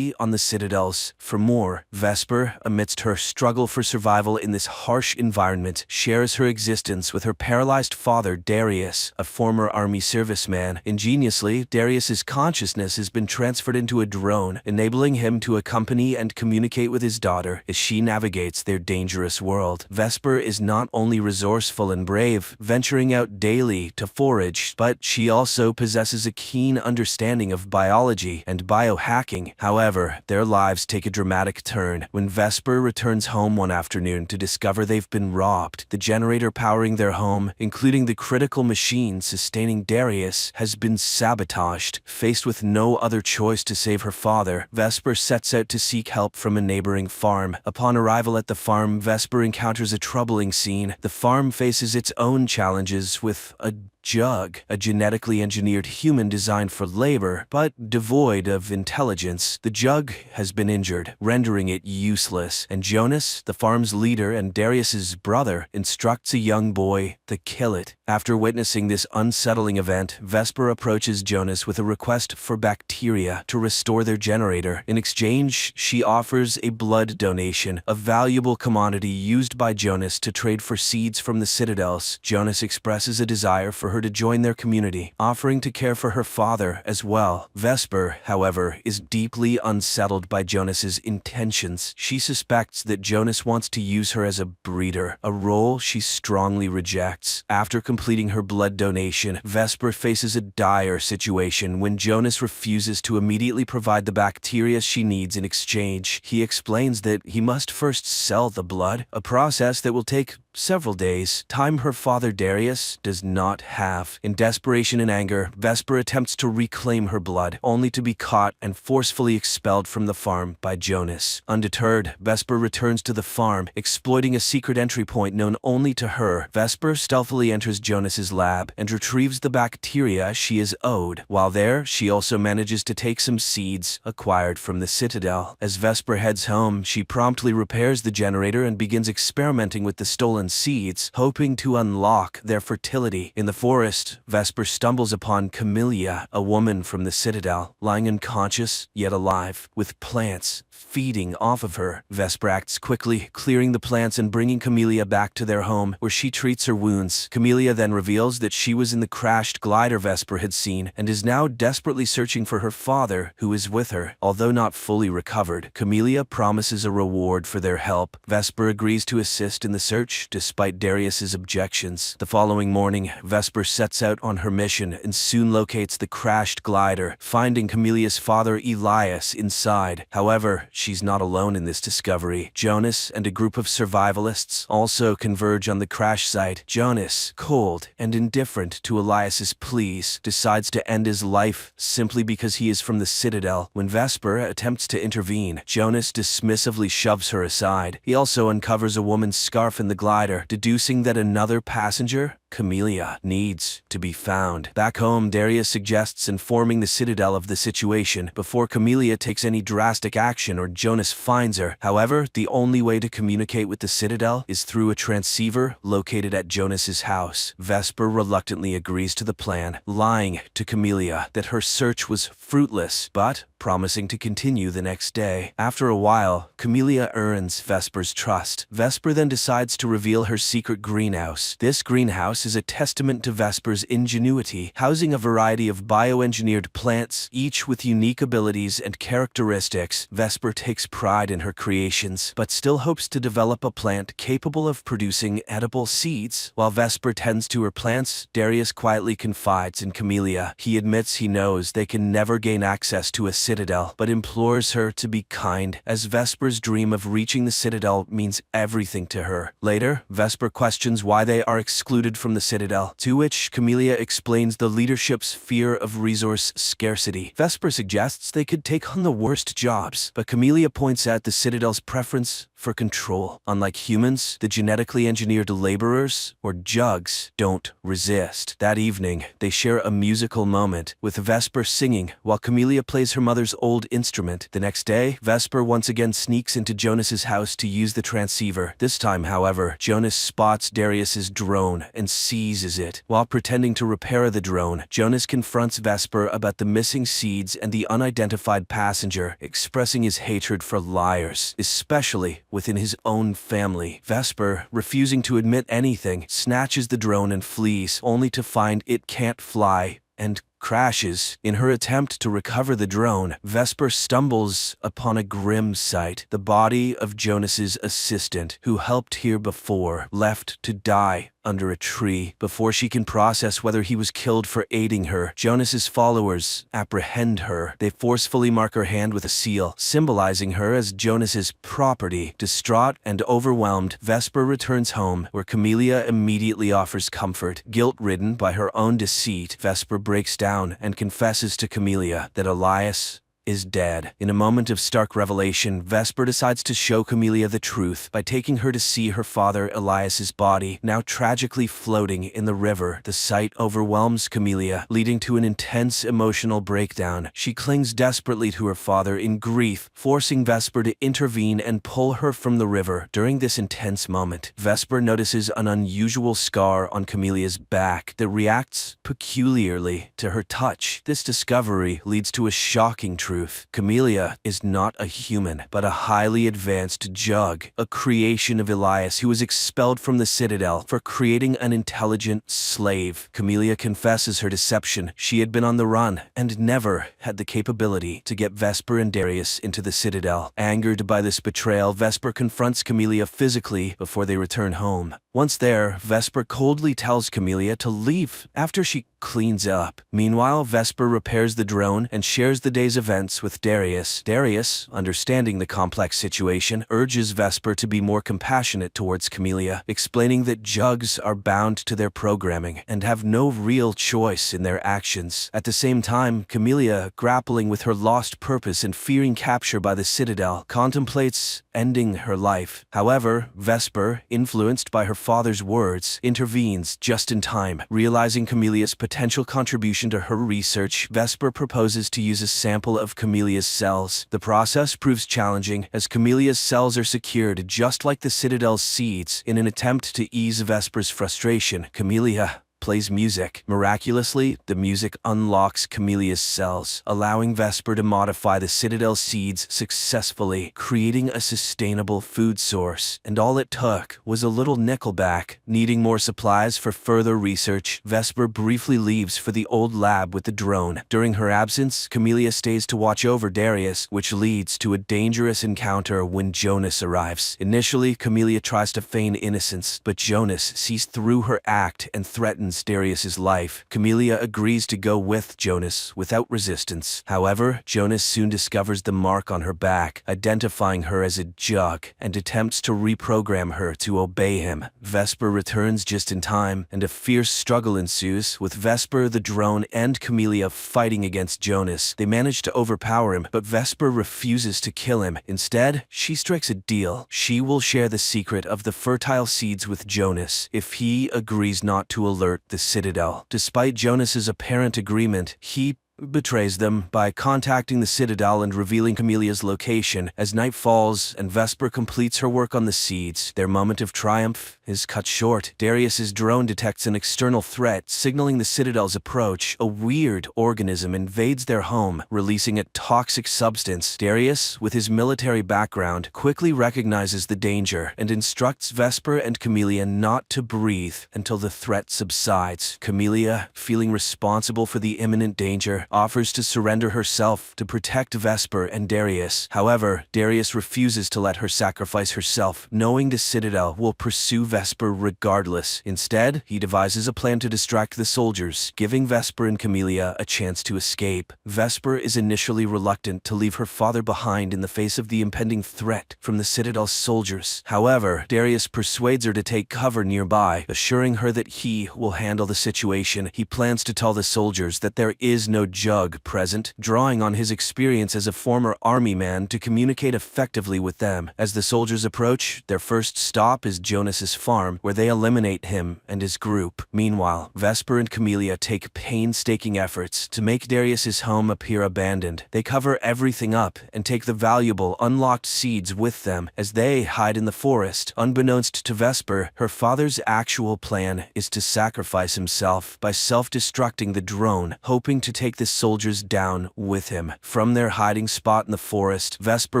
on the citadels for more. Vesper, amidst her struggle for survival in this harsh environment, shares her existence with her paralyzed father, Darius, a former army serviceman. Ingeniously, Darius's consciousness has been transferred into a drone, enabling him to accompany and communicate with his daughter as she navigates their dangerous world. Vesper is not only resourceful and brave, venturing out daily to forage, but she also possesses a keen understanding of biology and biohacking. However, their lives take a dramatic turn when Vesper returns home one afternoon to discover they've been robbed. The generator powering their home, including the critical machine sustaining Darius, has been sabotaged. Faced with no other choice to save her father, Vesper sets out to seek help from a neighboring farm. Upon arrival at the farm, Vesper encounters a troubling scene. The farm faces its own challenges with a jug, a genetically engineered human designed for labor, but devoid of intelligence. The jug has been injured, rendering it useless, and Jonas, the farm's leader and Darius's brother, instructs a young boy to kill it. After witnessing this unsettling event, Vesper approaches Jonas with a request for bacteria to restore their generator. In exchange, she offers a blood donation, a valuable commodity used by Jonas to trade for seeds from the citadels. Jonas expresses a desire for her to join their community, offering to care for her father as well. Vesper, however, is deeply unsettled by Jonas's intentions. She suspects that Jonas wants to use her as a breeder, a role she strongly rejects. After completing her blood donation, Vesper faces a dire situation when Jonas refuses to immediately provide the bacteria she needs in exchange. He explains that he must first sell the blood, a process that will take several days, time her father Darius does not have. In desperation and anger, Vesper attempts to reclaim her blood, only to be caught and forcefully expelled from the farm by Jonas. Undeterred, Vesper returns to the farm, exploiting a secret entry point known only to her. Vesper stealthily enters Jonas's lab and retrieves the bacteria she is owed. While there, she also manages to take some seeds acquired from the citadel. As Vesper heads home, she promptly repairs the generator and begins experimenting with the stolen pollen seeds, hoping to unlock their fertility. In the forest, Vesper stumbles upon Camellia, a woman from the Citadel, lying unconscious, yet alive, with plants feeding off of her. Vesper acts quickly, clearing the plants and bringing Camellia back to their home, where she treats her wounds. Camellia then reveals that she was in the crashed glider Vesper had seen, and is now desperately searching for her father, who is with her. Although not fully recovered, Camellia promises a reward for their help. Vesper agrees to assist in the search, despite Darius's objections. The following morning, Vesper sets out on her mission and soon locates the crashed glider, finding Camellia's father Elias inside. However, she's not alone in this discovery. Jonas and a group of survivalists also converge on the crash site. Jonas, cold and indifferent to Elias's pleas, decides to end his life simply because he is from the Citadel. When Vesper attempts to intervene, Jonas dismissively shoves her aside. He also uncovers a woman's scarf in the glider, deducing that another passenger, Camellia, needs to be found. Back home, Darius suggests informing the Citadel of the situation before Camellia takes any drastic action or Jonas finds her. However, the only way to communicate with the Citadel is through a transceiver located at Jonas's house. Vesper reluctantly agrees to the plan, lying to Camellia that her search was fruitless, but promising to continue the next day. After a while, Camellia earns Vesper's trust. Vesper then decides to reveal her secret greenhouse. This greenhouse is a testament to Vesper's ingenuity, housing a variety of bioengineered plants, each with unique abilities and characteristics. Vesper takes pride in her creations, but still hopes to develop a plant capable of producing edible seeds. While Vesper tends to her plants, Darius quietly confides in Camellia. He admits he knows they can never gain access to a Citadel, but implores her to be kind, as Vesper's dream of reaching the Citadel means everything to her. Later, Vesper questions why they are excluded from the Citadel, to which Camellia explains the leadership's fear of resource scarcity. Vesper suggests they could take on the worst jobs, but Camellia points out the Citadel's preference for control. Unlike humans, the genetically engineered laborers, or jugs, don't resist. That evening, they share a musical moment, with Vesper singing while Camellia plays her mother's old instrument. The next day, Vesper once again sneaks into Jonas's house to use the transceiver. This time, however, Jonas spots Darius's drone and seizes it. While pretending to repair the drone, Jonas confronts Vesper about the missing seeds and the unidentified passenger, expressing his hatred for liars, especially within his own family. Vesper, refusing to admit anything, snatches the drone and flees, only to find it can't fly and crashes. In her attempt to recover the drone, Vesper stumbles upon a grim sight: the body of Jonas's assistant, who helped here before, left to die under a tree. Before she can process whether he was killed for aiding her, Jonas's followers apprehend her. They forcefully mark her hand with a seal, symbolizing her as Jonas's property. Distraught and overwhelmed, Vesper returns home, where Camellia immediately offers comfort. Guilt-ridden by her own deceit, Vesper breaks down and confesses to Camellia that Elias is dead. In a moment of stark revelation, Vesper decides to show Camellia the truth by taking her to see her father Elias's body, now tragically floating in the river. The sight overwhelms Camellia, leading to an intense emotional breakdown. She clings desperately to her father in grief, forcing Vesper to intervene and pull her from the river. During this intense moment, Vesper notices an unusual scar on Camellia's back that reacts peculiarly to her touch. This discovery leads to a shocking truth. Camellia is not a human, but a highly advanced jug, a creation of Elias, who was expelled from the Citadel for creating an intelligent slave. Camellia confesses her deception. She had been on the run and never had the capability to get Vesper and Darius into the Citadel. Angered by this betrayal, Vesper confronts Camellia physically before they return home. Once there, Vesper coldly tells Camellia to leave after she cleans up. Meanwhile, Vesper repairs the drone and shares the day's events with Darius. Darius, understanding the complex situation, urges Vesper to be more compassionate towards Camellia, explaining that jugs are bound to their programming and have no real choice in their actions. At the same time, Camellia, grappling with her lost purpose and fearing capture by the Citadel, contemplates ending her life. However, Vesper, influenced by her father's words, intervenes just in time, realizing Camellia's potential potential contribution to her research, Vesper proposes to use a sample of Camellia's cells. The process proves challenging, as Camellia's cells are secured just like the Citadel's seeds. In an attempt to ease Vesper's frustration, Camellia plays music. Miraculously, the music unlocks Camellia's cells, allowing Vesper to modify the Citadel seeds successfully, creating a sustainable food source. And all it took was a little nickelback. Needing more supplies for further research, Vesper briefly leaves for the old lab with the drone. During her absence, Camellia stays to watch over Darius, which leads to a dangerous encounter when Jonas arrives. Initially, Camellia tries to feign innocence, but Jonas sees through her act and threatens Darius's life. Camellia agrees to go with Jonas without resistance. However, Jonas soon discovers the mark on her back, identifying her as a jug, and attempts to reprogram her to obey him. Vesper returns just in time, and a fierce struggle ensues, with Vesper, the drone, and Camellia fighting against Jonas. They manage to overpower him, but Vesper refuses to kill him. Instead, she strikes a deal. She will share the secret of the fertile seeds with Jonas if he agrees not to alert the Citadel. Despite Jonas's apparent agreement, he betrays them by contacting the Citadel and revealing Camellia's location. As night falls and Vesper completes her work on the seeds, their moment of triumph is cut short. Darius's drone detects an external threat, signaling the Citadel's approach. A weird organism invades their home, releasing a toxic substance. Darius, with his military background, quickly recognizes the danger and instructs Vesper and Camellia not to breathe until the threat subsides. Camellia, feeling responsible for the imminent danger, offers to surrender herself to protect Vesper and Darius. However, Darius refuses to let her sacrifice herself, knowing the Citadel will pursue Vesper regardless. Instead, he devises a plan to distract the soldiers, giving Vesper and Camellia a chance to escape. Vesper is initially reluctant to leave her father behind in the face of the impending threat from the Citadel's soldiers. However, Darius persuades her to take cover nearby, assuring her that he will handle the situation. He plans to tell the soldiers that there is no jug present, drawing on his experience as a former army man to communicate effectively with them. As the soldiers approach, their first stop is Jonas's farm, where they eliminate him and his group. Meanwhile, Vesper and Camellia take painstaking efforts to make Darius's home appear abandoned. They cover everything up and take the valuable, unlocked seeds with them as they hide in the forest. Unbeknownst to Vesper, her father's actual plan is to sacrifice himself by self-destructing the drone, hoping to take the soldiers down with him. From their hiding spot in the forest, Vesper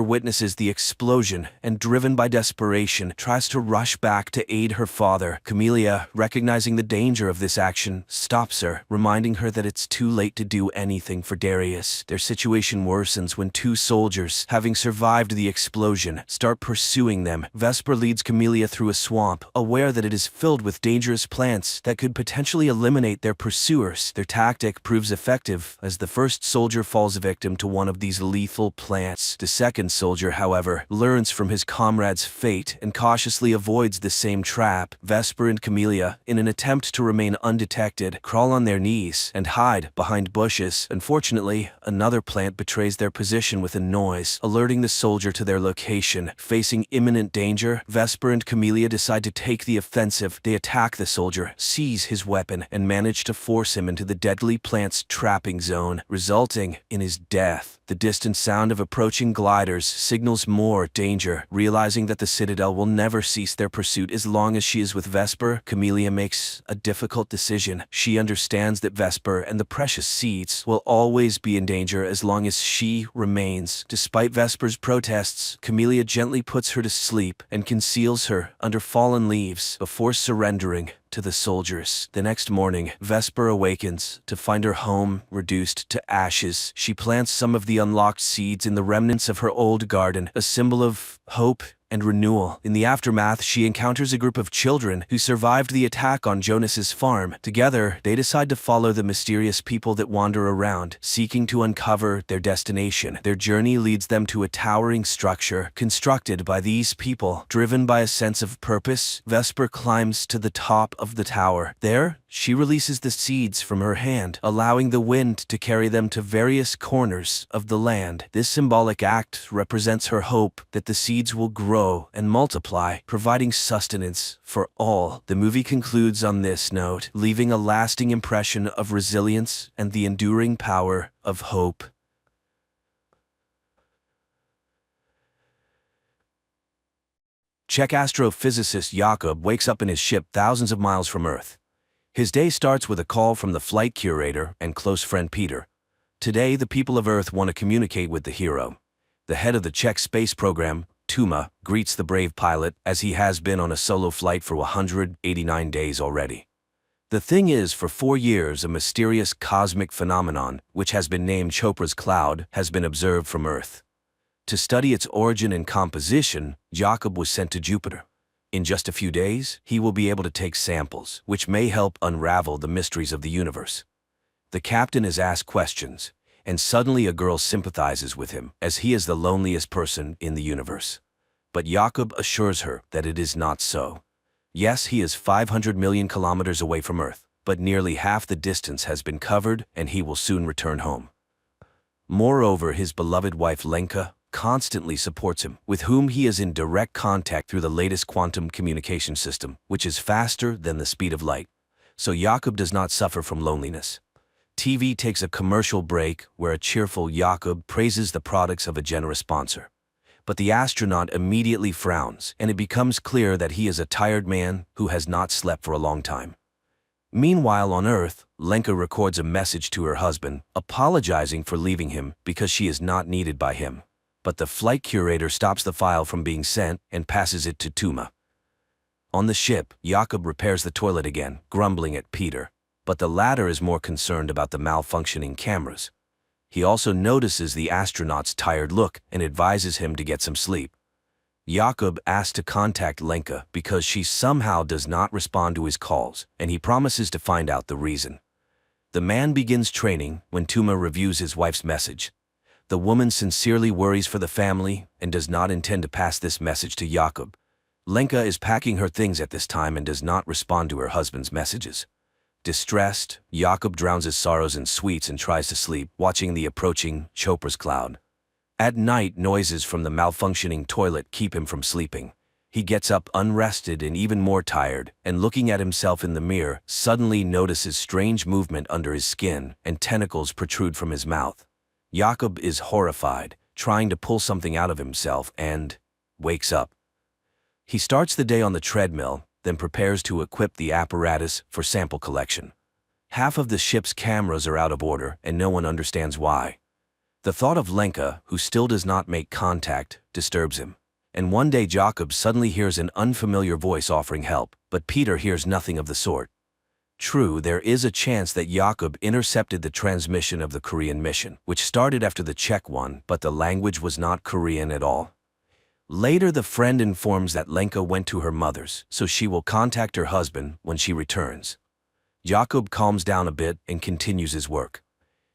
witnesses the explosion and, driven by desperation, tries to rush back to aid her father. Camellia, recognizing the danger of this action, stops her, reminding her that it's too late to do anything for Darius. Their situation worsens when two soldiers, having survived the explosion, start pursuing them. Vesper leads Camellia through a swamp, aware that it is filled with dangerous plants that could potentially eliminate their pursuers. Their tactic proves effective, as the first soldier falls victim to one of these lethal plants. The second soldier, however, learns from his comrade's fate and cautiously avoids the same trap. Vesper and Camellia, in an attempt to remain undetected, crawl on their knees and hide behind bushes. Unfortunately, another plant betrays their position with a noise, alerting the soldier to their location. Facing imminent danger, Vesper and Camellia decide to take the offensive. They attack the soldier, seize his weapon, and manage to force him into the deadly plant's trapping zone, resulting in his death. The distant sound of approaching gliders signals more danger. Realizing that the Citadel will never cease their pursuit as long as she is with Vesper, Camellia makes a difficult decision. She understands that Vesper and the precious seeds will always be in danger as long as she remains. Despite Vesper's protests, Camellia gently puts her to sleep and conceals her under fallen leaves before surrendering to the soldiers. The next morning, Vesper awakens to find her home reduced to ashes. She plants some of the unlocked seeds in the remnants of her old garden, a symbol of hope and renewal. In the aftermath, she encounters a group of children who survived the attack on Jonas's farm. Together, they decide to follow the mysterious people that wander around, seeking to uncover their destination. Their journey leads them to a towering structure constructed by these people. Driven by a sense of purpose, Vesper climbs to the top of the tower. There, she releases the seeds from her hand, allowing the wind to carry them to various corners of the land. This symbolic act represents her hope that the seeds will grow grow and multiply, providing sustenance for all. The movie concludes on this note, leaving a lasting impression of resilience and the enduring power of hope. Czech astrophysicist Jakob wakes up in his ship thousands of miles from Earth. His day starts with a call from the flight curator and close friend Peter. Today, the people of Earth want to communicate with the hero. The head of the Czech space program, Tuma, greets the brave pilot as he has been on a solo flight for 189 days already. The thing is, for 4 years, a mysterious cosmic phenomenon, which has been named Chopra's Cloud, has been observed from Earth. To study its origin and composition, Jakob was sent to Jupiter. In just a few days, he will be able to take samples, which may help unravel the mysteries of the universe. The captain is asked questions, and suddenly a girl sympathizes with him, as he is the loneliest person in the universe. But Jakob assures her that it is not so. Yes, he is 500 million kilometers away from Earth, but nearly half the distance has been covered, and he will soon return home. Moreover, his beloved wife Lenka constantly supports him, with whom he is in direct contact through the latest quantum communication system, which is faster than the speed of light. So Jakob does not suffer from loneliness. TV takes a commercial break where a cheerful Jakob praises the products of a generous sponsor. But the astronaut immediately frowns, and it becomes clear that he is a tired man who has not slept for a long time. Meanwhile, on Earth, Lenka records a message to her husband, apologizing for leaving him because she is not needed by him. But the flight curator stops the file from being sent and passes it to Tuma. On the ship, Jakob repairs the toilet again, grumbling at Peter, but the latter is more concerned about the malfunctioning cameras. He also notices the astronaut's tired look and advises him to get some sleep. Jakob asks to contact Lenka because she somehow does not respond to his calls, and he promises to find out the reason. The man begins training when Tuma reviews his wife's message. The woman sincerely worries for the family and does not intend to pass this message to Jakob. Lenka is packing her things at this time and does not respond to her husband's messages. Distressed, Jakob drowns his sorrows in sweets and tries to sleep, watching the approaching Chopra's Cloud. At night, noises from the malfunctioning toilet keep him from sleeping. He gets up unrested and even more tired, and looking at himself in the mirror, suddenly notices strange movement under his skin and tentacles protrude from his mouth. Jakob is horrified, trying to pull something out of himself and wakes up. He starts the day on the treadmill, then prepares to equip the apparatus for sample collection. Half of the ship's cameras are out of order, and no one understands why. The thought of Lenka, who still does not make contact, disturbs him. And one day Jakob suddenly hears an unfamiliar voice offering help, but Peter hears nothing of the sort. True, there is a chance that Jakob intercepted the transmission of the Korean mission, which started after the Czech one, but the language was not Korean at all. Later, the friend informs that Lenka went to her mother's, so she will contact her husband when she returns. Jakob calms down a bit and continues his work.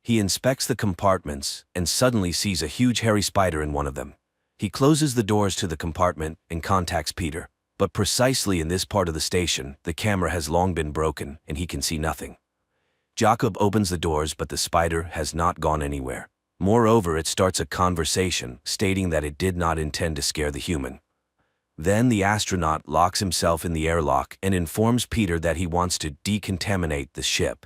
He inspects the compartments and suddenly sees a huge hairy spider in one of them. He closes the doors to the compartment and contacts Peter. But precisely in this part of the station, the camera has long been broken and he can see nothing. Jakob opens the doors, but the spider has not gone anywhere. Moreover, it starts a conversation, stating that it did not intend to scare the human. Then the astronaut locks himself in the airlock and informs Peter that he wants to decontaminate the ship.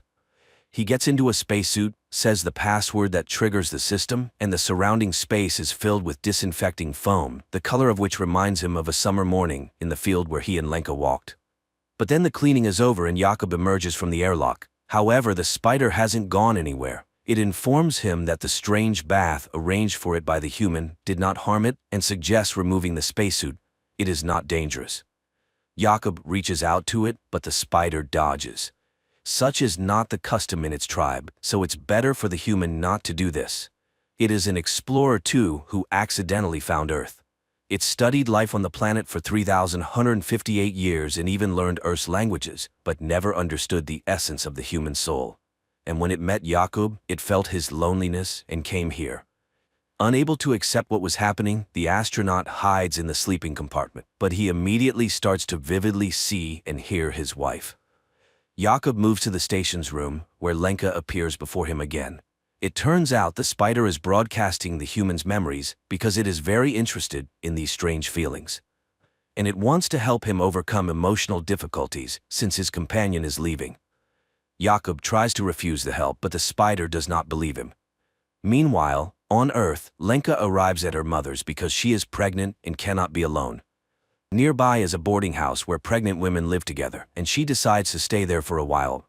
He gets into a spacesuit, says the password that triggers the system, and the surrounding space is filled with disinfecting foam, the color of which reminds him of a summer morning in the field where he and Lenka walked. But then the cleaning is over and Jakob emerges from the airlock. However, the spider hasn't gone anywhere. It informs him that the strange bath arranged for it by the human did not harm it and suggests removing the spacesuit. It is not dangerous. Jakob reaches out to it, but the spider dodges. Such is not the custom in its tribe, so it's better for the human not to do this. It is an explorer too who accidentally found Earth. It studied life on the planet for 3,158 years and even learned Earth's languages, but never understood the essence of the human soul. And when it met Jakob, it felt his loneliness and came here. Unable to accept what was happening, the astronaut hides in the sleeping compartment, but he immediately starts to vividly see and hear his wife. Jakob moves to the station's room, where Lenka appears before him again. It turns out the spider is broadcasting the human's memories because it is very interested in these strange feelings. and it wants to help him overcome emotional difficulties since his companion is leaving. Jakob tries to refuse the help, but the spider does not believe him. Meanwhile, on Earth, Lenka arrives at her mother's because she is pregnant and cannot be alone. Nearby is a boarding house where pregnant women live together, and she decides to stay there for a while.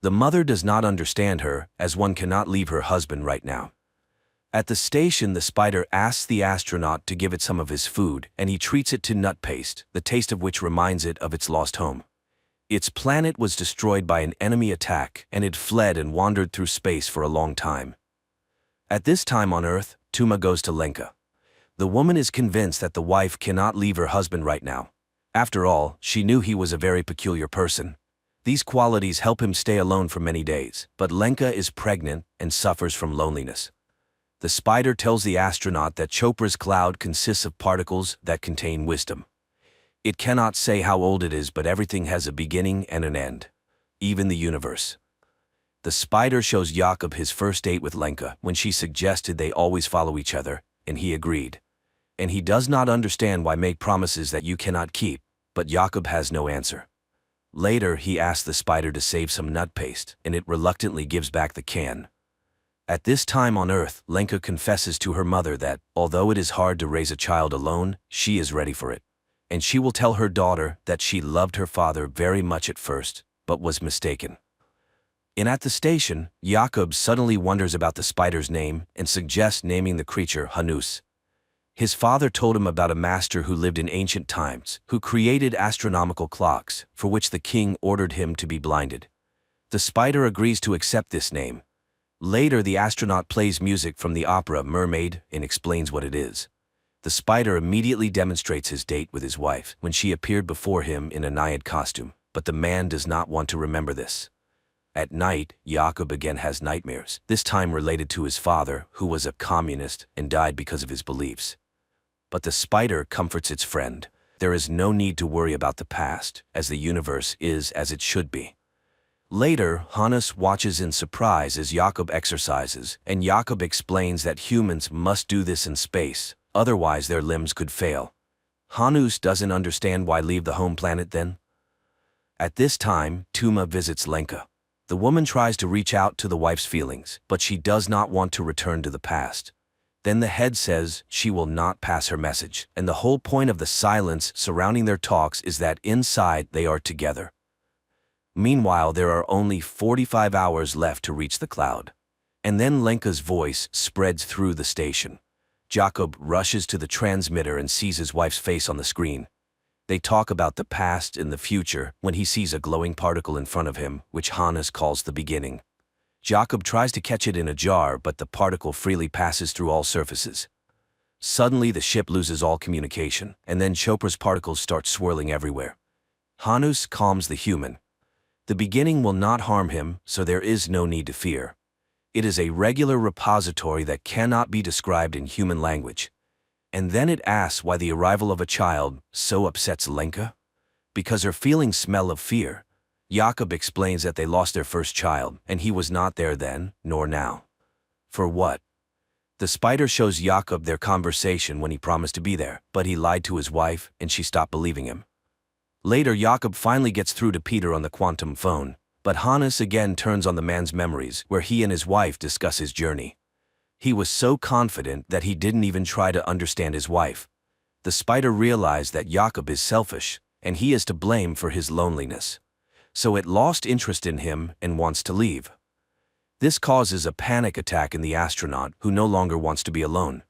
The mother does not understand her, as one cannot leave her husband right now. At the station, the spider asks the astronaut to give it some of his food, and he treats it to nut paste, the taste of which reminds it of its lost home. Its planet was destroyed by an enemy attack, and it fled and wandered through space for a long time. At this time on Earth, Tuma goes to Lenka. The woman is convinced that the wife cannot leave her husband right now. After all, she knew he was a very peculiar person. These qualities help him stay alone for many days, but Lenka is pregnant and suffers from loneliness. The spider tells the astronaut that Chopra's cloud consists of particles that contain wisdom. It cannot say how old it is, but everything has a beginning and an end, even the universe. The spider shows Jakob his first date with Lenka when she suggested they always follow each other, and he agreed. And he does not understand why make promises that you cannot keep, but Jakob has no answer. Later, he asks the spider to save some nut paste, and it reluctantly gives back the can. At this time on Earth, Lenka confesses to her mother that, although it is hard to raise a child alone, she is ready for it. And she will tell her daughter that she loved her father very much at first, but was mistaken. And at the station, Jakob suddenly wonders about the spider's name and suggests naming the creature Hanus. His father told him about a master who lived in ancient times, who created astronomical clocks, for which the king ordered him to be blinded. The spider agrees to accept this name. Later, the astronaut plays music from the opera Mermaid and explains what it is. The spider immediately demonstrates his date with his wife when she appeared before him in a Naiad costume, but the man does not want to remember this. At night, Jakob again has nightmares, this time related to his father, who was a communist and died because of his beliefs. But the spider comforts its friend. There is no need to worry about the past, as the universe is as it should be. Later, Hannes watches in surprise as Jakob exercises, and Jakob explains that humans must do this in space, otherwise their limbs could fail. Hanus doesn't understand why leave the home planet then. At this time, Tuma visits Lenka. The woman tries to reach out to the wife's feelings, but she does not want to return to the past. Then the head says she will not pass her message, and the whole point of the silence surrounding their talks is that inside they are together. Meanwhile, there are only 45 hours left to reach the cloud. And then Lenka's voice spreads through the station. Jakob rushes to the transmitter and sees his wife's face on the screen. They talk about the past and the future when he sees a glowing particle in front of him, which Hannes calls the beginning. Jakob tries to catch it in a jar, but the particle freely passes through all surfaces. Suddenly, the ship loses all communication, and then Chopra's particles start swirling everywhere. Hannes calms the human. The beginning will not harm him, so there is no need to fear. It is a regular repository that cannot be described in human language. And then it asks why the arrival of a child so upsets Lenka. Because her feelings smell of fear. Jakob explains that they lost their first child, and he was not there then, nor now. For what? The spider shows Jakob their conversation when he promised to be there, but he lied to his wife, and she stopped believing him. Later, Jakob finally gets through to Peter on the quantum phone, but Hannes again turns on the man's memories, where he and his wife discuss his journey. He was so confident that he didn't even try to understand his wife. The spider realized that Jakob is selfish, and he is to blame for his loneliness. So it lost interest in him and wants to leave. This causes a panic attack in the astronaut, who no longer wants to be alone.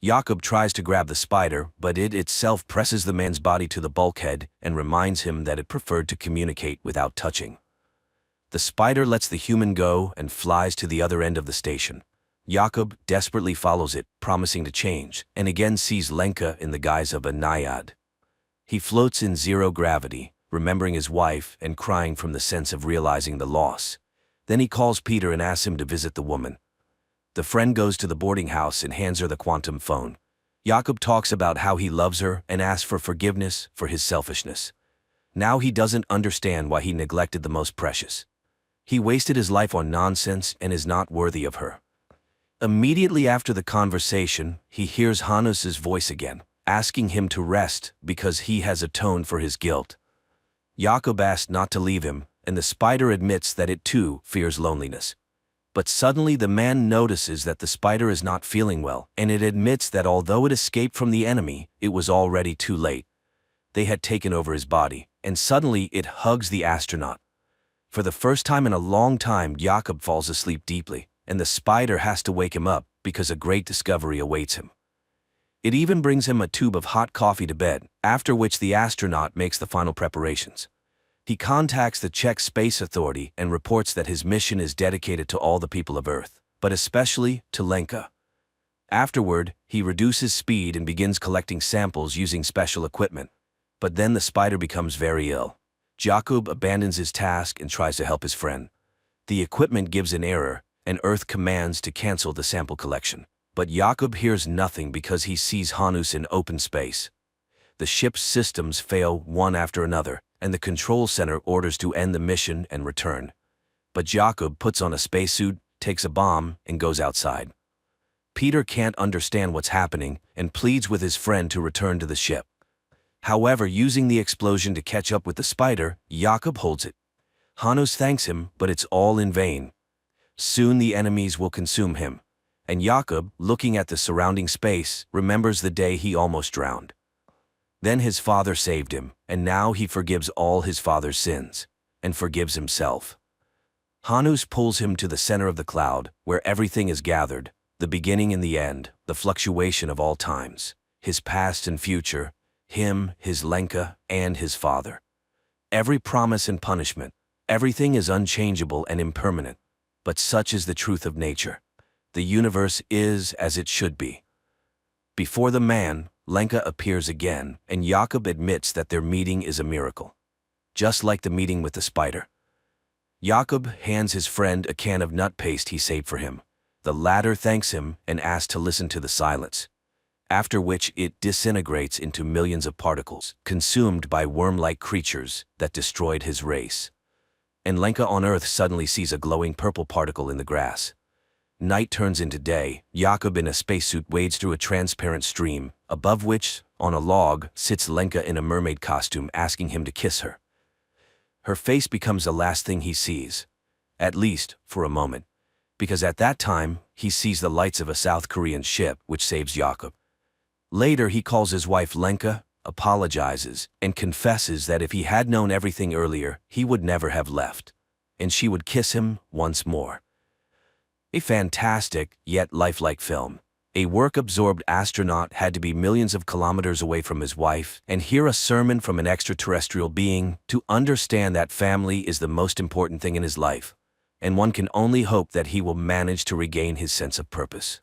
Jakob tries to grab the spider, but it itself presses the man's body to the bulkhead and reminds him that it preferred to communicate without touching. The spider lets the human go and flies to the other end of the station. Jakob desperately follows it, promising to change, and again sees Lenka in the guise of a naiad. He floats in zero gravity, remembering his wife and crying from the sense of realizing the loss. Then he calls Peter and asks him to visit the woman. The friend goes to the boarding house and hands her the quantum phone. Jakob talks about how he loves her and asks for forgiveness for his selfishness. Now he doesn't understand why he neglected the most precious. He wasted his life on nonsense and is not worthy of her. Immediately after the conversation, he hears Hannes's voice again, asking him to rest because he has atoned for his guilt. Jakob asks not to leave him, and the spider admits that it too fears loneliness. But suddenly the man notices that the spider is not feeling well, and it admits that although it escaped from the enemy, it was already too late. They had taken over his body, and suddenly it hugs the astronaut. For the first time in a long time, Jakob falls asleep deeply, and the spider has to wake him up because a great discovery awaits him. It even brings him a tube of hot coffee to bed, after which the astronaut makes the final preparations. He contacts the Czech Space Authority and reports that his mission is dedicated to all the people of Earth, but especially to Lenka. Afterward, he reduces speed and begins collecting samples using special equipment. But then the spider becomes very ill. Jakob abandons his task and tries to help his friend. The equipment gives an error, and Earth commands to cancel the sample collection. But Jakob hears nothing because he sees Hanus in open space. The ship's systems fail one after another, and the control center orders to end the mission and return. But Jakob puts on a spacesuit, takes a bomb, and goes outside. Peter can't understand what's happening and pleads with his friend to return to the ship. However, using the explosion to catch up with the spider, Jakob holds it. Hanus thanks him, but it's all in vain. Soon the enemies will consume him, and Jakob, looking at the surrounding space, remembers the day he almost drowned. Then his father saved him, and now he forgives all his father's sins, and forgives himself. Hanus pulls him to the center of the cloud, where everything is gathered, the beginning and the end, the fluctuation of all times, his past and future, him, his Lenka, and his father. Every promise and punishment, everything is unchangeable and impermanent, but such is the truth of nature. The universe is as it should be. Before the man, Lenka appears again, and Jakob admits that their meeting is a miracle. Just like the meeting with the spider. Jakob hands his friend a can of nut paste he saved for him. The latter thanks him and asks to listen to the silence, after which it disintegrates into millions of particles, consumed by worm-like creatures that destroyed his race. And Lenka on Earth suddenly sees a glowing purple particle in the grass. Night turns into day. Jakob in a spacesuit wades through a transparent stream, above which, on a log, sits Lenka in a mermaid costume asking him to kiss her. Her face becomes the last thing he sees, at least for a moment, because at that time, he sees the lights of a South Korean ship which saves Jakob. Later, he calls his wife Lenka, apologizes, and confesses that if he had known everything earlier, he would never have left, and she would kiss him once more. A fantastic, yet lifelike film. A work-absorbed astronaut had to be millions of kilometers away from his wife and hear a sermon from an extraterrestrial being to understand that family is the most important thing in his life, and one can only hope that he will manage to regain his sense of purpose.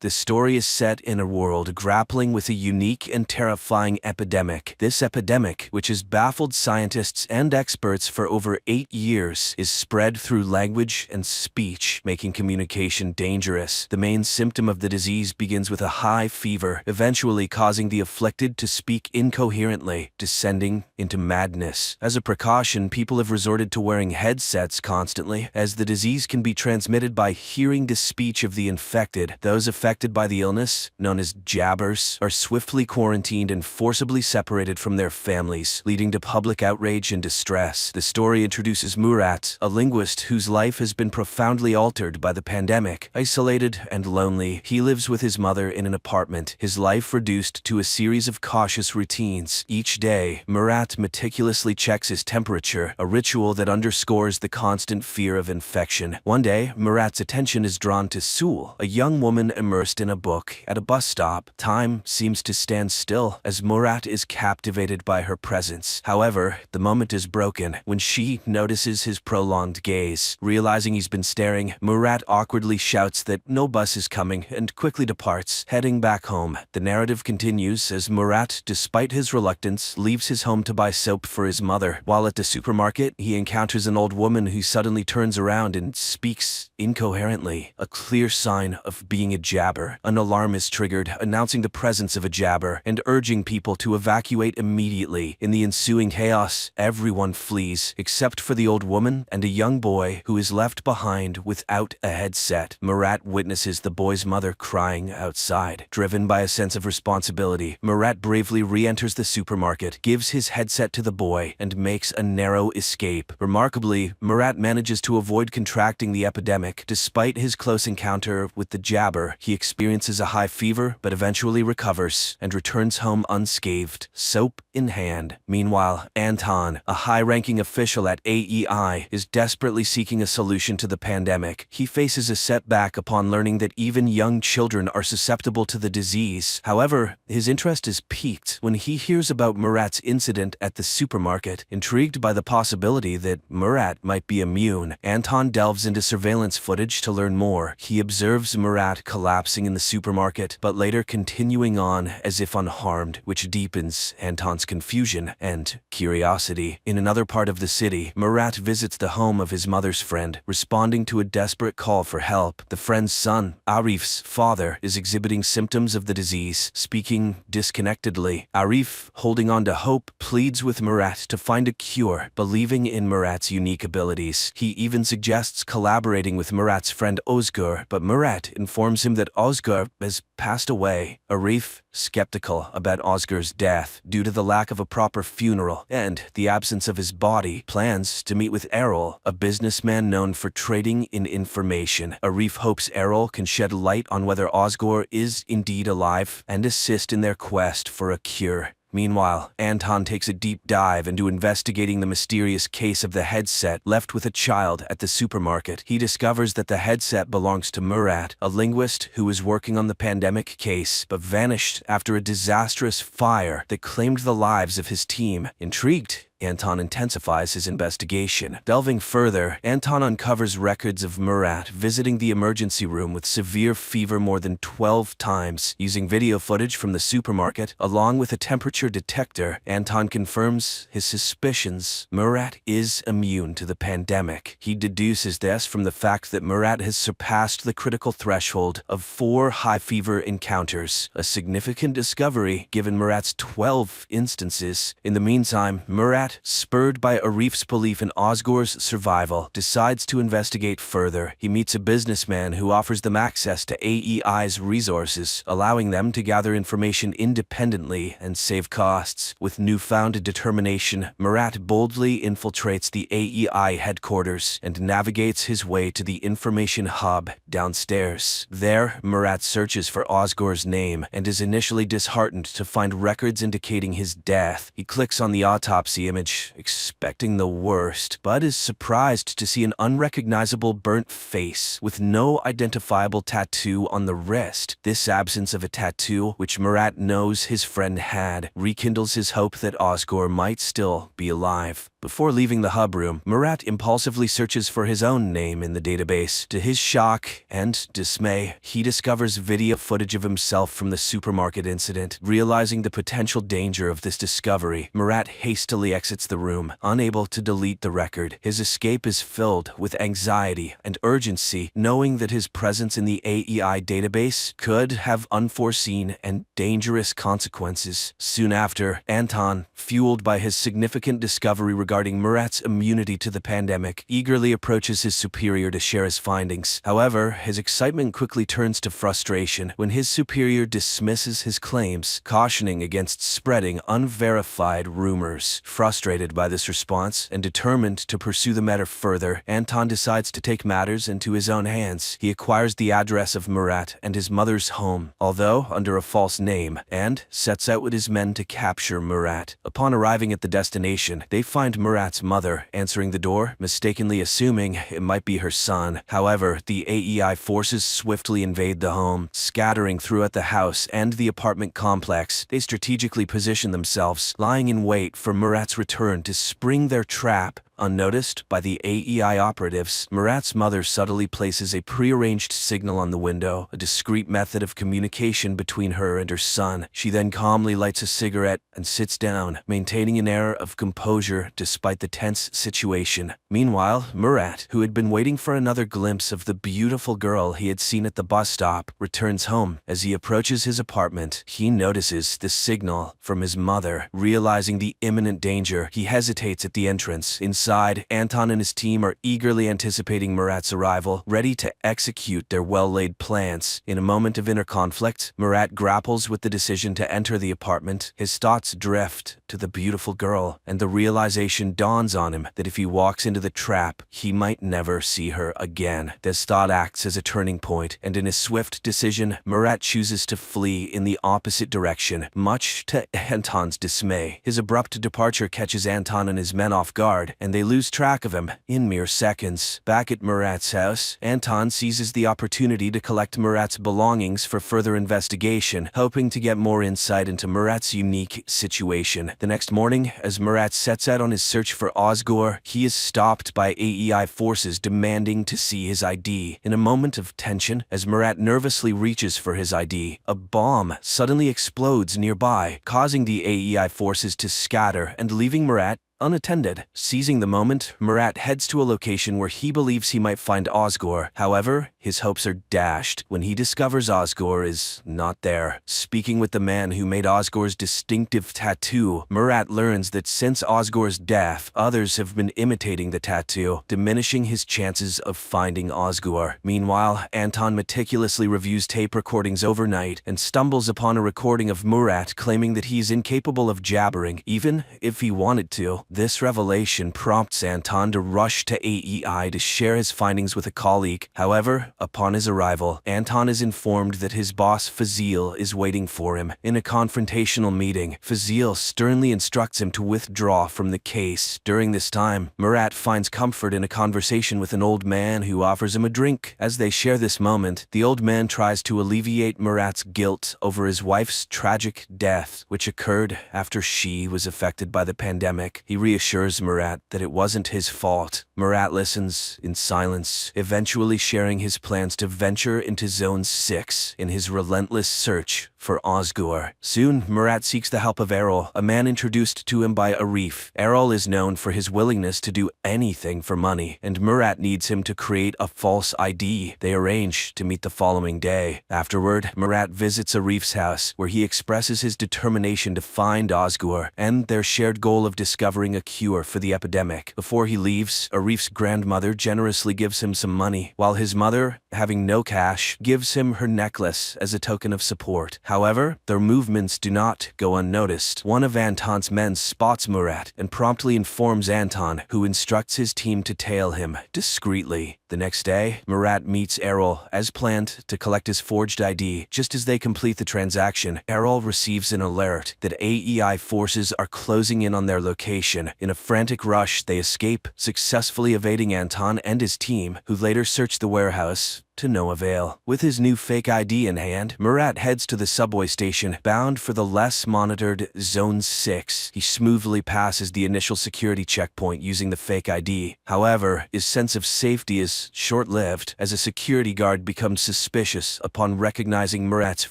The story is set in a world grappling with a unique and terrifying epidemic. This epidemic, which has baffled scientists and experts for over 8 years, is spread through language and speech, making communication dangerous. The main symptom of the disease begins with a high fever, eventually causing the afflicted to speak incoherently, descending into madness. As a precaution, people have resorted to wearing headsets constantly, as the disease can be transmitted by hearing the speech of the infected. Those affected by the illness, known as jabbers, are swiftly quarantined and forcibly separated from their families, leading to public outrage and distress. The story introduces Murat, a linguist whose life has been profoundly altered by the pandemic. Isolated and lonely, he lives with his mother in an apartment, his life reduced to a series of cautious routines. Each day, Murat meticulously checks his temperature, a ritual that underscores the constant fear of infection. One day, Murat's attention is drawn to Sul, a young woman immersed in a book at a bus stop. Time seems to stand still as Murat is captivated by her presence. However, the moment is broken when she notices his prolonged gaze. Realizing he's been staring, Murat awkwardly shouts that no bus is coming and quickly departs, heading back home. The narrative continues as Murat, despite his reluctance, leaves his home to buy soap for his mother. While at the supermarket, he encounters an old woman who suddenly turns around and speaks incoherently, a clear sign of being a jabber. jabber. An alarm is triggered, announcing the presence of a jabber and urging people to evacuate immediately. In the ensuing chaos, everyone flees, except for the old woman and a young boy who is left behind without a headset. Murat witnesses the boy's mother crying outside. Driven by a sense of responsibility, Murat bravely re-enters the supermarket, gives his headset to the boy, and makes a narrow escape. Remarkably, Murat manages to avoid contracting the epidemic. Despite his close encounter with the jabber, he experiences a high fever but eventually recovers and returns home unscathed, soap in hand. Meanwhile, Anton, a high-ranking official at AEI, is desperately seeking a solution to the pandemic. He faces a setback upon learning that even young children are susceptible to the disease. However, his interest is piqued when he hears about Murat's incident at the supermarket. Intrigued by the possibility that Murat might be immune, Anton delves into surveillance footage to learn more. He observes Murat collapsing in the supermarket, but later continuing on as if unharmed, which deepens Anton's confusion and curiosity. In another part of the city, Murat visits the home of his mother's friend, responding to a desperate call for help. The friend's son, Arif's father, is exhibiting symptoms of the disease, speaking disconnectedly. Arif, holding on to hope, pleads with Murat to find a cure, believing in Murat's unique abilities. He even suggests collaborating with Murat's friend Ozgur, but Murat informs him that Ozgur has passed away. Arif, skeptical about Ozgur's death due to the lack of a proper funeral and the absence of his body, plans to meet with Errol, a businessman known for trading in information. Arif hopes Errol can shed light on whether Ozgur is indeed alive and assist in their quest for a cure. Meanwhile, Anton takes a deep dive into investigating the mysterious case of the headset left with a child at the supermarket. He discovers that the headset belongs to Murat, a linguist who was working on the pandemic case, but vanished after a disastrous fire that claimed the lives of his team. Intrigued, Anton intensifies his investigation. Delving further, Anton uncovers records of Murat visiting the emergency room with severe fever more than 12 times. Using video footage from the supermarket, along with a temperature detector, Anton confirms his suspicions. Murat is immune to the pandemic. He deduces this from the fact that Murat has surpassed the critical threshold of 4 high fever encounters, a significant discovery given Murat's 12 instances. In the meantime, Murat, spurred by Arif's belief in Ozgur's survival, decides to investigate further. He meets a businessman who offers them access to AEI's resources, allowing them to gather information independently and save costs. With newfound determination, Murat boldly infiltrates the AEI headquarters and navigates his way to the information hub downstairs. There, Murat searches for Ozgur's name and is initially disheartened to find records indicating his death. He clicks on the autopsy image, expecting the worst, but is surprised to see an unrecognizable burnt face with no identifiable tattoo on the wrist. This absence of a tattoo, which Murat knows his friend had, rekindles his hope that Ozgur might still be alive. Before leaving the hub room, Murat impulsively searches for his own name in the database. To his shock and dismay, he discovers video footage of himself from the supermarket incident. Realizing the potential danger of this discovery, Murat hastily exits the room, unable to delete the record. His escape is filled with anxiety and urgency, knowing that his presence in the AEI database could have unforeseen and dangerous consequences. Soon after, Anton, fueled by his significant discovery regarding Murat's immunity to the pandemic, eagerly approaches his superior to share his findings. However, his excitement quickly turns to frustration when his superior dismisses his claims, cautioning against spreading unverified rumors. Frustrated by this response and determined to pursue the matter further, Anton decides to take matters into his own hands. He acquires the address of Murat and his mother's home, although under a false name, and sets out with his men to capture Murat. Upon arriving at the destination, they find Murat's mother answering the door, mistakenly assuming it might be her son. However, the AEI forces swiftly invade the home, scattering throughout the house and the apartment complex. They strategically position themselves, lying in wait for Murat's return to spring their trap. Unnoticed by the AEI operatives, Murat's mother subtly places a prearranged signal on the window, a discreet method of communication between her and her son. She then calmly lights a cigarette and sits down, maintaining an air of composure despite the tense situation. Meanwhile, Murat, who had been waiting for another glimpse of the beautiful girl he had seen at the bus stop, returns home. As he approaches his apartment, he notices the signal from his mother. Realizing the imminent danger, he hesitates at the entrance. Inside, Anton and his team are eagerly anticipating Murat's arrival, ready to execute their well-laid plans. In a moment of inner conflict, Murat grapples with the decision to enter the apartment. His thoughts drift to the beautiful girl, and the realization dawns on him that if he walks into the trap, he might never see her again. This thought acts as a turning point, and in his swift decision, Murat chooses to flee in the opposite direction, much to Anton's dismay. His abrupt departure catches Anton and his men off guard, and they lose track of him in mere seconds. Back at Murat's house, Anton seizes the opportunity to collect Murat's belongings for further investigation, hoping to get more insight into Murat's unique situation. The next morning, as Murat sets out on his search for Osgur, he is stopped by AEI forces demanding to see his ID. In a moment of tension, as Murat nervously reaches for his ID, a bomb suddenly explodes nearby, causing the AEI forces to scatter and leaving Murat unattended. Seizing the moment, Murat heads to a location where he believes he might find Osgur. However, his hopes are dashed when he discovers Osgur is not there. Speaking with the man who made Osgur's distinctive tattoo, Murat learns that since Osgur's death, others have been imitating the tattoo, diminishing his chances of finding Osgur. Meanwhile, Anton meticulously reviews tape recordings overnight and stumbles upon a recording of Murat claiming that he is incapable of jabbering, even if he wanted to. This revelation prompts Anton to rush to AEI to share his findings with a colleague. However, upon his arrival, Anton is informed that his boss Fazil is waiting for him. In a confrontational meeting, Fazil sternly instructs him to withdraw from the case. During this time, Murat finds comfort in a conversation with an old man who offers him a drink. As they share this moment, the old man tries to alleviate Murat's guilt over his wife's tragic death, which occurred after she was affected by the pandemic. He reassures Murat that it wasn't his fault. Murat listens in silence, eventually sharing his plans to venture into Zone 6 in his relentless search for Osgur. Soon, Murat seeks the help of Errol, a man introduced to him by Arif. Errol is known for his willingness to do anything for money, and Murat needs him to create a false ID. They arrange to meet the following day. Afterward, Murat visits Arif's house, where he expresses his determination to find Osgur and their shared goal of discovering a cure for the epidemic. Before he leaves, Arif's grandmother generously gives him some money, while his mother, having no cash, gives him her necklace as a token of support. However, their movements do not go unnoticed. One of Anton's men spots Murat and promptly informs Anton, who instructs his team to tail him discreetly. The next day, Murat meets Errol as planned to collect his forged ID. Just as they complete the transaction, Errol receives an alert that AEI forces are closing in on their location. In a frantic rush, they escape, successfully evading Anton and his team, who later search the warehouse to no avail. With his new fake ID in hand, Murat heads to the subway station, bound for the less monitored Zone 6. He smoothly passes the initial security checkpoint using the fake ID. However, his sense of safety is short-lived, as a security guard becomes suspicious upon recognizing Murat's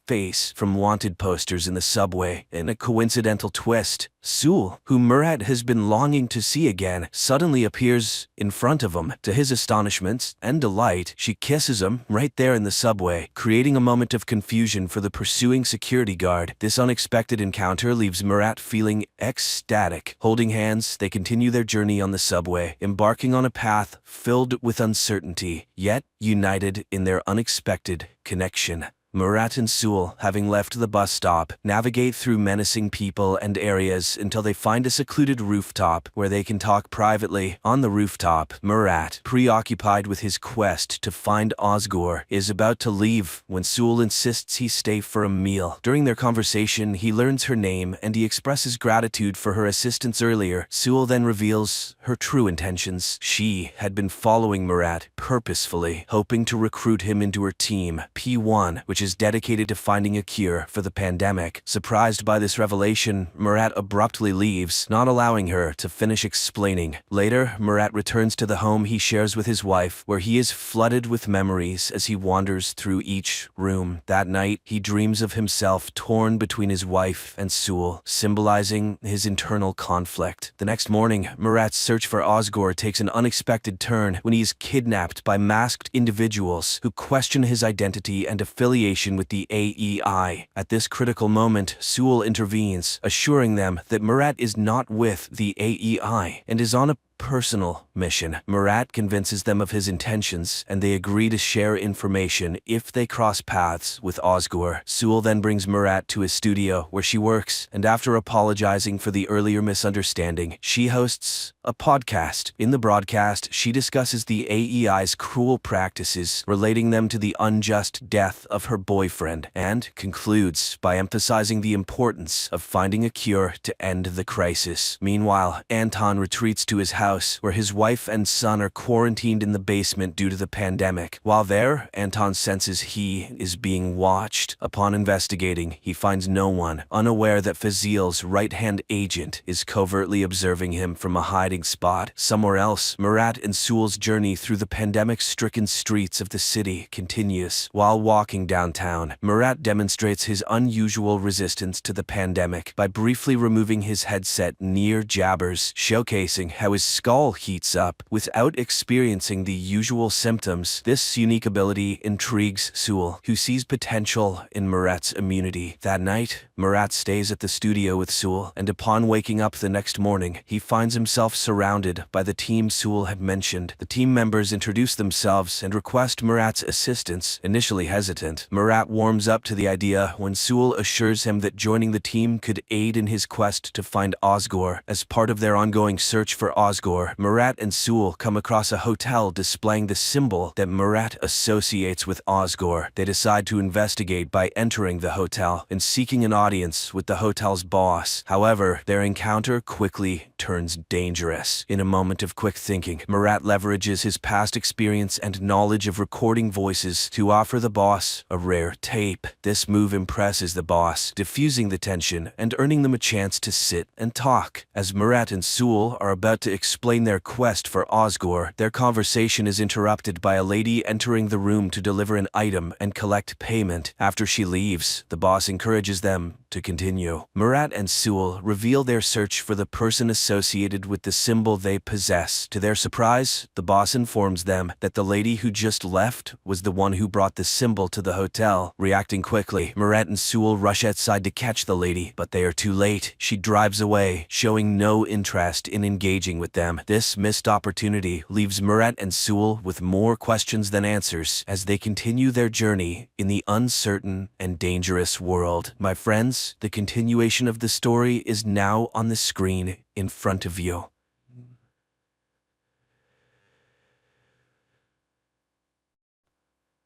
face from wanted posters in the subway. In a coincidental twist, Sul, who Murat has been longing to see again, suddenly appears in front of him. To his astonishment and delight, she kisses him right there in the subway, creating a moment of confusion for the pursuing security guard. This unexpected encounter leaves Murat feeling ecstatic. Holding hands, they continue their journey on the subway, embarking on a path filled with uncertainty, yet united in their unexpected connection. Murat and Sul, having left the bus stop, navigate through menacing people and areas until they find a secluded rooftop where they can talk privately. On the rooftop, Murat, preoccupied with his quest to find Osgur, is about to leave when Sul insists he stay for a meal. During their conversation, he learns her name and he expresses gratitude for her assistance earlier. Sul then reveals her true intentions. She had been following Murat purposefully, hoping to recruit him into her team, P1, which is is dedicated to finding a cure for the pandemic. Surprised by this revelation, Murat abruptly leaves, not allowing her to finish explaining. Later, Murat returns to the home he shares with his wife, where he is flooded with memories as he wanders through each room. That night, he dreams of himself torn between his wife and Sewell, symbolizing his internal conflict. The next morning, Murat's search for Osgore takes an unexpected turn when he is kidnapped by masked individuals who question his identity and affiliation with the AEI. At this critical moment, Sewell intervenes, assuring them that Murat is not with the AEI and is on a personal mission. Murat convinces them of his intentions, and they agree to share information if they cross paths with Osgore. Sewell then brings Murat to his studio where she works, and after apologizing for the earlier misunderstanding, she hosts a podcast. In the broadcast, she discusses the AEI's cruel practices, relating them to the unjust death of her boyfriend, and concludes by emphasizing the importance of finding a cure to end the crisis. Meanwhile, Anton retreats to his house, where his wife and son are quarantined in the basement due to the pandemic. While there, Anton senses he is being watched. Upon investigating, he finds no one, unaware that Fazil's right-hand agent is covertly observing him from a hiding spot. Somewhere else, Murat and Sewell's journey through the pandemic-stricken streets of the city continues. While walking downtown, Murat demonstrates his unusual resistance to the pandemic by briefly removing his headset near Jabber's, showcasing how his skull heats up without experiencing the usual symptoms. This unique ability intrigues Sewell, who sees potential in Murat's immunity. That night, Murat stays at the studio with Sewell, and upon waking up the next morning, he finds himself surrounded by the team Sewell had mentioned. The team members introduce themselves and request Murat's assistance. Initially hesitant, Murat warms up to the idea when Sewell assures him that joining the team could aid in his quest to find Osgore. As part of their ongoing search for Osgore, Murat and Sewell come across a hotel displaying the symbol that Murat associates with Osgore. They decide to investigate by entering the hotel and seeking an audience with the hotel's boss. However, their encounter quickly turns dangerous. In a moment of quick thinking, Murat leverages his past experience and knowledge of recording voices to offer the boss a rare tape. This move impresses the boss, diffusing the tension and earning them a chance to sit and talk. As Murat and Sewell are about to explain their quest for Osgore, their conversation is interrupted by a lady entering the room to deliver an item and collect payment. After she leaves, the boss encourages them to continue. Murat and Sewell reveal their search for the person associated with the symbol they possess. To their surprise, the boss informs them that the lady who just left was the one who brought the symbol to the hotel. Reacting quickly, Murat and Sewell rush outside to catch the lady, but they are too late. She drives away, showing no interest in engaging with them. This missed opportunity leaves Murat and Sewell with more questions than answers as they continue their journey in the uncertain and dangerous world. My friends, the continuation of the story is now on the screen in front of you.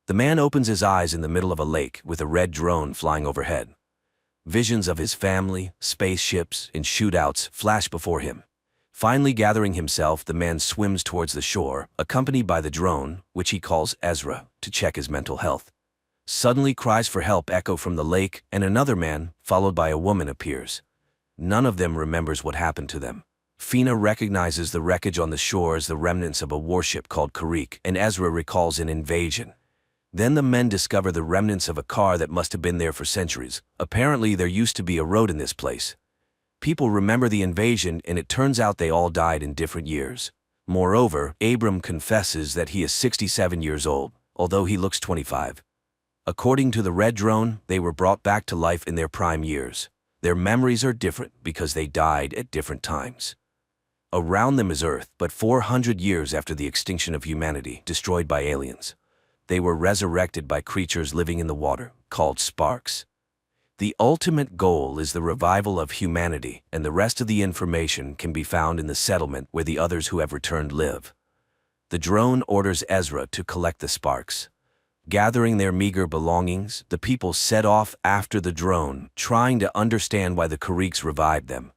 The man opens his eyes in the middle of a lake with a red drone flying overhead. Visions of his family, spaceships, and shootouts flash before him. Finally gathering himself, the man swims towards the shore, accompanied by the drone, which he calls Ezra, to check his mental health. Suddenly, cries for help echo from the lake, and another man, followed by a woman, appears. None of them remembers what happened to them. Fina recognizes the wreckage on the shore as the remnants of a warship called Karik, and Ezra recalls an invasion. Then the men discover the remnants of a car that must have been there for centuries. Apparently, there used to be a road in this place. People remember the invasion, and it turns out they all died in different years. Moreover, Abram confesses that he is 67 years old, although he looks 25. According to the red drone, they were brought back to life in their prime years. Their memories are different because they died at different times. Around them is Earth, but 400 years after the extinction of humanity, destroyed by aliens. They were resurrected by creatures living in the water, called sparks. The ultimate goal is the revival of humanity, and the rest of the information can be found in the settlement where the others who have returned live. The drone orders Ezra to collect the sparks. Gathering their meager belongings, the people set off after the drone, trying to understand why the Kariks revived them.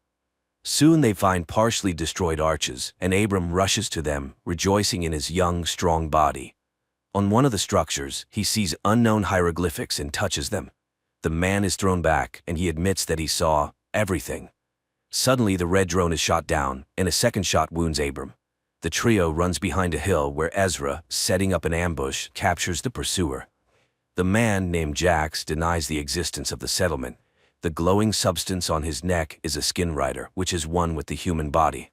Soon they find partially destroyed arches, and Abram rushes to them, rejoicing in his young, strong body. On one of the structures, he sees unknown hieroglyphics and touches them. The man is thrown back, and he admits that he saw everything. Suddenly, the red drone is shot down, and a second shot wounds Abram. The trio runs behind a hill where Ezra, setting up an ambush, captures the pursuer. The man, named Jax, denies the existence of the settlement. The glowing substance on his neck is a skin rider, which is one with the human body.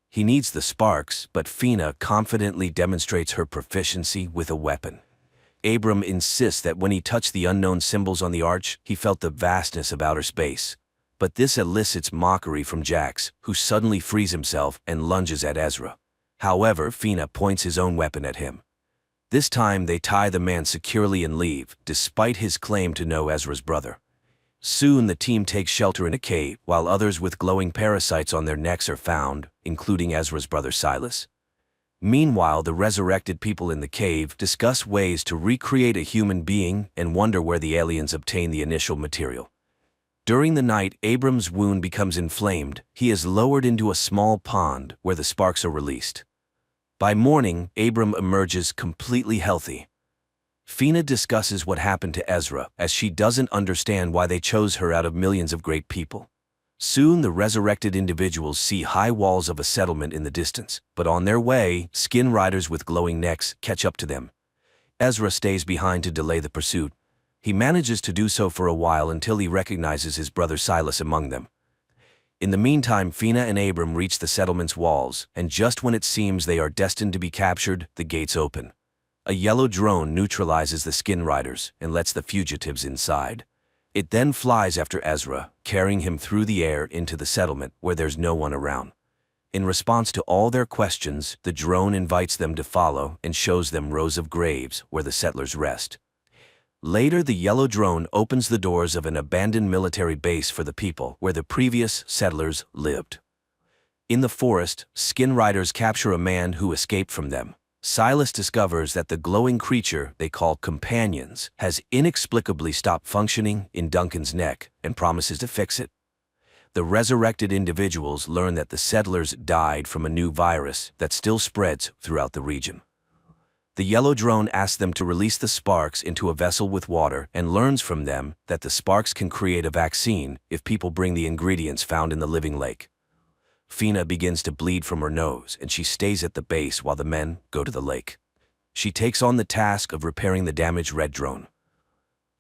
He needs the sparks, but Fina confidently demonstrates her proficiency with a weapon. Abram insists that when he touched the unknown symbols on the arch, he felt the vastness of outer space. But this elicits mockery from Jax, who suddenly frees himself and lunges at Ezra. However, Fina points his own weapon at him. This time they tie the man securely and leave, despite his claim to know Ezra's brother. Soon the team takes shelter in a cave, while others with glowing parasites on their necks are found, including Ezra's brother Silas. Meanwhile, the resurrected people in the cave discuss ways to recreate a human being and wonder where the aliens obtain the initial material. During the night, Abram's wound becomes inflamed. He is lowered into a small pond where the sparks are released. By morning, Abram emerges completely healthy. Fina discusses what happened to Ezra, as she doesn't understand why they chose her out of millions of great people. Soon the resurrected individuals see high walls of a settlement in the distance, but on their way, skin riders with glowing necks catch up to them. Ezra stays behind to delay the pursuit. He manages to do so for a while until he recognizes his brother Silas among them. In the meantime, Fina and Abram reach the settlement's walls, and just when it seems they are destined to be captured, the gates open. A yellow drone neutralizes the skin riders and lets the fugitives inside. It then flies after Ezra, carrying him through the air into the settlement where there's no one around. In response to all their questions, the drone invites them to follow and shows them rows of graves where the settlers rest. Later, the yellow drone opens the doors of an abandoned military base for the people where the previous settlers lived. In the forest, skin riders capture a man who escaped from them. Silas discovers that the glowing creature they call companions has inexplicably stopped functioning in Duncan's neck and promises to fix it. The resurrected individuals learn that the settlers died from a new virus that still spreads throughout the region. The yellow drone asks them to release the sparks into a vessel with water and learns from them that the sparks can create a vaccine if people bring the ingredients found in the living lake. Fina begins to bleed from her nose, and she stays at the base while the men go to the lake. She takes on the task of repairing the damaged red drone.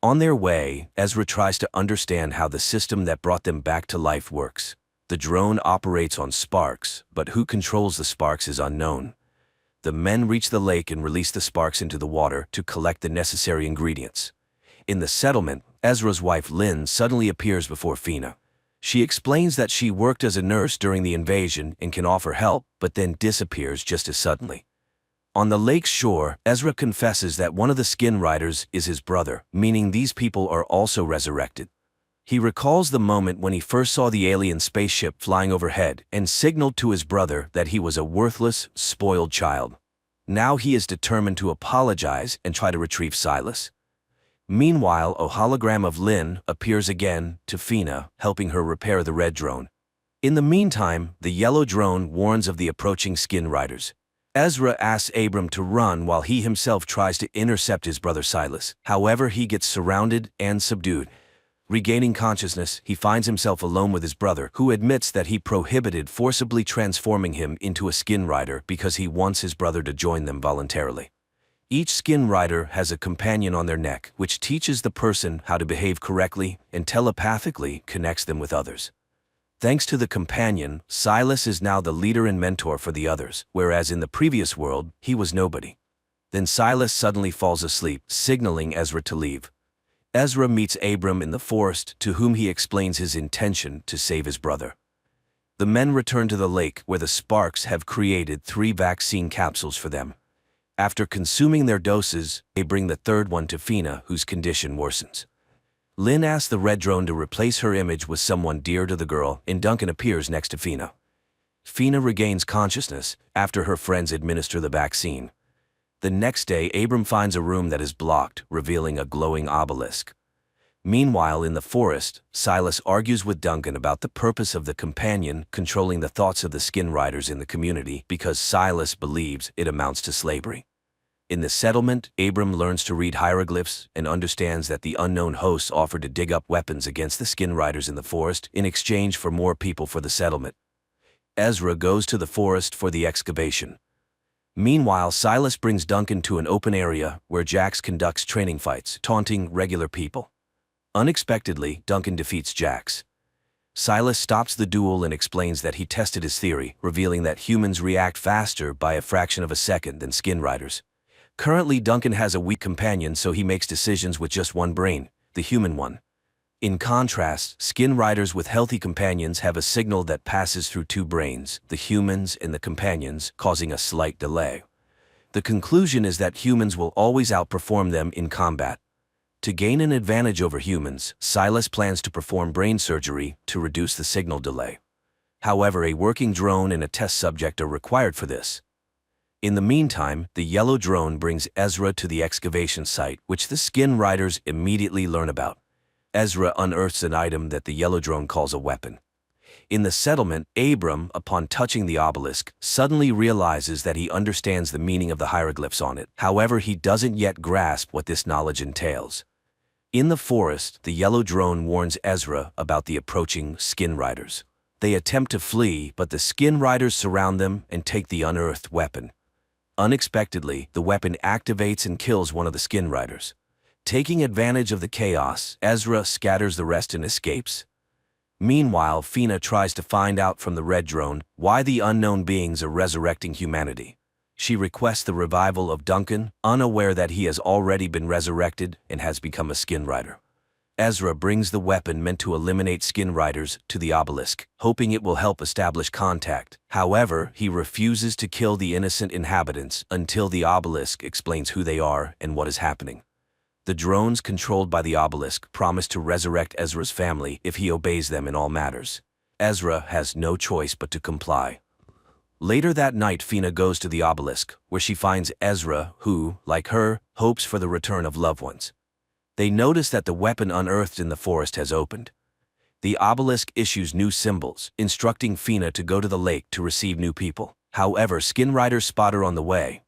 On their way, Ezra tries to understand how the system that brought them back to life works. The drone operates on sparks, but who controls the sparks is unknown. The men reach the lake and release the sparks into the water to collect the necessary ingredients. In the settlement, Ezra's wife Lynn suddenly appears before Fina. She explains that she worked as a nurse during the invasion and can offer help, but then disappears just as suddenly. On the lake's shore, Ezra confesses that one of the skin riders is his brother, meaning these people are also resurrected. He recalls the moment when he first saw the alien spaceship flying overhead and signaled to his brother that he was a worthless, spoiled child. Now he is determined to apologize and try to retrieve Silas. Meanwhile, a hologram of Lynn appears again to Fina, helping her repair the red drone. In the meantime, the yellow drone warns of the approaching skin riders. Ezra asks Abram to run while he himself tries to intercept his brother Silas. However, he gets surrounded and subdued. Regaining consciousness, he finds himself alone with his brother, who admits that he prohibited forcibly transforming him into a skin rider because he wants his brother to join them voluntarily. Each skin rider has a companion on their neck, which teaches the person how to behave correctly and telepathically connects them with others. Thanks to the companion, Silas is now the leader and mentor for the others, whereas in the previous world, he was nobody. Then Silas suddenly falls asleep, signaling Ezra to leave. Ezra meets Abram in the forest, to whom he explains his intention to save his brother. The men return to the lake, where the sparks have created 3 vaccine capsules for them. After consuming their doses, they bring the third one to Fina, whose condition worsens. Lynn asks the red drone to replace her image with someone dear to the girl, and Duncan appears next to Fina. Fina regains consciousness after her friends administer the vaccine. The next day, Abram finds a room that is blocked, revealing a glowing obelisk. Meanwhile, in the forest, Silas argues with Duncan about the purpose of the companion controlling the thoughts of the skin riders in the community because Silas believes it amounts to slavery. In the settlement, Abram learns to read hieroglyphs and understands that the unknown hosts offer to dig up weapons against the skin riders in the forest in exchange for more people for the settlement. Ezra goes to the forest for the excavation. Meanwhile, Silas brings Duncan to an open area where Jax conducts training fights, taunting regular people. Unexpectedly, Duncan defeats Jax. Silas stops the duel and explains that he tested his theory, revealing that humans react faster by a fraction of a second than skin riders. Currently, Duncan has a weak companion, so he makes decisions with just one brain, the human one. In contrast, skin riders with healthy companions have a signal that passes through two brains, the humans and the companions, causing a slight delay. The conclusion is that humans will always outperform them in combat. To gain an advantage over humans, Silas plans to perform brain surgery to reduce the signal delay. However, a working drone and a test subject are required for this. In the meantime, the yellow drone brings Ezra to the excavation site, which the skin riders immediately learn about. Ezra unearths an item that the yellow drone calls a weapon. In the settlement, Abram, upon touching the obelisk, suddenly realizes that he understands the meaning of the hieroglyphs on it. However, he doesn't yet grasp what this knowledge entails. In the forest, the yellow drone warns Ezra about the approaching skin riders. They attempt to flee, but the skin riders surround them and take the unearthed weapon. Unexpectedly, the weapon activates and kills one of the skin riders. Taking advantage of the chaos, Ezra scatters the rest and escapes. Meanwhile, Fina tries to find out from the red drone why the unknown beings are resurrecting humanity. She requests the revival of Duncan, unaware that he has already been resurrected and has become a skin rider. Ezra brings the weapon meant to eliminate skin riders to the obelisk, hoping it will help establish contact. However, he refuses to kill the innocent inhabitants until the obelisk explains who they are and what is happening. The drones controlled by the obelisk promise to resurrect Ezra's family if he obeys them in all matters. Ezra has no choice but to comply. Later that night, Fina goes to the obelisk, where she finds Ezra, who, like her, hopes for the return of loved ones. They notice that the weapon unearthed in the forest has opened. The obelisk issues new symbols, instructing Fina to go to the lake to receive new people. However, skin riders spot her on the way.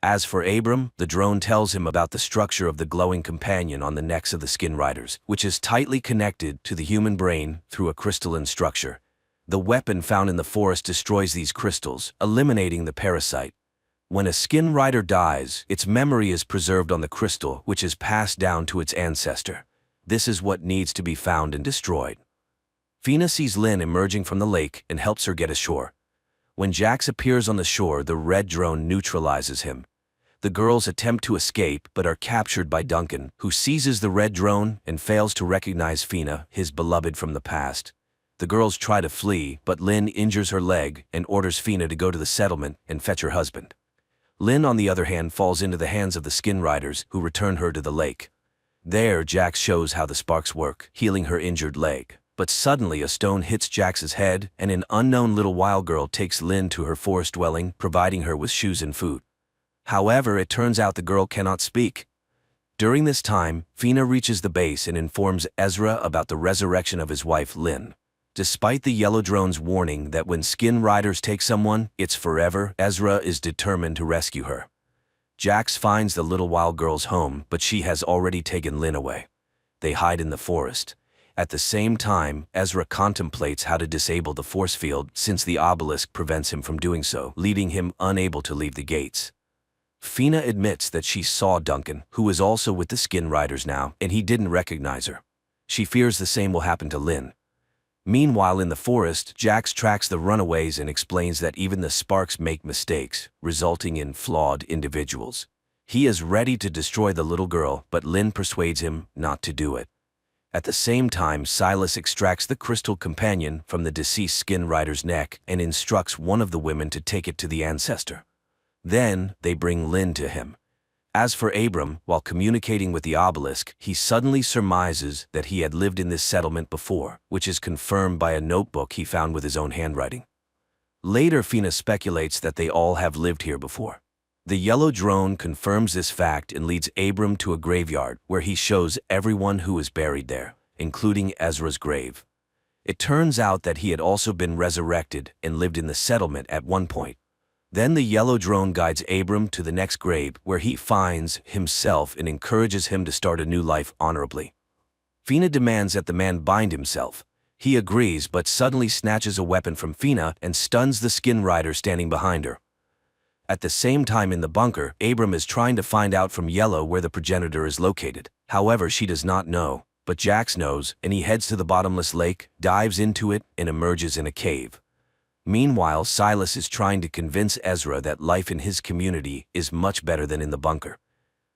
As for Abram, the drone tells him about the structure of the glowing companion on the necks of the skin riders, which is tightly connected to the human brain through a crystalline structure. The weapon found in the forest destroys these crystals, eliminating the parasite. When a skin rider dies, its memory is preserved on the crystal, which is passed down to its ancestor. This is what needs to be found and destroyed. Fina sees Lynn emerging from the lake and helps her get ashore. When Jax appears on the shore, the red drone neutralizes him. The girls attempt to escape but are captured by Duncan, who seizes the red drone and fails to recognize Fina, his beloved from the past. The girls try to flee, but Lynn injures her leg and orders Fina to go to the settlement and fetch her husband. Lynn, on the other hand, falls into the hands of the skin riders, who return her to the lake. There, Jax shows how the sparks work, healing her injured leg. But suddenly a stone hits Jax's head, and an unknown little wild girl takes Lynn to her forest dwelling, providing her with shoes and food. However, it turns out the girl cannot speak. During this time, Fina reaches the base and informs Ezra about the resurrection of his wife, Lynn. Despite the yellow drone's warning that when skin riders take someone, it's forever, Ezra is determined to rescue her. Jax finds the little wild girl's home, but she has already taken Lynn away. They hide in the forest. At the same time, Ezra contemplates how to disable the force field since the obelisk prevents him from doing so, leaving him unable to leave the gates. Fina admits that she saw Duncan, who is also with the skin riders now, and he didn't recognize her. She fears the same will happen to Lynn. Meanwhile, in the forest, Jax tracks the runaways and explains that even the sparks make mistakes, resulting in flawed individuals. He is ready to destroy the little girl, but Lynn persuades him not to do it. At the same time, Silas extracts the crystal companion from the deceased skin rider's neck and instructs one of the women to take it to the ancestor. Then, they bring Lynn to him. As for Abram, while communicating with the obelisk, he suddenly surmises that he had lived in this settlement before, which is confirmed by a notebook he found with his own handwriting. Later, Fina speculates that they all have lived here before. The yellow drone confirms this fact and leads Abram to a graveyard, where he shows everyone who is buried there, including Ezra's grave. It turns out that he had also been resurrected and lived in the settlement at one point. Then the yellow drone guides Abram to the next grave, where he finds himself and encourages him to start a new life honorably. Fina demands that the man bind himself. He agrees, but suddenly snatches a weapon from Fina and stuns the skin rider standing behind her. At the same time in the bunker, Abram is trying to find out from Yellow where the progenitor is located. However, she does not know, but Jax knows, and he heads to the bottomless lake, dives into it, and emerges in a cave. Meanwhile, Silas is trying to convince Ezra that life in his community is much better than in the bunker.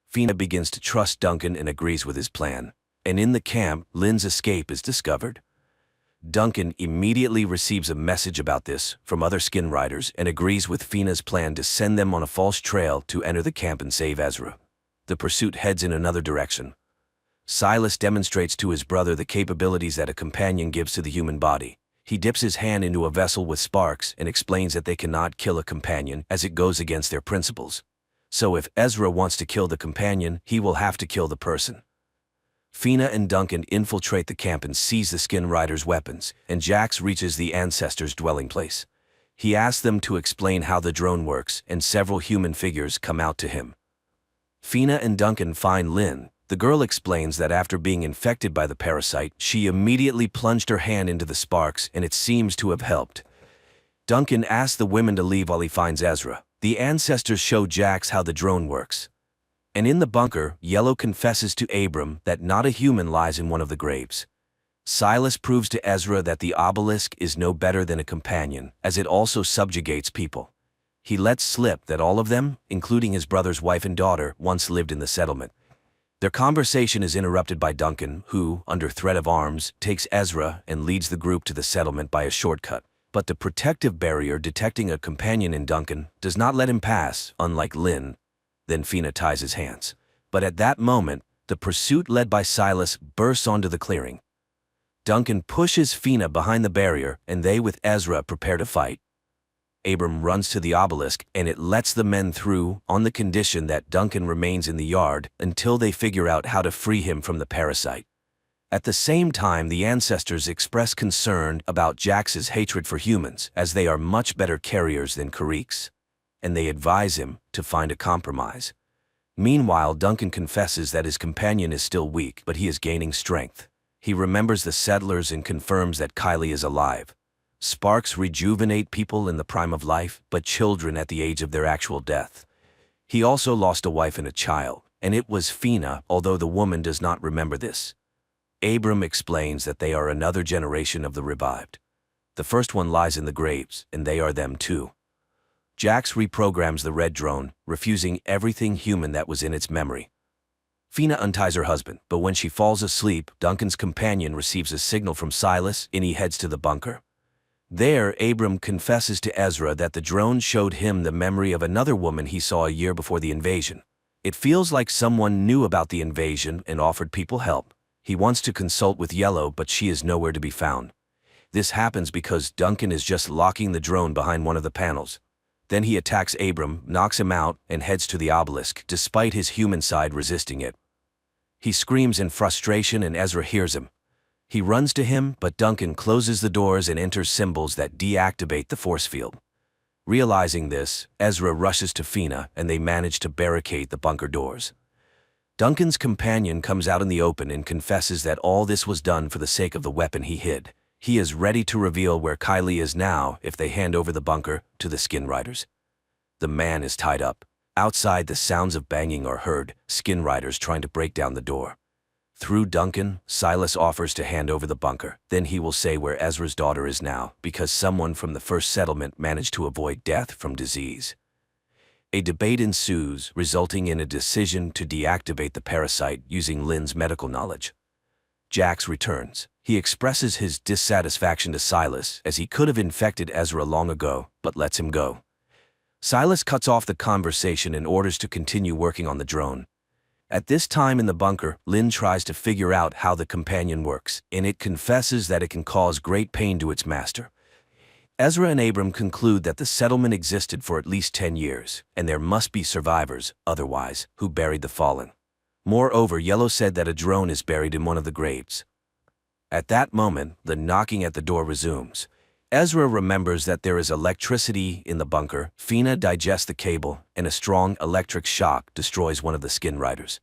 Fina begins to trust Duncan and agrees with his plan. And in the camp, Lynn's escape is discovered. Duncan immediately receives a message about this from other skin riders and agrees with Fina's plan to send them on a false trail to enter the camp and save Ezra. The pursuit heads in another direction. Silas demonstrates to his brother the capabilities that a companion gives to the human body. He dips his hand into a vessel with sparks and explains that they cannot kill a companion as it goes against their principles. So if Ezra wants to kill the companion, he will have to kill the person. Fina and Duncan infiltrate the camp and seize the skin riders' weapons, and Jax reaches the ancestors' dwelling place. He asks them to explain how the drone works, and several human figures come out to him. Fina and Duncan find Lynn. The girl explains that after being infected by the parasite, she immediately plunged her hand into the sparks, and it seems to have helped. Duncan asks the women to leave while he finds Ezra. The ancestors show Jax how the drone works. And in the bunker, Yellow confesses to Abram that not a human lies in one of the graves. Silas proves to Ezra that the obelisk is no better than a companion, as it also subjugates people. He lets slip that all of them, including his brother's wife and daughter, once lived in the settlement. Their conversation is interrupted by Duncan, who, under threat of arms, takes Ezra and leads the group to the settlement by a shortcut. But the protective barrier detecting a companion in Duncan does not let him pass, unlike Lynn. Then Fina ties his hands. But at that moment, the pursuit led by Silas bursts onto the clearing. Duncan pushes Fina behind the barrier, and they with Ezra prepare to fight. Abram runs to the obelisk, and it lets the men through on the condition that Duncan remains in the yard until they figure out how to free him from the parasite. At the same time, the ancestors express concern about Jax's hatred for humans, as they are much better carriers than Kariks, and they advise him to find a compromise. Meanwhile, Duncan confesses that his companion is still weak, but he is gaining strength. He remembers the settlers and confirms that Kylie is alive. Sparks rejuvenate people in the prime of life, but children at the age of their actual death. He also lost a wife and a child, and it was Fina, although the woman does not remember this. Abram explains that they are another generation of the revived. The first one lies in the graves, and they are them too. Jax reprograms the red drone, refusing everything human that was in its memory. Fina unties her husband, but when she falls asleep, Duncan's companion receives a signal from Silas, and he heads to the bunker. There, Abram confesses to Ezra that the drone showed him the memory of another woman he saw a year before the invasion. It feels like someone knew about the invasion and offered people help. He wants to consult with Yellow, but she is nowhere to be found. This happens because Duncan is just locking the drone behind one of the panels. Then he attacks Abram, knocks him out, and heads to the obelisk, despite his human side resisting it. He screams in frustration and Ezra hears him. He runs to him, but Duncan closes the doors and enters symbols that deactivate the force field. Realizing this, Ezra rushes to Fina, and they manage to barricade the bunker doors. Duncan's companion comes out in the open and confesses that all this was done for the sake of the weapon he hid. He is ready to reveal where Kylie is now if they hand over the bunker to the skin riders. The man is tied up. Outside, the sounds of banging are heard, skin riders trying to break down the door. Through Duncan, Silas offers to hand over the bunker. Then he will say where Ezra's daughter is now, because someone from the first settlement managed to avoid death from disease. A debate ensues, resulting in a decision to deactivate the parasite using Lynn's medical knowledge. Jax returns. He expresses his dissatisfaction to Silas, as he could have infected Ezra long ago, but lets him go. Silas cuts off the conversation and orders to continue working on the drone. At this time in the bunker, Lynn tries to figure out how the companion works, and it confesses that it can cause great pain to its master. Ezra and Abram conclude that the settlement existed for at least 10 years, and there must be survivors, otherwise, who buried the fallen. Moreover, Yellow said that a drone is buried in one of the graves. At that moment, the knocking at the door resumes. Ezra remembers that there is electricity in the bunker. Fina digests the cable, and a strong electric shock destroys one of the skin riders.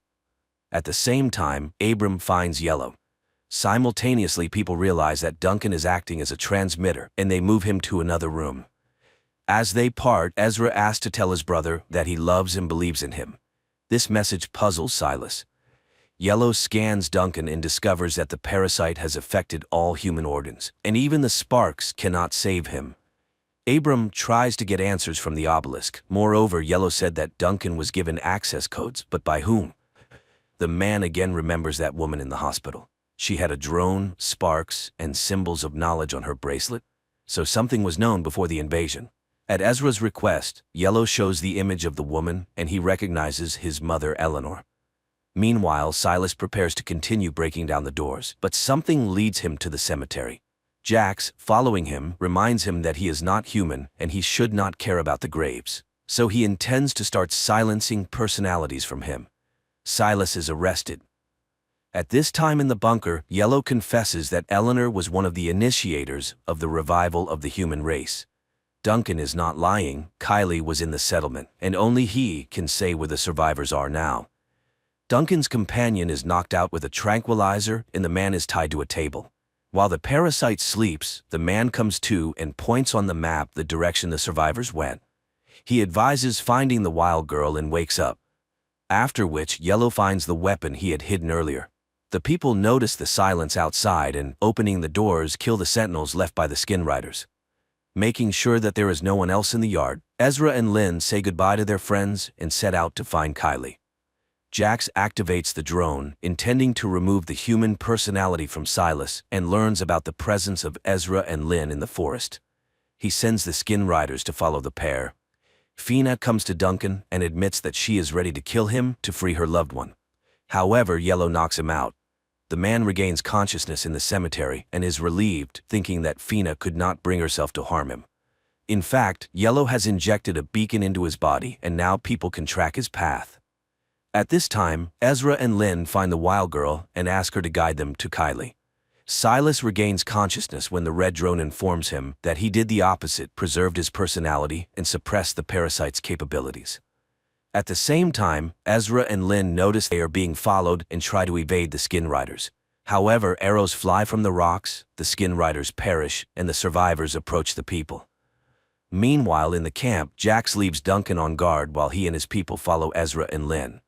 At the same time, Abram finds Yellow. Simultaneously, people realize that Duncan is acting as a transmitter, and they move him to another room. As they part, Ezra asks to tell his brother that he loves and believes in him. This message puzzles Silas. Yellow scans Duncan and discovers that the parasite has affected all human organs, and even the sparks cannot save him. Abram tries to get answers from the obelisk. Moreover, Yellow said that Duncan was given access codes, but by whom? The man again remembers that woman in the hospital. She had a drone, sparks, and symbols of knowledge on her bracelet, so something was known before the invasion. At Ezra's request, Yellow shows the image of the woman, and he recognizes his mother Eleanor. Meanwhile, Silas prepares to continue breaking down the doors, but something leads him to the cemetery. Jax, following him, reminds him that he is not human and he should not care about the graves, so he intends to start silencing personalities from him. Silas is arrested. At this time in the bunker, Yellow confesses that Eleanor was one of the initiators of the revival of the human race. Duncan is not lying. Kylie was in the settlement, and only he can say where the survivors are now. Duncan's companion is knocked out with a tranquilizer, and the man is tied to a table. While the parasite sleeps, the man comes to and points on the map the direction the survivors went. He advises finding the wild girl and wakes up. After which, Yellow finds the weapon he had hidden earlier. The people notice the silence outside and, opening the doors, kill the sentinels left by the skin riders. Making sure that there is no one else in the yard, Ezra and Lynn say goodbye to their friends and set out to find Kylie. Jax activates the drone, intending to remove the human personality from Silas, and learns about the presence of Ezra and Lynn in the forest. He sends the skin riders to follow the pair. Fina comes to Duncan and admits that she is ready to kill him to free her loved one. However, Yellow knocks him out. The man regains consciousness in the cemetery and is relieved, thinking that Fina could not bring herself to harm him. In fact, Yellow has injected a beacon into his body, and now people can track his path. At this time, Ezra and Lynn find the wild girl and ask her to guide them to Kylie. Silas regains consciousness when the red drone informs him that he did the opposite, preserved his personality, and suppressed the parasite's capabilities. At the same time, Ezra and Lynn notice they are being followed and try to evade the skin riders. However, arrows fly from the rocks, the skin riders perish, and the survivors approach the people. Meanwhile, in the camp, Jax leaves Duncan on guard while he and his people follow Ezra and Lynn.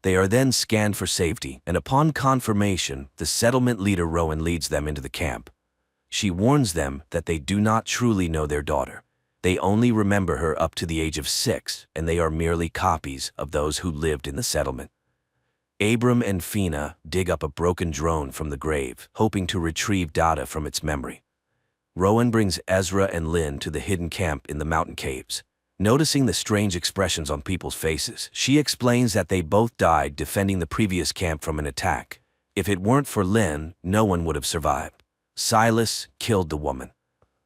They are then scanned for safety, and upon confirmation, the settlement leader Rowan leads them into the camp. She warns them that they do not truly know their daughter. They only remember her up to the age of 6, and they are merely copies of those who lived in the settlement. Abram and Fina dig up a broken drone from the grave, hoping to retrieve data from its memory. Rowan brings Ezra and Lynn to the hidden camp in the mountain caves. Noticing the strange expressions on people's faces, she explains that they both died defending the previous camp from an attack. If it weren't for Lynn, no one would have survived. Silas killed the woman.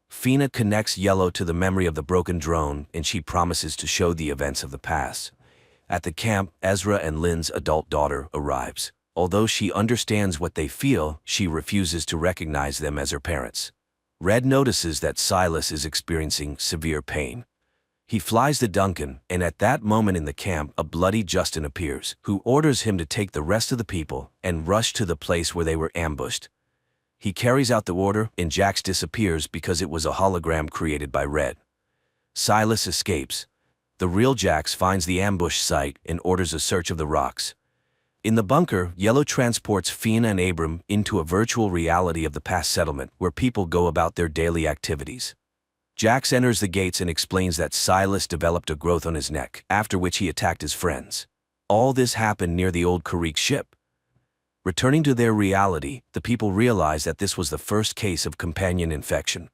Fina connects Yellow to the memory of the broken drone, and she promises to show the events of the past. At the camp, Ezra and Lynn's adult daughter arrives. Although she understands what they feel, she refuses to recognize them as her parents. Red notices that Silas is experiencing severe pain. He flies to Duncan, and at that moment in the camp, a bloody Justin appears, who orders him to take the rest of the people and rush to the place where they were ambushed. He carries out the order, and Jax disappears because it was a hologram created by Red. Silas escapes. The real Jax finds the ambush site and orders a search of the rocks. In the bunker, Yellow transports Fina and Abram into a virtual reality of the past settlement where people go about their daily activities. Jax enters the gates and explains that Silas developed a growth on his neck, after which he attacked his friends. All this happened near the old Karrick ship. Returning to their reality, the people realize that this was the first case of companion infection.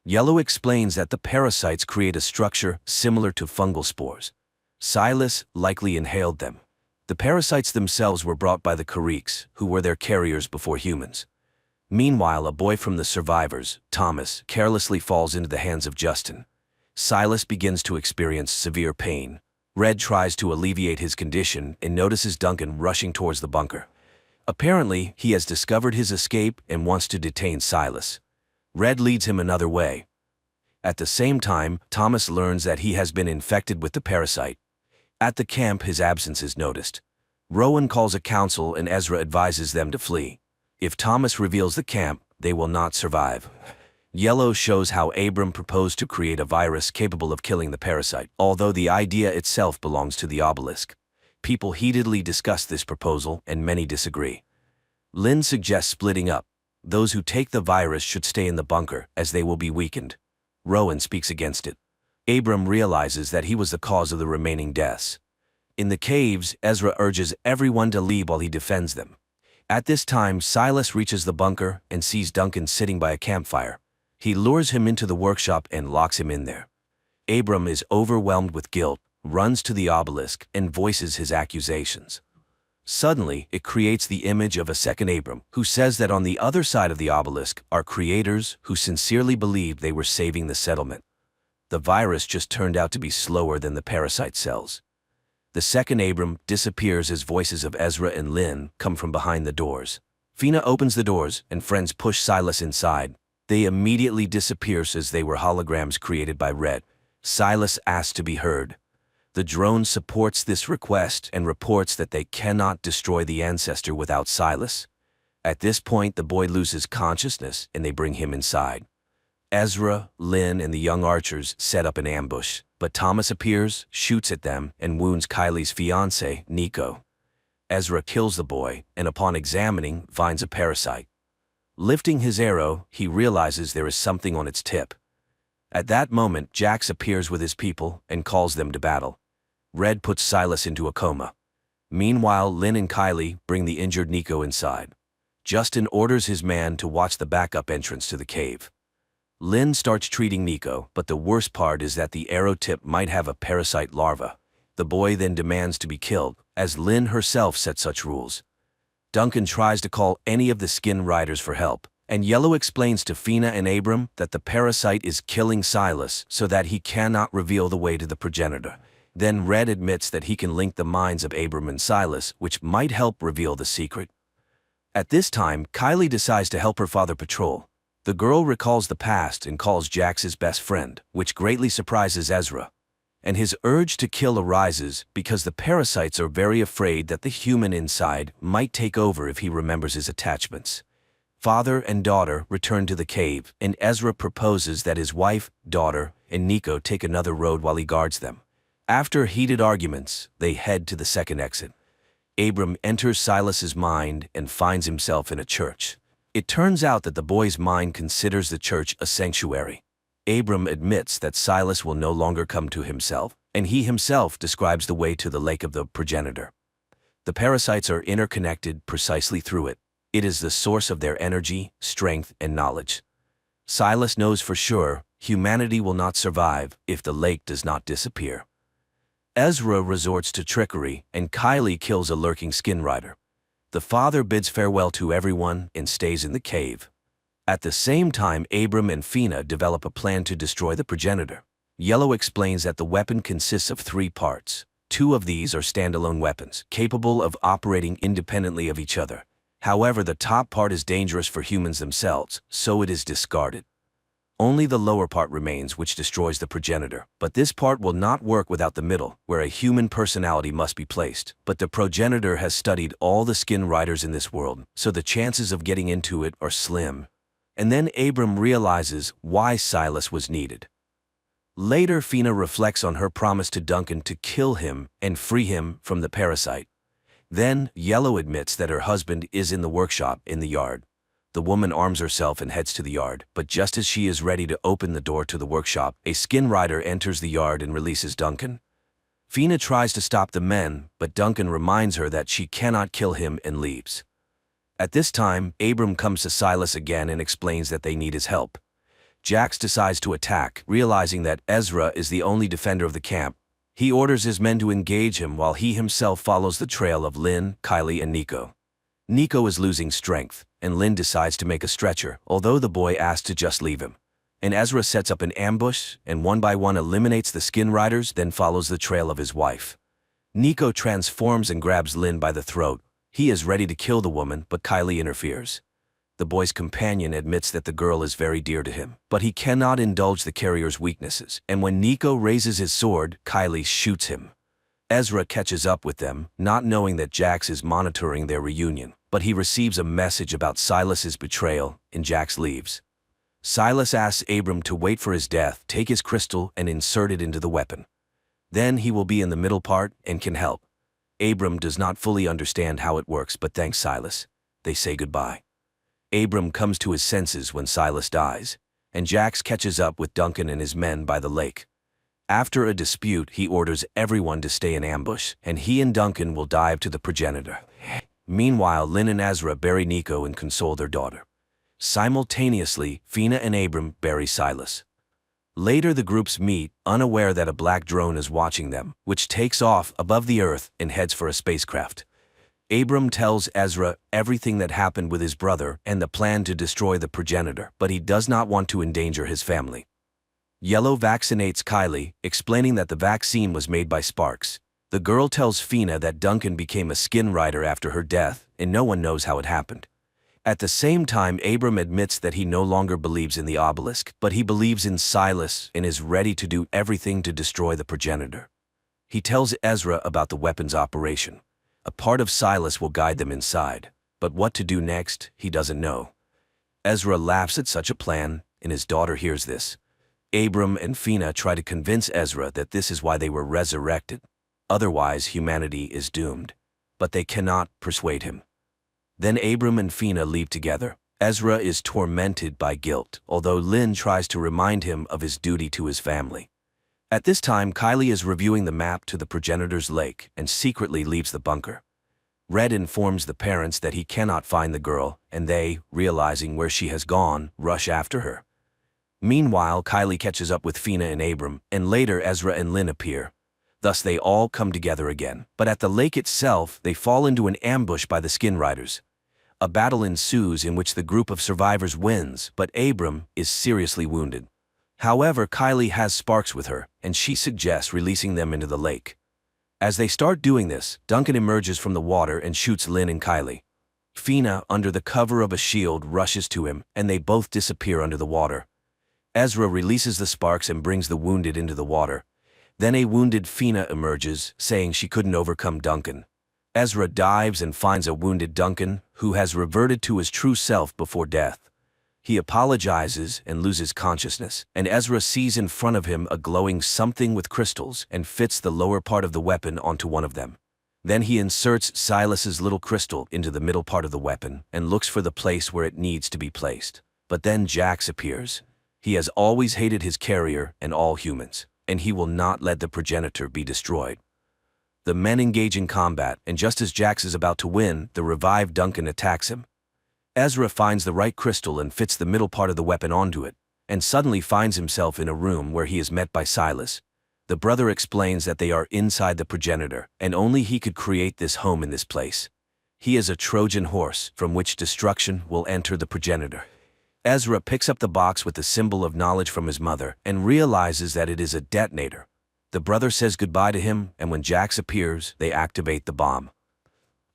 Yellow explains that the parasites create a structure similar to fungal spores. Silas likely inhaled them. The parasites themselves were brought by the Karricks, who were their carriers before humans. Meanwhile, a boy from the survivors, Thomas, carelessly falls into the hands of Justin. Silas begins to experience severe pain. Red tries to alleviate his condition and notices Duncan rushing towards the bunker. Apparently, he has discovered his escape and wants to detain Silas. Red leads him another way. At the same time, Thomas learns that he has been infected with the parasite. At the camp, his absence is noticed. Rowan calls a council and Ezra advises them to flee. If Thomas reveals the camp, they will not survive. Yellow shows how Abram proposed to create a virus capable of killing the parasite, although the idea itself belongs to the obelisk. People heatedly discuss this proposal, and many disagree. Lynn suggests splitting up. Those who take the virus should stay in the bunker, as they will be weakened. Rowan speaks against it. Abram realizes that he was the cause of the remaining deaths. In the caves, Ezra urges everyone to leave while he defends them. At this time, Silas reaches the bunker and sees Duncan sitting by a campfire. He lures him into the workshop and locks him in there. Abram is overwhelmed with guilt, runs to the obelisk, and voices his accusations. Suddenly, it creates the image of a second Abram, who says that on the other side of the obelisk are creators who sincerely believed they were saving the settlement. The virus just turned out to be slower than the parasite cells. The second Abram disappears as voices of Ezra and Lynn come from behind the doors. Fina opens the doors, and friends push Silas inside. They immediately disappear as they were holograms created by Red. Silas asks to be heard. The drone supports this request and reports that they cannot destroy the ancestor without Silas. At this point, the boy loses consciousness and they bring him inside. Ezra, Lynn, and the young archers set up an ambush, but Thomas appears, shoots at them, and wounds Kylie's fiancé, Nico. Ezra kills the boy, and upon examining, finds a parasite. Lifting his arrow, he realizes there is something on its tip. At that moment, Jax appears with his people and calls them to battle. Red puts Silas into a coma. Meanwhile, Lynn and Kylie bring the injured Nico inside. Justin orders his man to watch the backup entrance to the cave. Lynn starts treating Nico, but the worst part is that the arrow tip might have a parasite larva. The boy then demands to be killed, as Lynn herself set such rules. Duncan tries to call any of the skin riders for help, and Yellow explains to Fina and Abram that the parasite is killing Silas so that he cannot reveal the way to the progenitor. Then Red admits that he can link the minds of Abram and Silas, which might help reveal the secret. At this time, Kylie decides to help her father patrol. The girl recalls the past and calls Jax his best friend, which greatly surprises Ezra. And his urge to kill arises because the parasites are very afraid that the human inside might take over if he remembers his attachments. Father and daughter return to the cave, and Ezra proposes that his wife, daughter, and Nico take another road while he guards them. After heated arguments, they head to the second exit. Abram enters Silas's mind and finds himself in a church. It turns out that the boy's mind considers the church a sanctuary. Abram admits that Silas will no longer come to himself, and he himself describes the way to the lake of the progenitor. The parasites are interconnected precisely through it. It is the source of their energy, strength, and knowledge. Silas knows for sure humanity will not survive if the lake does not disappear. Ezra resorts to trickery, and Kylie kills a lurking skin rider. The father bids farewell to everyone and stays in the cave. At the same time, Abram and Fina develop a plan to destroy the progenitor. Yellow explains that the weapon consists of 3 parts. 2 of these are standalone weapons, capable of operating independently of each other. However, the top part is dangerous for humans themselves, so it is discarded. Only the lower part remains, which destroys the progenitor. But this part will not work without the middle, where a human personality must be placed. But the progenitor has studied all the skin riders in this world, so the chances of getting into it are slim. And then Abram realizes why Silas was needed. Later, Fina reflects on her promise to Duncan to kill him and free him from the parasite. Then, Yellow admits that her husband is in the workshop in the yard. The woman arms herself and heads to the yard, but just as she is ready to open the door to the workshop, a skin rider enters the yard and releases Duncan. Fina tries to stop the men, but Duncan reminds her that she cannot kill him and leaves. At this time, Abram comes to Silas again and explains that they need his help. Jax decides to attack, realizing that Ezra is the only defender of the camp. He orders his men to engage him while he himself follows the trail of Lynn, Kylie, and Nico. Nico is losing strength, and Lynn decides to make a stretcher, although the boy asks to just leave him. And Ezra sets up an ambush, and one by one eliminates the skin riders, then follows the trail of his wife. Nico transforms and grabs Lynn by the throat. He is ready to kill the woman, but Kylie interferes. The boy's companion admits that the girl is very dear to him, but he cannot indulge the carrier's weaknesses, and when Nico raises his sword, Kylie shoots him. Ezra catches up with them, not knowing that Jax is monitoring their reunion, but he receives a message about Silas's betrayal, and Jax leaves. Silas asks Abram to wait for his death, take his crystal, and insert it into the weapon. Then he will be in the middle part and can help. Abram does not fully understand how it works, but thanks Silas. They say goodbye. Abram comes to his senses when Silas dies, and Jax catches up with Duncan and his men by the lake. After a dispute, he orders everyone to stay in ambush, and he and Duncan will dive to the progenitor. Meanwhile, Lynn and Ezra bury Nico and console their daughter. Simultaneously, Fina and Abram bury Silas. Later the groups meet, unaware that a black drone is watching them, which takes off above the earth and heads for a spacecraft. Abram tells Ezra everything that happened with his brother and the plan to destroy the progenitor, but he does not want to endanger his family. Yellow vaccinates Kylie, explaining that the vaccine was made by Sparks. The girl tells Fina that Duncan became a skin rider after her death, and no one knows how it happened. At the same time, Abram admits that he no longer believes in the obelisk, but he believes in Silas and is ready to do everything to destroy the progenitor. He tells Ezra about the weapon's operation. A part of Silas will guide them inside, but what to do next, he doesn't know. Ezra laughs at such a plan, and his daughter hears this. Abram and Fina try to convince Ezra that this is why they were resurrected. Otherwise, humanity is doomed. But they cannot persuade him. Then Abram and Fina leave together. Ezra is tormented by guilt, although Lynn tries to remind him of his duty to his family. At this time, Kylie is reviewing the map to the progenitor's lake and secretly leaves the bunker. Red informs the parents that he cannot find the girl, and they, realizing where she has gone, rush after her. Meanwhile, Kylie catches up with Fina and Abram, and later Ezra and Lynn appear. Thus they all come together again, but at the lake itself, they fall into an ambush by the Skin Riders. A battle ensues in which the group of survivors wins, but Abram is seriously wounded. However, Kylie has Sparks with her, and she suggests releasing them into the lake. As they start doing this, Duncan emerges from the water and shoots Lynn and Kylie. Fina, under the cover of a shield, rushes to him, and they both disappear under the water. Ezra releases the Sparks and brings the wounded into the water. Then a wounded Fina emerges, saying she couldn't overcome Duncan. Ezra dives and finds a wounded Duncan, who has reverted to his true self before death. He apologizes and loses consciousness, and Ezra sees in front of him a glowing something with crystals and fits the lower part of the weapon onto one of them. Then he inserts Silas's little crystal into the middle part of the weapon and looks for the place where it needs to be placed. But then Jax appears. He has always hated his carrier and all humans, and he will not let the progenitor be destroyed. The men engage in combat, and just as Jax is about to win, the revived Duncan attacks him. Ezra finds the right crystal and fits the middle part of the weapon onto it, and suddenly finds himself in a room where he is met by Silas. The brother explains that they are inside the progenitor, and only he could create this home in this place. He is a Trojan horse from which destruction will enter the progenitor. Ezra picks up the box with the symbol of knowledge from his mother and realizes that it is a detonator. The brother says goodbye to him, and when Jax appears, they activate the bomb.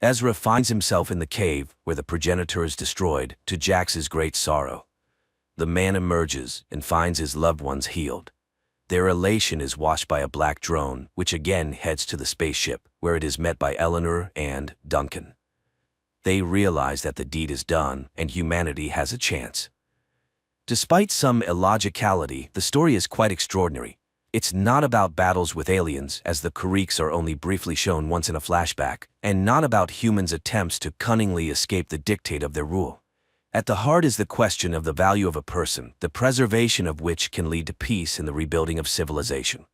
Ezra finds himself in the cave where the progenitor is destroyed, to Jax's great sorrow. The man emerges and finds his loved ones healed. Their elation is washed by a black drone, which again heads to the spaceship, where it is met by Eleanor and Duncan. They realize that the deed is done and humanity has a chance. Despite some illogicality, the story is quite extraordinary. It's not about battles with aliens, as the Kariks are only briefly shown once in a flashback, and not about humans' attempts to cunningly escape the dictate of their rule. At the heart is the question of the value of a person, the preservation of which can lead to peace and the rebuilding of civilization.